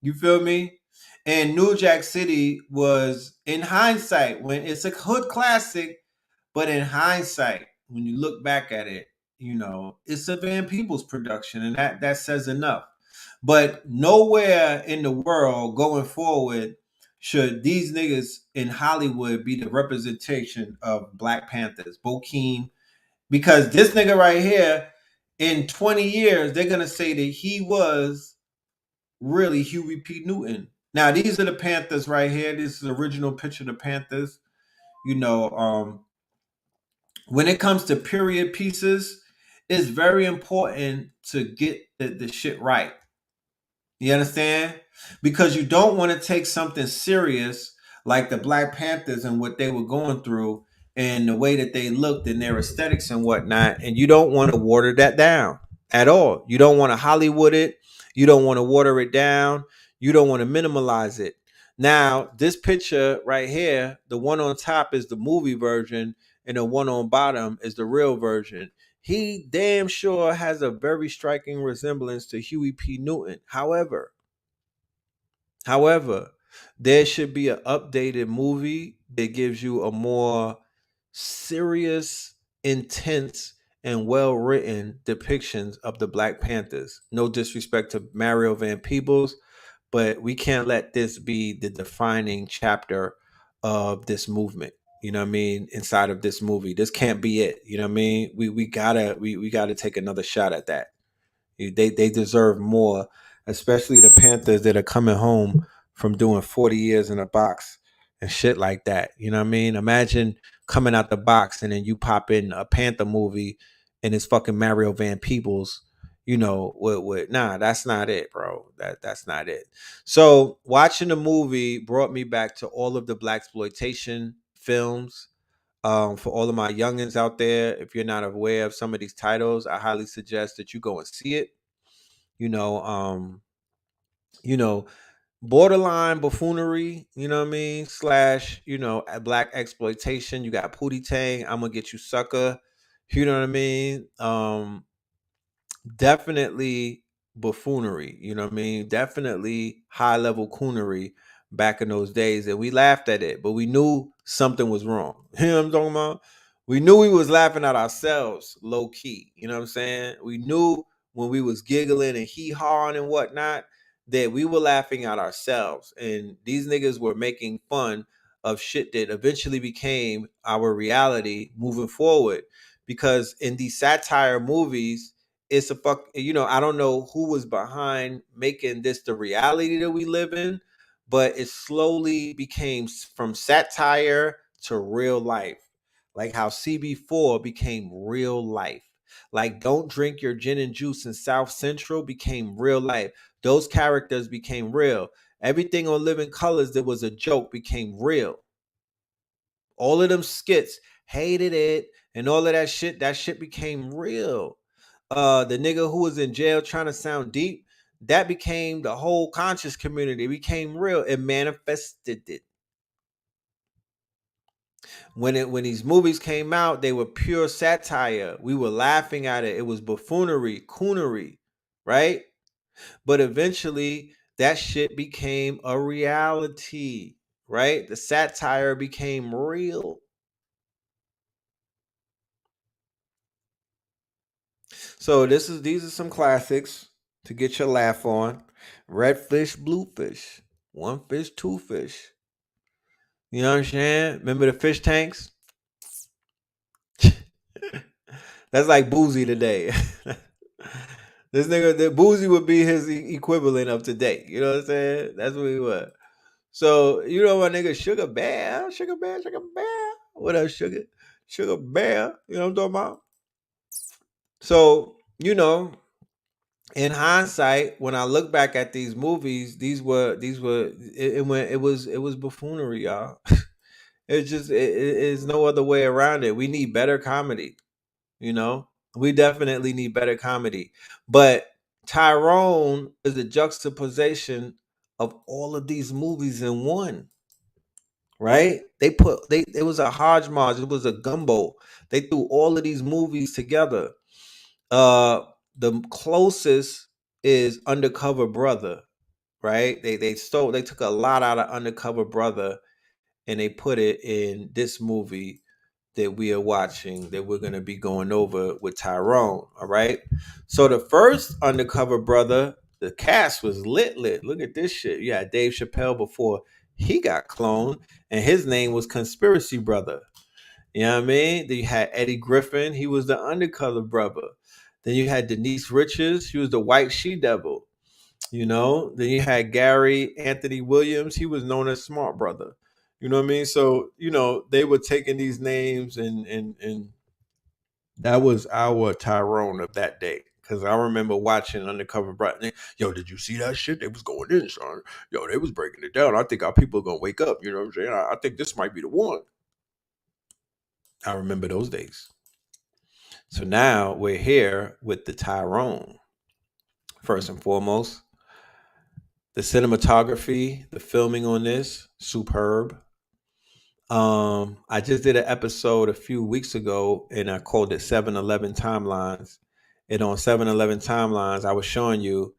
You feel me? And New Jack City was, in hindsight, when it's a hood classic, but in hindsight, when you look back at it, it's a Van Peebles production, and that says enough. But nowhere in the world going forward should these niggas in Hollywood be the representation of Black Panthers, Bokeem, because this nigga right here, in 20 years, they're gonna say that he was really Huey P. Newton. Now, these are the Panthers right here. This is the original picture of the Panthers. When it comes to period pieces, it's very important to get the shit right. You understand? Because you don't want to take something serious like the Black Panthers and what they were going through and the way that they looked and their aesthetics and whatnot, and you don't want to water that down at all. You don't want to Hollywood it. You don't want to water it down. You don't want to minimalize it. Now, this picture right here, the one on top is the movie version, and the one on bottom is the real version. He damn sure has a very striking resemblance to Huey P. Newton. However, there should be an updated movie that gives you a more serious, intense, and well written depictions of the Black Panthers. No disrespect to Mario Van Peebles, but we can't let this be the defining chapter of this movement. You know what I mean? Inside of this movie, this can't be it. You know what I mean? We gotta take another shot at that. They deserve more, especially the Panthers that are coming home from doing 40 years in a box and shit like that. You know what I mean? Imagine coming out the box and then you pop in a Panther movie and it's fucking Mario Van Peebles. Nah, that's not it, bro. That's not it. So watching the movie brought me back to all of the black exploitation films. For all of my youngins out there, if you're not aware of some of these titles, I highly suggest that you go and see it. You know, um, you know, Borderline buffoonery, you know what I mean? Slash, a black exploitation. You got Pootie Tang, I'm gonna get you sucker. You know what I mean? Definitely buffoonery, you know what I mean? Definitely high level coonery back in those days. And we laughed at it, but we knew something was wrong. You know what I'm talking about? We knew we was laughing at ourselves low key. You know what I'm saying? We knew when we was giggling and hee-hawing and whatnot that we were laughing at ourselves. And these niggas were making fun of shit that eventually became our reality moving forward. Because in these satire movies, it's a I don't know who was behind making this the reality that we live in, but it slowly became from satire to real life, like how CB4 became real life. Like Don't Drink Your Gin and Juice in South Central became real life. Those characters became real. Everything on Living Colors that was a joke became real. All of them skits, hated it, and all of that shit became real. The nigga who was in jail trying to sound deep, that became the whole conscious community. It became real. It manifested it. When these movies came out, they were pure satire. We were laughing at it. It was buffoonery, coonery, right? But eventually that shit became a reality, right? The satire became real. So these are some classics to get your laugh on. Red fish, blue fish, one fish, two fish. You know what I'm saying? Remember the fish tanks? That's like Boozy today. This nigga, the Boozy would be his equivalent of today. You know what I'm saying? That's what he was. So my nigga Sugar Bear, Sugar Bear, Sugar Bear. What up, Sugar? Sugar Bear. You know what I'm talking about? So in hindsight, when I look back at these movies, it was buffoonery, y'all. It's no other way around it. We need better comedy, you know. We definitely need better comedy. But Tyrone is a juxtaposition of all of these movies in one, right? It was a hodgepodge, it was a gumbo. They threw all of these movies together. Uh the closest is Undercover Brother, right? They took a lot out of Undercover Brother and they put it in this movie that we are watching, that we're going to be going over with Tyrone. All right. So the first Undercover Brother, the cast was lit. Look at this shit. You had Dave Chappelle before he got cloned, and his name was Conspiracy Brother. You know what I mean? Then you had Eddie Griffin. He was the Undercover Brother. Then you had Denise Richards. She was the White She Devil. You know, then you had Gary Anthony Williams. He was known as Smart Brother. You know what I mean? So, they were taking these names and that was our Tyrone of that day. Cause I remember watching Undercover Brother. Yo, did you see that shit? They was going in, son. Yo, they was breaking it down. I think our people are gonna wake up. You know what I'm saying? I think this might be the one. I remember those days. So now we're here with the Tyrone. First and foremost, the cinematography, the filming on this, superb. I just did an episode a few weeks ago and I called it 7-Eleven Timelines. And on 7-Eleven Timelines, I was showing you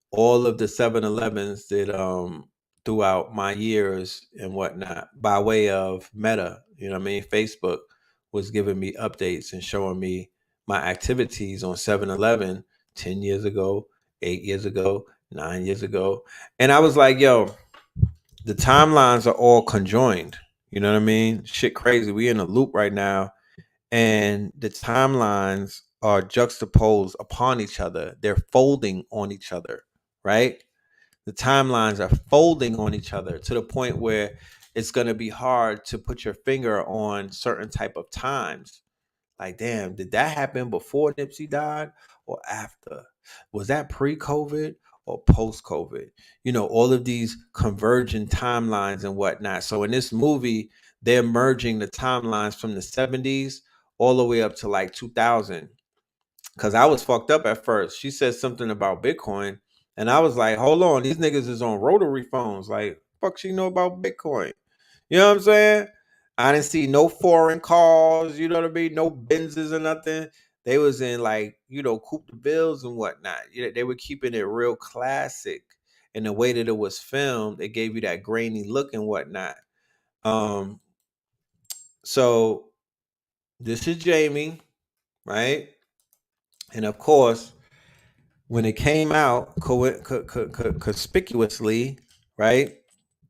all of the 7-Elevens that throughout my years and whatnot by way of Meta. You know what I mean? Facebook was giving me updates and showing me my activities on 7-Eleven 10 years ago, 8 years ago, 9 years ago. And I was like, yo, the timelines are all conjoined. You know what I mean? Shit crazy. We in a loop right now. And the timelines are juxtaposed upon each other. They're folding on each other, right? The timelines are folding on each other to the point where it's going to be hard to put your finger on certain type of times. Like, damn, did that happen before Nipsey died or after? Was that pre-COVID or post-COVID? All of these convergent timelines and whatnot. So in this movie, they're merging the timelines from the 70s all the way up to like 2000. Because I was fucked up at first. She said something about Bitcoin. And I was like, hold on, these niggas is on rotary phones. Like, fuck she know about Bitcoin? You know what I'm saying? I didn't see no foreign cars, you know what I mean? No Benzes or nothing. They was in like, Coupe de Bills and whatnot. They were keeping it real classic. And the way that it was filmed, it gave you that grainy look and whatnot. So this is Jamie, right? And of course, when it came out conspicuously, right?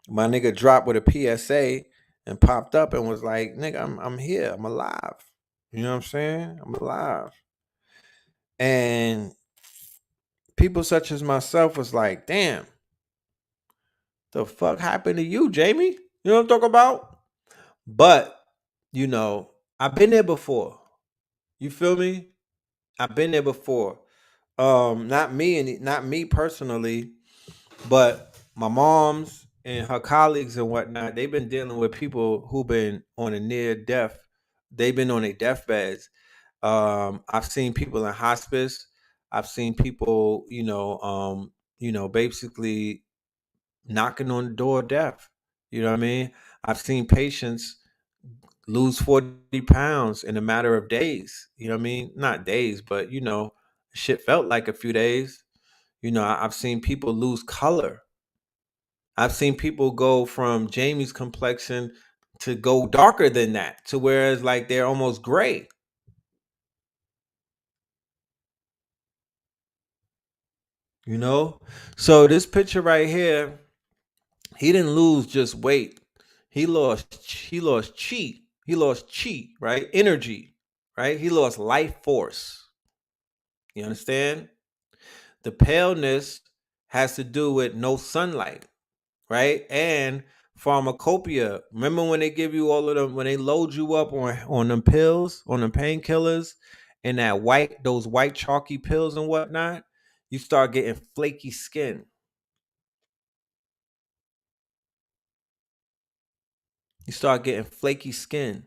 My nigga dropped with a PSA and popped up and was like, "Nigga, I'm here. I'm alive." You know what I'm saying? I'm alive. And people such as myself was like, "Damn, the fuck happened to you, Jamie?" You know what I'm talking about? But I've been there before. You feel me? I've been there before. Not me personally, but my mom's and her colleagues and whatnot, they've been dealing with people who've been on a near death. They've been on their deathbeds. I've seen people in hospice. I've seen people, basically knocking on the door of death. You know what I mean? I've seen patients lose 40 pounds in a matter of days. You know what I mean? Not days, but shit felt like a few days. I've seen people lose color. I've seen people go from Jamie's complexion to go darker than that, to whereas like they're almost gray. So this picture right here, he didn't lose just weight. He lost chi. He lost chi, right? Energy, right? He lost life force. You understand? The paleness has to do with no sunlight, right? And pharmacopoeia. Remember when they give you all of them, when they load you up on them pills, on them painkillers, and those white chalky pills and whatnot, you start getting flaky skin. You start getting flaky skin.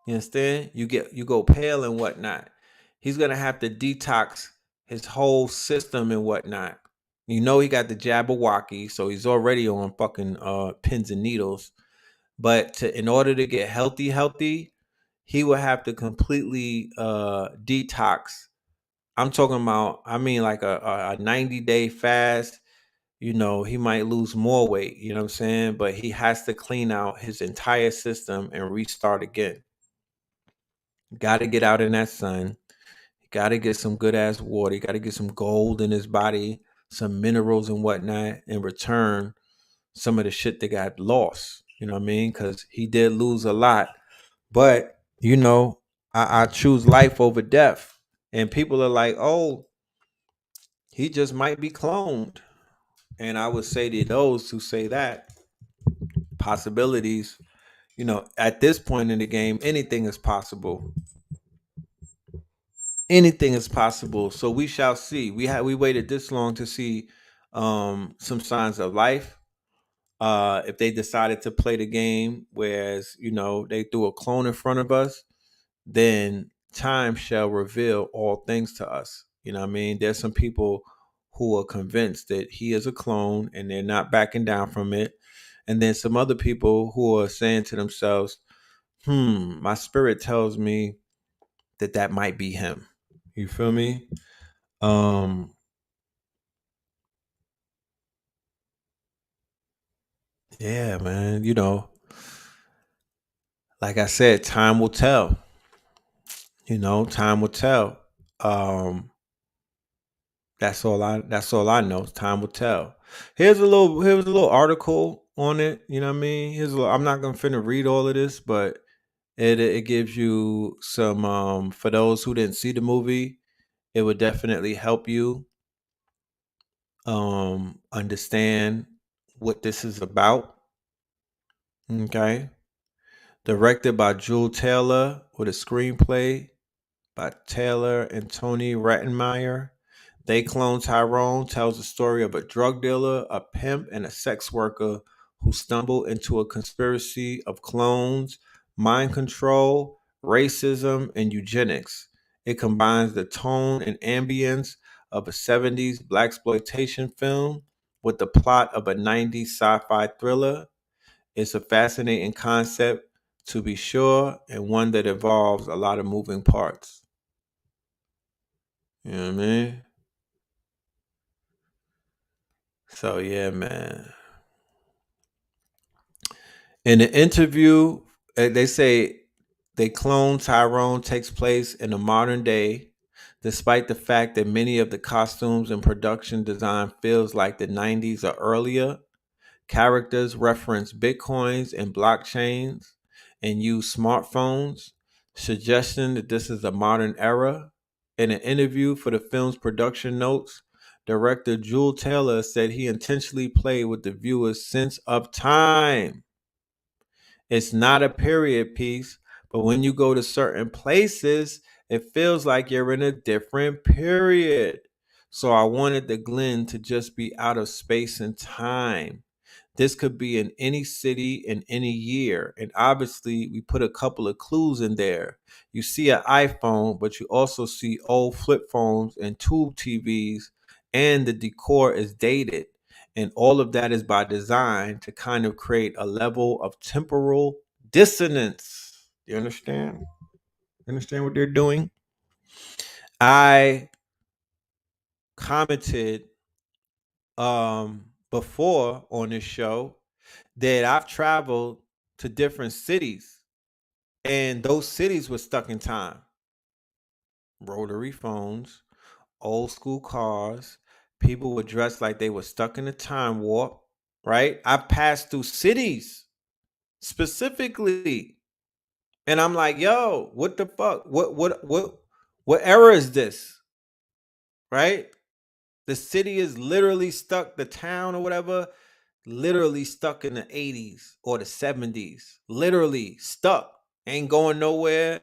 You understand? You go pale and whatnot. He's gonna have to detox his whole system and whatnot. He got the Jabberwocky, so he's already on fucking pins and needles. But in order to get healthy, he would have to completely detox. I'm talking about, I mean, like a 90-day fast. He might lose more weight, you know what I'm saying? But he has to clean out his entire system and restart again. Got to get out in that sun. Got to get some good ass water. Got to get some gold in his body, some minerals and whatnot, and return some of the shit that got lost. You know what I mean? Because he did lose a lot. But, I choose life over death. And people are like, oh, he just might be cloned. And I would say to those who say that, possibilities, at this point in the game, anything is possible. Anything is possible. So we shall see. We waited this long to see some signs of life. If they decided to play the game, whereas they threw a clone in front of us, then time shall reveal all things to us. You know what I mean? There's some people who are convinced that he is a clone and they're not backing down from it. And then some other people who are saying to themselves, my spirit tells me that might be him. You feel me? Um, yeah, man. Like I said, time will tell. Time will tell. Um, that's all I know. Time will tell. Here's a little article on it. You know what I mean? I'm not gonna finna read all of this, but it gives you some for those who didn't see the movie, it would definitely help you understand what this is about. Okay. Directed by Jewel Taylor with a screenplay by Taylor and Tony Rattenmeyer. They Clone Tyrone tells the story of a drug dealer, a pimp, and a sex worker who stumble into a conspiracy of clones, mind control, racism, and eugenics. It combines the tone and ambience of a 70s blaxploitation film with the plot of a 90s sci-fi thriller. It's a fascinating concept, to be sure, and one that involves a lot of moving parts. You know what I mean? So yeah, man. In the interview, they say they clone Tyrone takes place in the modern day, despite the fact that many of the costumes and production design feels like the 90s or earlier. Characters reference bitcoins and blockchains and use smartphones, suggesting that this is a modern era. In an interview for the film's production notes, director Jewel Taylor said he intentionally played with the viewer's sense of time. It's not a period piece, but when you go to certain places, it feels like you're in a different period. So I wanted the Glen to just be out of space and time. This could be in any city in any year. And obviously, we put a couple of clues in there. You see an iPhone, but you also see old flip phones and tube TVs, and the decor is dated. And all of that is by design to kind of create a level of temporal dissonance. You understand? Understand what they're doing? I commented before on this show that I've traveled to different cities and those cities were stuck in time. Rotary phones, old school cars, people were dressed like they were stuck in a time warp, right? I passed through cities specifically and I'm like, "Yo, what the fuck? What era is this?" Right? The city is literally stuck, the town or whatever, literally stuck in the 80s or the 70s. Literally stuck. Ain't going nowhere.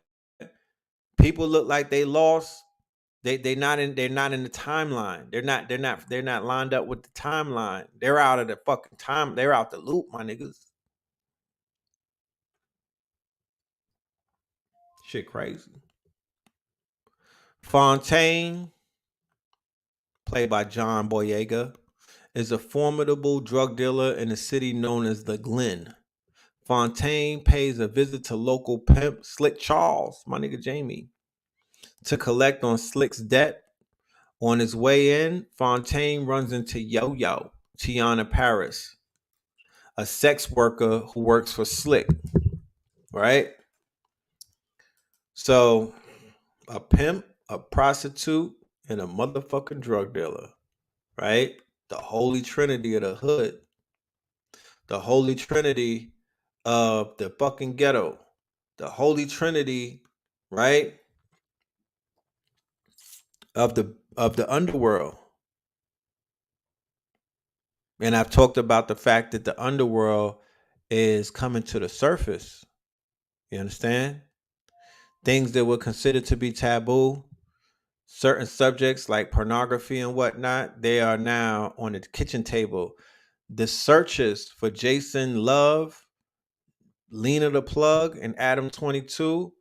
People look like they lost. They're not in the timeline. They're not lined up with the timeline. They're out of the fucking time. They're out the loop, my niggas. Shit crazy. Fontaine, played by John Boyega, is a formidable drug dealer in a city known as the Glen. Fontaine pays a visit to local pimp Slick Charles, my nigga Jamie, to collect on Slick's debt. On his way in, Fontaine runs into Yo-Yo, Tiana Paris, a sex worker who works for Slick, right? So, a pimp, a prostitute, and a motherfucking drug dealer, right? The holy trinity of the hood, the holy trinity of the fucking ghetto, the holy trinity, right? Of the underworld. And I've talked about the fact that the underworld is coming to the surface. You understand? Things that were considered to be taboo, certain subjects like pornography and whatnot, they are now on the kitchen table. The searches for Jason Love, Lena the Plug, and Adam 22,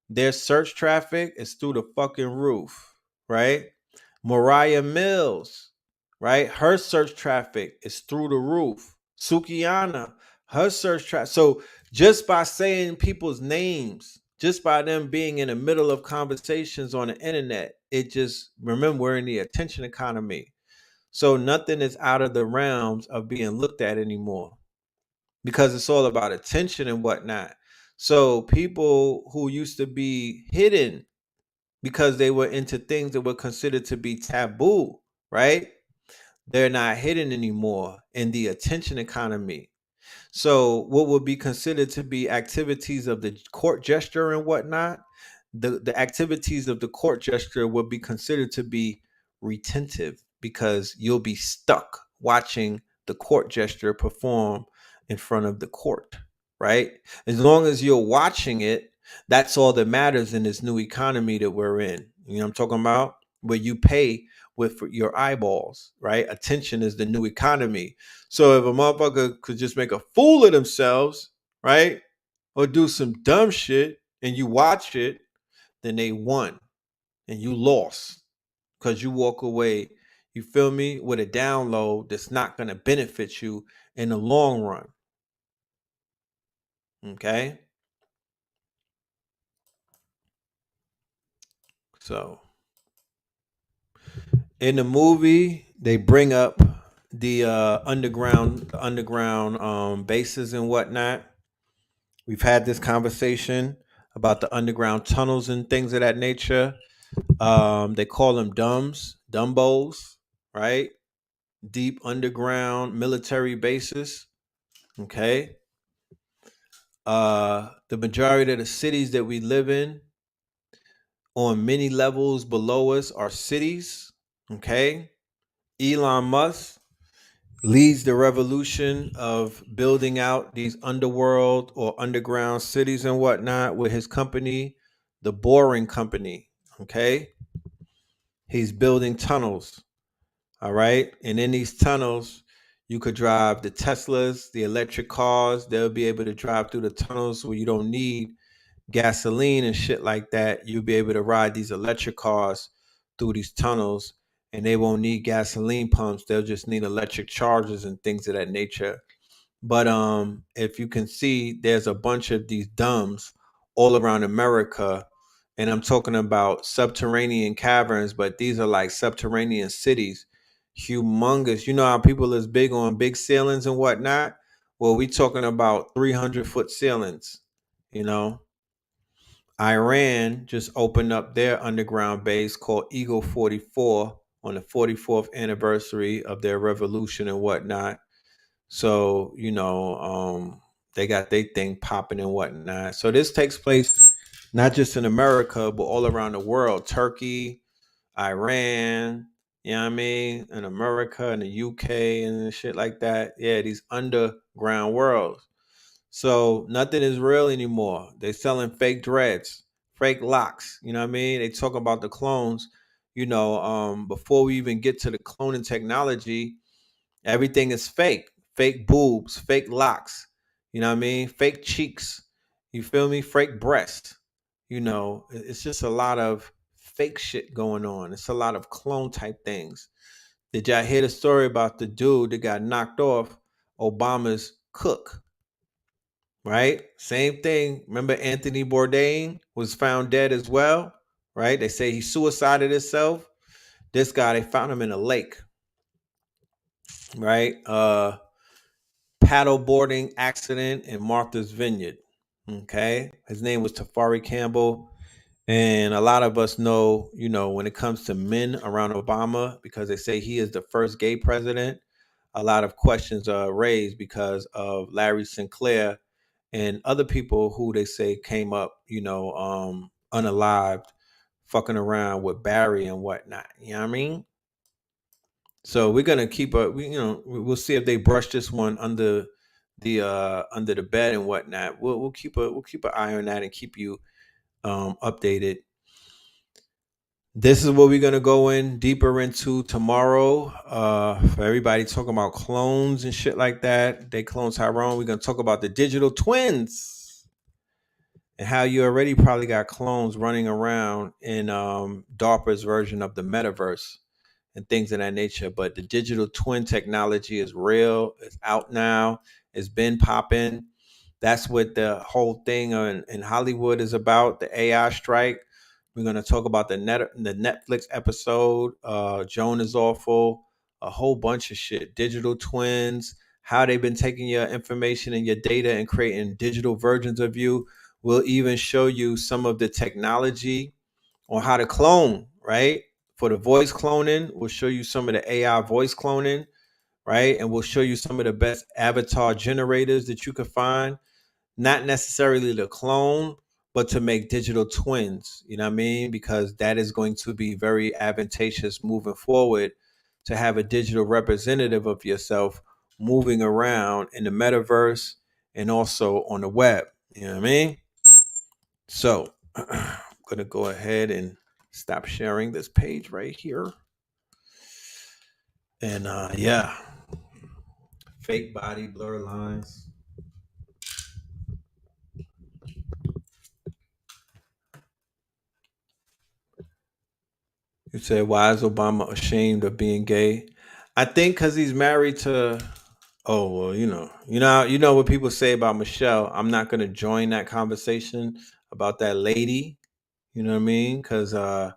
their search traffic is through the fucking roof, right? Mariah Mills, right? Her search traffic is through the roof. Sukiana, her search traffic. So just by saying people's names, just by them being in the middle of conversations on the internet, it just, remember, we're in the attention economy. So nothing is out of the realms of being looked at anymore because it's all about attention and whatnot. So people who used to be hidden because they were into things that were considered to be taboo, right? They're not hidden anymore in the attention economy. So, what would be considered to be activities of the court gesture and whatnot, the activities of the court gesture would be considered to be retentive because you'll be stuck watching the court gesture perform in front of the court, right? As long as you're watching it, that's all that matters in this new economy that we're in. You know what I'm talking about? Where you pay with your eyeballs, right? Attention is the new economy. So if a motherfucker could just make a fool of themselves, right? Or do some dumb shit and you watch it, then they won and you lost because you walk away, you feel me, with a download that's not going to benefit you in the long run. Okay? So in the movie, they bring up the underground bases and whatnot. We've had this conversation about the underground tunnels and things of that nature. They call them dumbos, right? Deep underground military bases. Okay. The majority of the cities that we live in on many levels below us are cities. Okay. Elon Musk leads the revolution of building out these underworld or underground cities and whatnot with his company, the Boring Company. Okay. He's building tunnels. All right. And in these tunnels, you could drive the Teslas, the electric cars. They'll be able to drive through the tunnels where you don't need gasoline and shit like that. You'll be able to ride these electric cars through these tunnels and they won't need gasoline pumps. They'll just need electric chargers and things of that nature. But if you can see, there's a bunch of these dumbs all around America. And I'm talking about subterranean caverns, but these are like subterranean cities, humongous. You know how people is big on big ceilings and whatnot? Well, we talking about 300-foot ceilings, you know. Iran just opened up their underground base called Eagle 44 on the 44th anniversary of their revolution and whatnot. So, they got their thing popping and whatnot. So this takes place not just in America, but all around the world. Turkey, Iran, you know what I mean? In America and the UK and shit like that. Yeah, these underground worlds. So nothing is real anymore. They selling fake dreads, fake locks. You know what I mean? They talk about the clones. Before we even get to the cloning technology, everything is fake. Fake boobs, fake locks. You know what I mean? Fake cheeks. You feel me? Fake breasts. It's just a lot of fake shit going on. It's a lot of clone type things. Did y'all hear the story about the dude that got knocked off Obama's cook? right? Same thing. Remember Anthony Bourdain was found dead as well, right? They say he suicided himself. This guy, they found him in a lake, right? Paddle boarding accident in Martha's Vineyard. Okay. His name was Tafari Campbell. And a lot of us know, when it comes to men around Obama, because they say he is the first gay president, a lot of questions are raised because of Larry Sinclair and other people who they say came up, unalived, fucking around with Barry and whatnot. You know what I mean? So we're gonna keep we'll see if they brush this one under the bed and whatnot. We'll keep an eye on that and keep you updated. This is what we're gonna go in deeper into tomorrow. For everybody talking about clones and shit like that. They clone Tyrone. We're gonna talk about the digital twins and how you already probably got clones running around in DARPA's version of the metaverse and things of that nature. But the digital twin technology is real. It's out now. It's been popping. That's what the whole thing in Hollywood is about. The AI strike. We're gonna talk about the Netflix episode. Joan is awful. A whole bunch of shit. Digital twins. How they've been taking your information and your data and creating digital versions of you. We'll even show you some of the technology on how to clone, right? For the voice cloning, we'll show you some of the AI voice cloning, right? And we'll show you some of the best avatar generators that you could find, not necessarily to clone, but to make digital twins, you know what I mean? Because that is going to be very advantageous moving forward to have a digital representative of yourself moving around in the metaverse and also on the web, you know what I mean? So I'm going to go ahead and stop sharing this page right here. And yeah, fake body, blur lines. You say, why is Obama ashamed of being gay? I think because he's married to. Oh well, you know what people say about Michelle. I'm not going to join that conversation about that lady. You know what I mean? Because I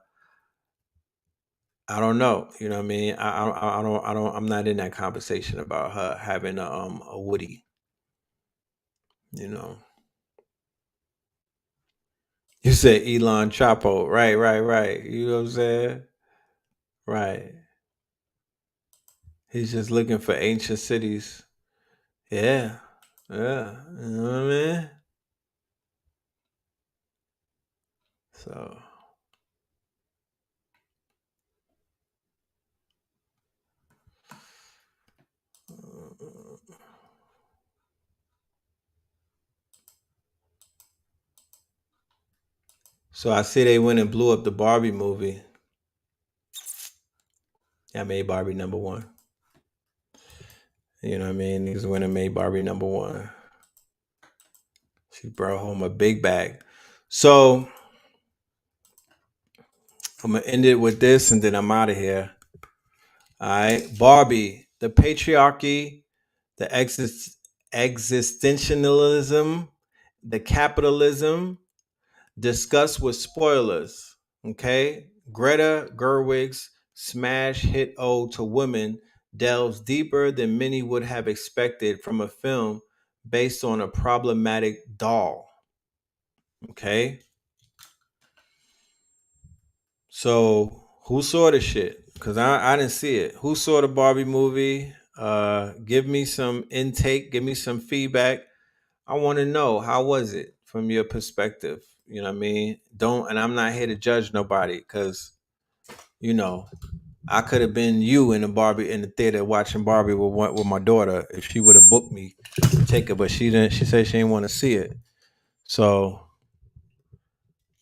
don't know. You know what I mean? I'm not in that conversation about her having a Woody. You know. You said Elon Chapo. Right, right, right. You know what I'm saying? Right. He's just looking for ancient cities. Yeah. Yeah. You know what I mean? So so I see they went and blew up the Barbie movie. That made Barbie number one. You know what I mean? Niggas went and made Barbie number one. She brought home a big bag. So I'm gonna end it with this and then I'm out of here. All right. Barbie, the patriarchy, the existentialism, the capitalism, discussed with spoilers. Okay. Greta Gerwig's smash hit ode to women delves deeper than many would have expected from a film based on a problematic doll. Okay. So who saw the shit? Because I didn't see it. Who saw the Barbie movie? Give me some intake, give me some feedback. I want to know, how was it from your perspective? You know what I mean? Don't, and I'm not here to judge nobody because, you know, I could have been you in the theater watching Barbie with my daughter if she would have booked me to take it, but she didn't. She said she didn't want to see it. So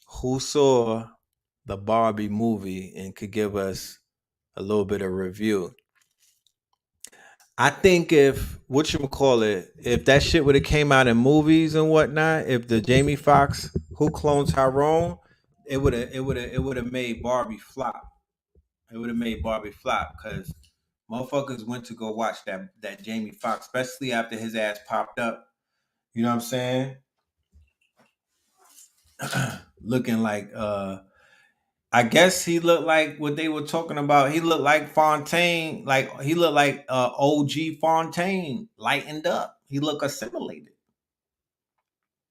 who saw the Barbie movie and could give us a little bit of review? I think if what you call it, if that shit would have came out in movies and whatnot, if the Jamie Foxx Who Cloned Tyrone, it would have made Barbie flop. It would have made Barbie flop because motherfuckers went to go watch that Jamie Foxx, especially after his ass popped up. You know what I'm saying? Looking like I guess he looked like what they were talking about. He looked like Fontaine, like he looked like OG Fontaine, lightened up. He looked assimilated.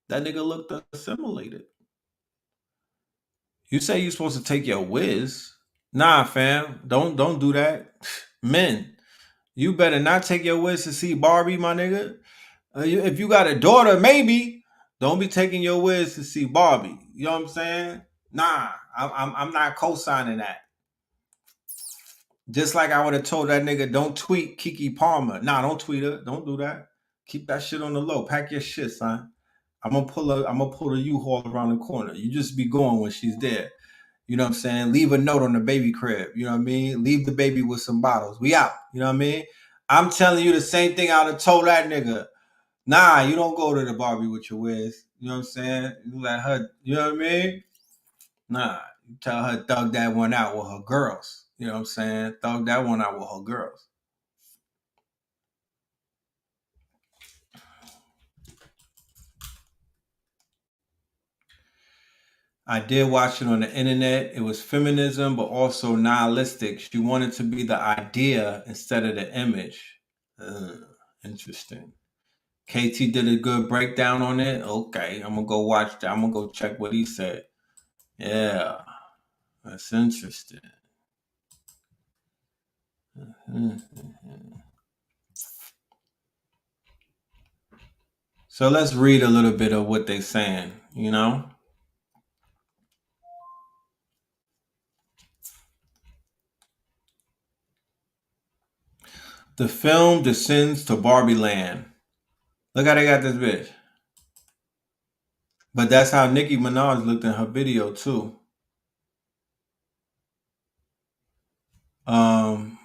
That nigga looked assimilated. You say you're supposed to take your whiz. Nah, fam. Don't do that. Men, you better not take your whiz to see Barbie, my nigga. If you got a daughter, maybe don't be taking your whiz to see Barbie. You know what I'm saying? Nah, I'm not co-signing that. Just like I would have told that nigga, don't tweet Kiki Palmer. Nah, don't tweet her. Don't do that. Keep that shit on the low. Pack your shit, son. I'm gonna pull a U-Haul around the corner. You just be going when she's there. You know what I'm saying? Leave a note on the baby crib. You know what I mean? Leave the baby with some bottles. We out. You know what I mean? I'm telling you the same thing I would have told that nigga. Nah, you don't go to the Barbie with your whiz. You know what I'm saying? You let her, you know what I mean? Nah, you tell her thug that one out with her girls. You know what I'm saying? Thug that one out with her girls. I did watch it on the internet. It was feminism, but also nihilistic. She wanted to be the idea instead of the image. Interesting. KT did a good breakdown on it. Okay, I'm gonna go watch that. I'm gonna go check what he said. Yeah, that's interesting. So let's read a little bit of what they're saying, you know? The film descends to Barbie Land. Look how they got this bitch. But that's how Nicki Minaj looked in her video too. Um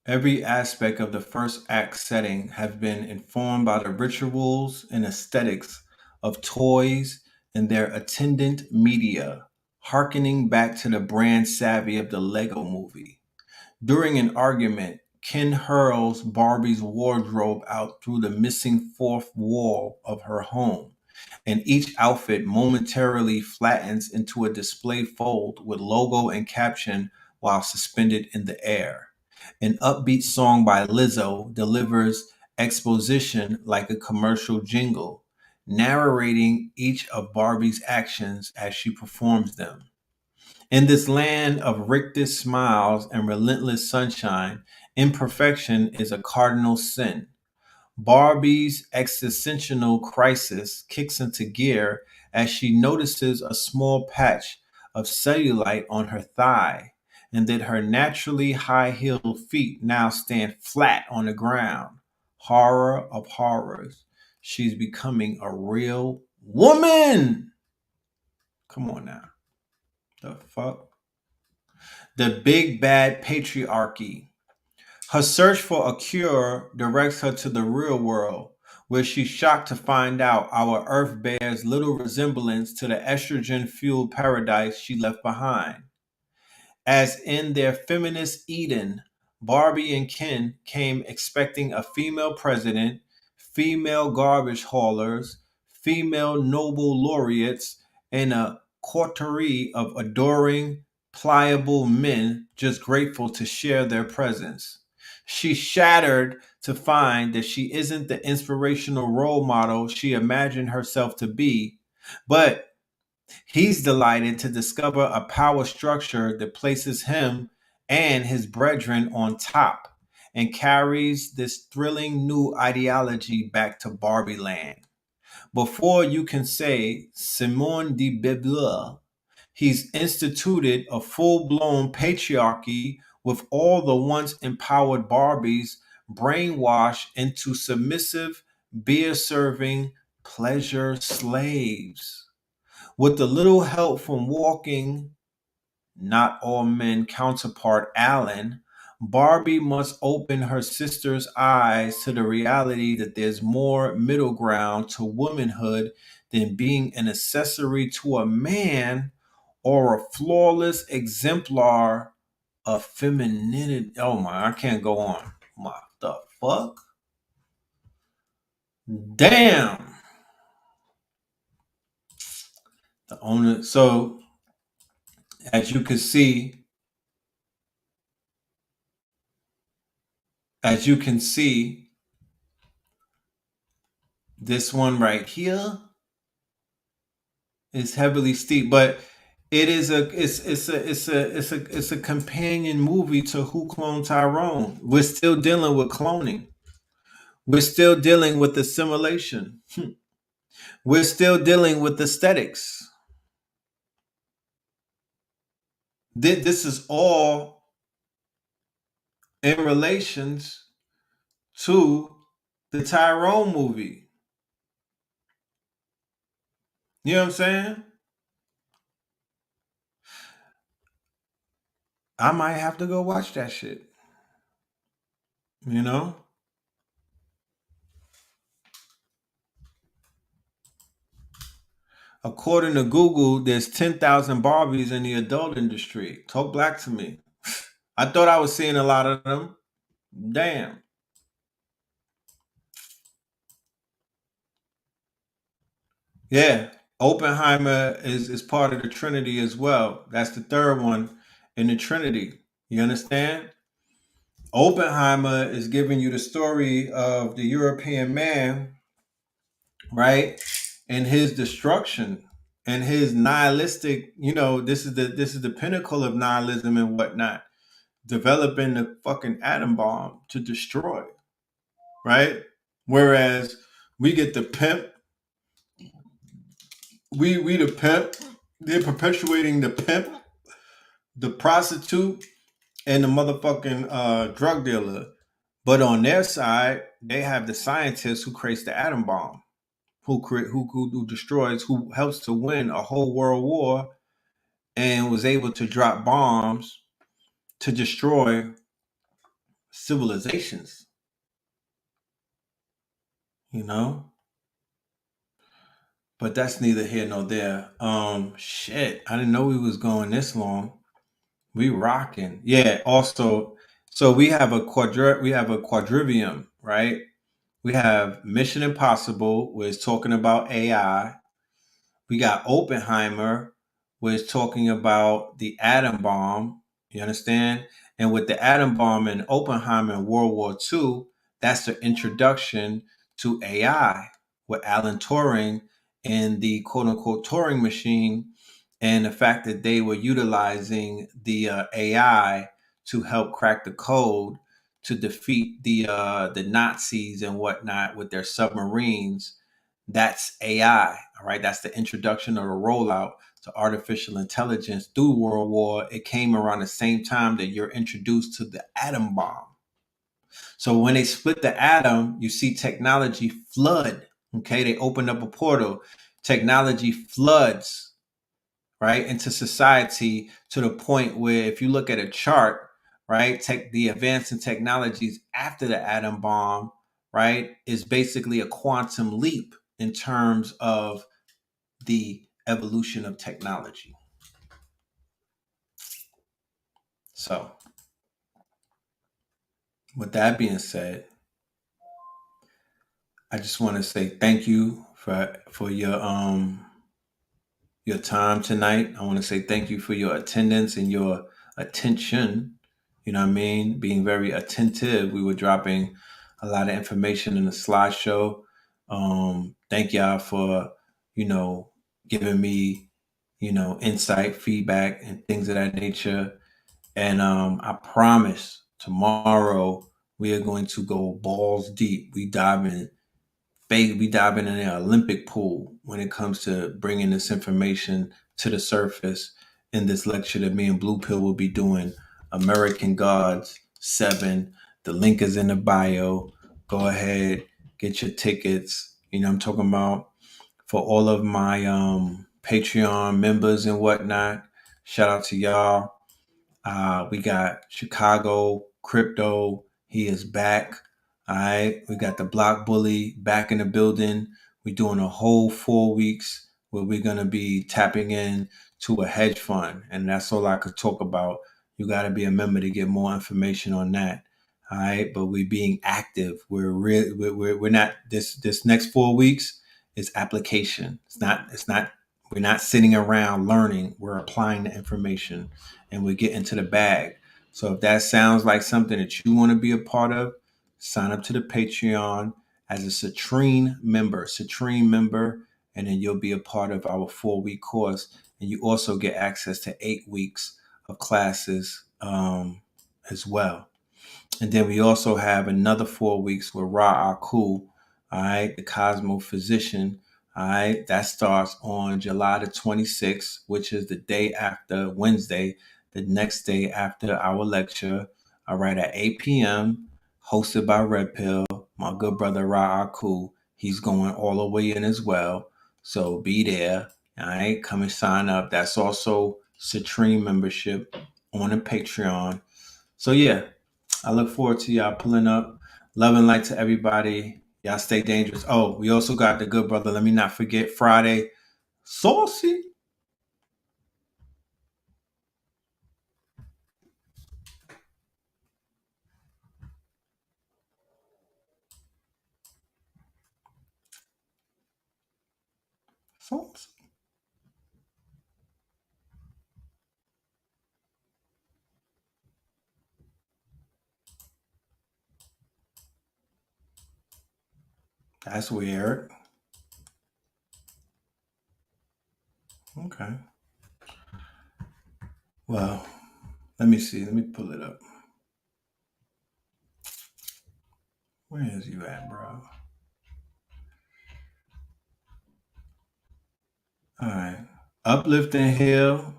Every aspect of the first act setting have been informed by the rituals and aesthetics of toys and their attendant media, hearkening back to the brand savvy of the Lego movie. During an argument, Ken hurls Barbie's wardrobe out through the missing fourth wall of her home, and each outfit momentarily flattens into a display fold with logo and caption while suspended in the air. An upbeat song by Lizzo delivers exposition like a commercial jingle, narrating each of Barbie's actions as she performs them. In this land of rictus smiles and relentless sunshine, imperfection is a cardinal sin. Barbie's existential crisis kicks into gear as she notices a small patch of cellulite on her thigh, and that her naturally high heeled feet now stand flat on the ground. Horror of horrors. She's becoming a real woman. Come on now. The fuck? The big bad patriarchy. Her search for a cure directs her to the real world, where she's shocked to find out our Earth bears little resemblance to the estrogen fueled paradise she left behind. As in their feminist Eden, Barbie and Ken came expecting a female president, female garbage haulers, female Nobel laureates, and a coterie of adoring, pliable men just grateful to share their presence. She's shattered to find that she isn't the inspirational role model she imagined herself to be, but he's delighted to discover a power structure that places him and his brethren on top and carries this thrilling new ideology back to Barbie Land. Before you can say Simone de Beauvoir, he's instituted a full blown patriarchy with all the once empowered Barbies brainwashed into submissive, beer serving pleasure slaves. With a little help from walking, not all men counterpart Alan, Barbie must open her sister's eyes to the reality that there's more middle ground to womanhood than being an accessory to a man or a flawless exemplar of femininity. Oh my, I can't go on. What the fuck? Damn. The owner. So as you can see, as you can see, this one right here is heavily steep, but it is a companion movie to Who Cloned Tyrone. We're still dealing with cloning. We're still dealing with assimilation. We're still dealing with aesthetics. This is all in relations to the Tyrone movie. You know what I'm saying? I might have to go watch that shit. You know? According to Google, there's 10,000 Barbies in the adult industry. Talk black to me. I thought I was seeing a lot of them. Damn. Yeah. Oppenheimer is part of the Trinity as well. That's the third one in the Trinity. You understand? Oppenheimer is giving you the story of the European man, right? And his destruction and his nihilistic, this is the pinnacle of nihilism and whatnot. Developing the fucking atom bomb to destroy, right? Whereas we get the pimp, we the pimp, they're perpetuating the pimp, the prostitute, and the motherfucking drug dealer. But on their side, they have the scientist who creates the atom bomb, who destroys, who helps to win a whole world war, and was able to drop bombs to destroy civilizations. You know, but that's neither here nor there. Shit, I didn't know we was going this long. We rocking. Yeah. Also, so we have a quadrivium, right? We have Mission Impossible, where it's talking about AI. We got Oppenheimer, where it's talking about the atom bomb. You understand? And with the atom bomb and Oppenheimer in World War II, that's the introduction to AI with Alan Turing and the quote unquote Turing machine, and the fact that they were utilizing the AI to help crack the code to defeat the Nazis and whatnot with their submarines. That's AI. All right. That's the introduction or the rollout to artificial intelligence through World War. It came around the same time that you're introduced to the atom bomb. So when they split the atom, you see technology flood. Okay. They open up a portal. Technology floods right into society to the point where if you look at a chart, right, the advance in technologies after the atom bomb, right, is basically a quantum leap in terms of the evolution of technology. So, with that being said, I just want to say thank you for your time tonight. I want to say thank you for your attendance and your attention. You know what I mean? Being very attentive. We were dropping a lot of information in the slideshow. Thank y'all for, giving me, insight, feedback, and things of that nature. And I promise tomorrow we are going to go balls deep. We diving in the Olympic pool when it comes to bringing this information to the surface in this lecture that me and Blue Pill will be doing. American Gods 7. The link is in the bio. Go ahead, get your tickets. I'm talking about for all of my Patreon members and whatnot. Shout out to y'all. We got Chicago Crypto. He is back. All right. We got the Block Bully back in the building. We're doing a whole 4 weeks where we're going to be tapping in to a hedge fund. And that's all I could talk about You got to be a member to get more information on that. All right, but we're being active. We're not this next 4 weeks is application. It's not we're not sitting around learning. We're applying the information and we're getting to the bag. So if that sounds like something that you want to be a part of, sign up to the Patreon as a Citrine member, and then you'll be a part of our 4-week course. And you also get access to 8 weeks of classes as well. And then we also have another 4 weeks with Ra Aku, all right, the Cosmo Physician. All right, that starts on July the 26th, which is the day after Wednesday, the next day after our lecture, all right, at 8 p.m., hosted by Red Pill, my good brother Ra Aku. He's going all the way in as well. So be there, all right, come and sign up. That's also Citrine membership on the Patreon. So yeah, I look forward to y'all pulling up. Love and light to everybody. Y'all stay dangerous. Oh, we also got the good brother. Let me not forget Friday. Saucy. Saucy. That's weird. Okay. Well, let me see. Let me pull it up. Where is you at, bro? All right. Uplift and Heal.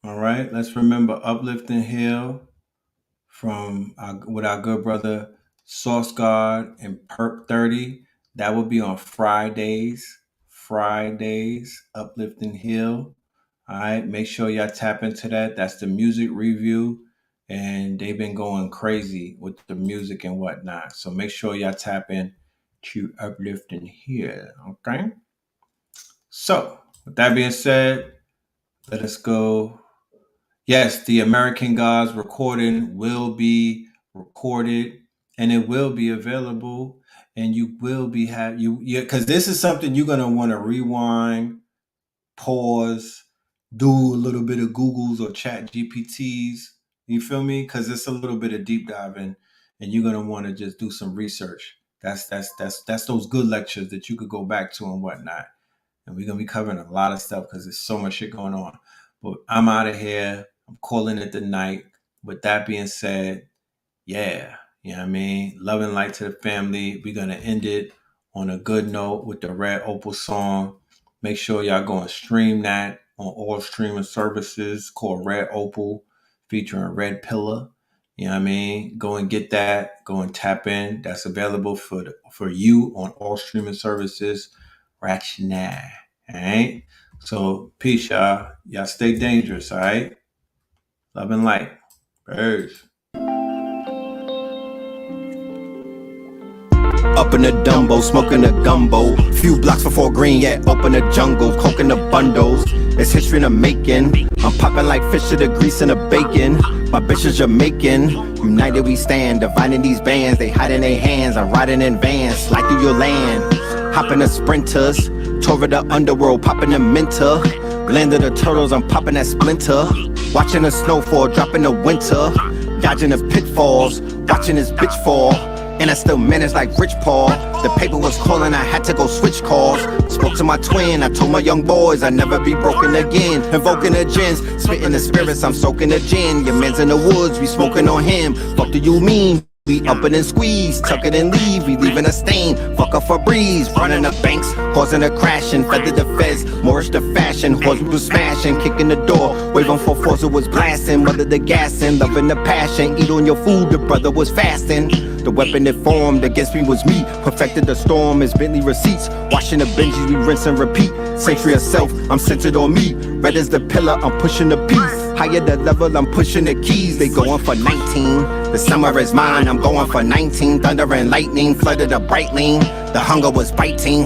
All right. Let's remember Uplift and Heal with our good brother Sauce God and Perp 30. That will be on Fridays. Uplift and Heal. All right. Make sure y'all tap into that. That's the music review. And they've been going crazy with the music and whatnot. So make sure y'all tap in to Uplift and Heal. Okay. So with that being said, let us go. Yes, the American Gods recording will be recorded and it will be available, and you will be because this is something you're gonna want to rewind, pause, do a little bit of Googles or Chat GPTs. You feel me? Because it's a little bit of deep diving, and you're gonna want to just do some research. That's those good lectures that you could go back to and whatnot. And we're gonna be covering a lot of stuff because there's so much shit going on. But I'm out of here. I'm calling it the night. With that being said, yeah, you know what I mean? Love and light to the family. We're gonna end it on a good note with the Red Opal song. Make sure y'all go and stream that on all streaming services called Red Opal, featuring Red Pillar. You know what I mean? Go and get that. Go and tap in. That's available for you on all streaming services right now. All right? So peace, y'all. Y'all stay dangerous, all right? Love and light. Peace.
Up in the Dumbo, smoking a gumbo. Few blocks before green, yeah, up in the jungle, coking the bundles. It's history in the making. I'm popping like fish to the grease and the bacon. My bitch is Jamaican. United we stand, dividing these bands. They hide in their hands. I'm riding in vans, slide through your land. Hopping the sprinters, tore the underworld, popping the minter. Landed the turtles, I'm popping that splinter. Watching the snowfall, dropping the winter. Dodging the pitfalls, watching this bitch fall. And I still managed like Rich Paul. The paper was calling, I had to go switch calls. Spoke to my twin, I told my young boys I'd never be broken again. Invoking the gins, spitting the spirits, I'm soaking the gin. Your man's in the woods, we smoking on him. Fuck do you mean? We up and squeeze, tuck it and leave, we leaving a stain. Fuck up for breeze, running the banks, causing a crashing. Feather the feds, Moorish the fashion. Horse was smashing, kicking the door. Wave on 4/4, it was blasting. Mother the gassing, loving the passion. Eat on your food, the brother was fasting. The weapon that formed against me was me. Perfected the storm as Bentley receipts. Washing the Benjis, we rinse and repeat. Century of self, I'm centered on me. Red as the pillar, I'm pushing the piece. Higher the level, I'm pushing the keys. They going for 19. The summer is mine, I'm going for 19. Thunder and lightning flooded a bright lane. The hunger was biting,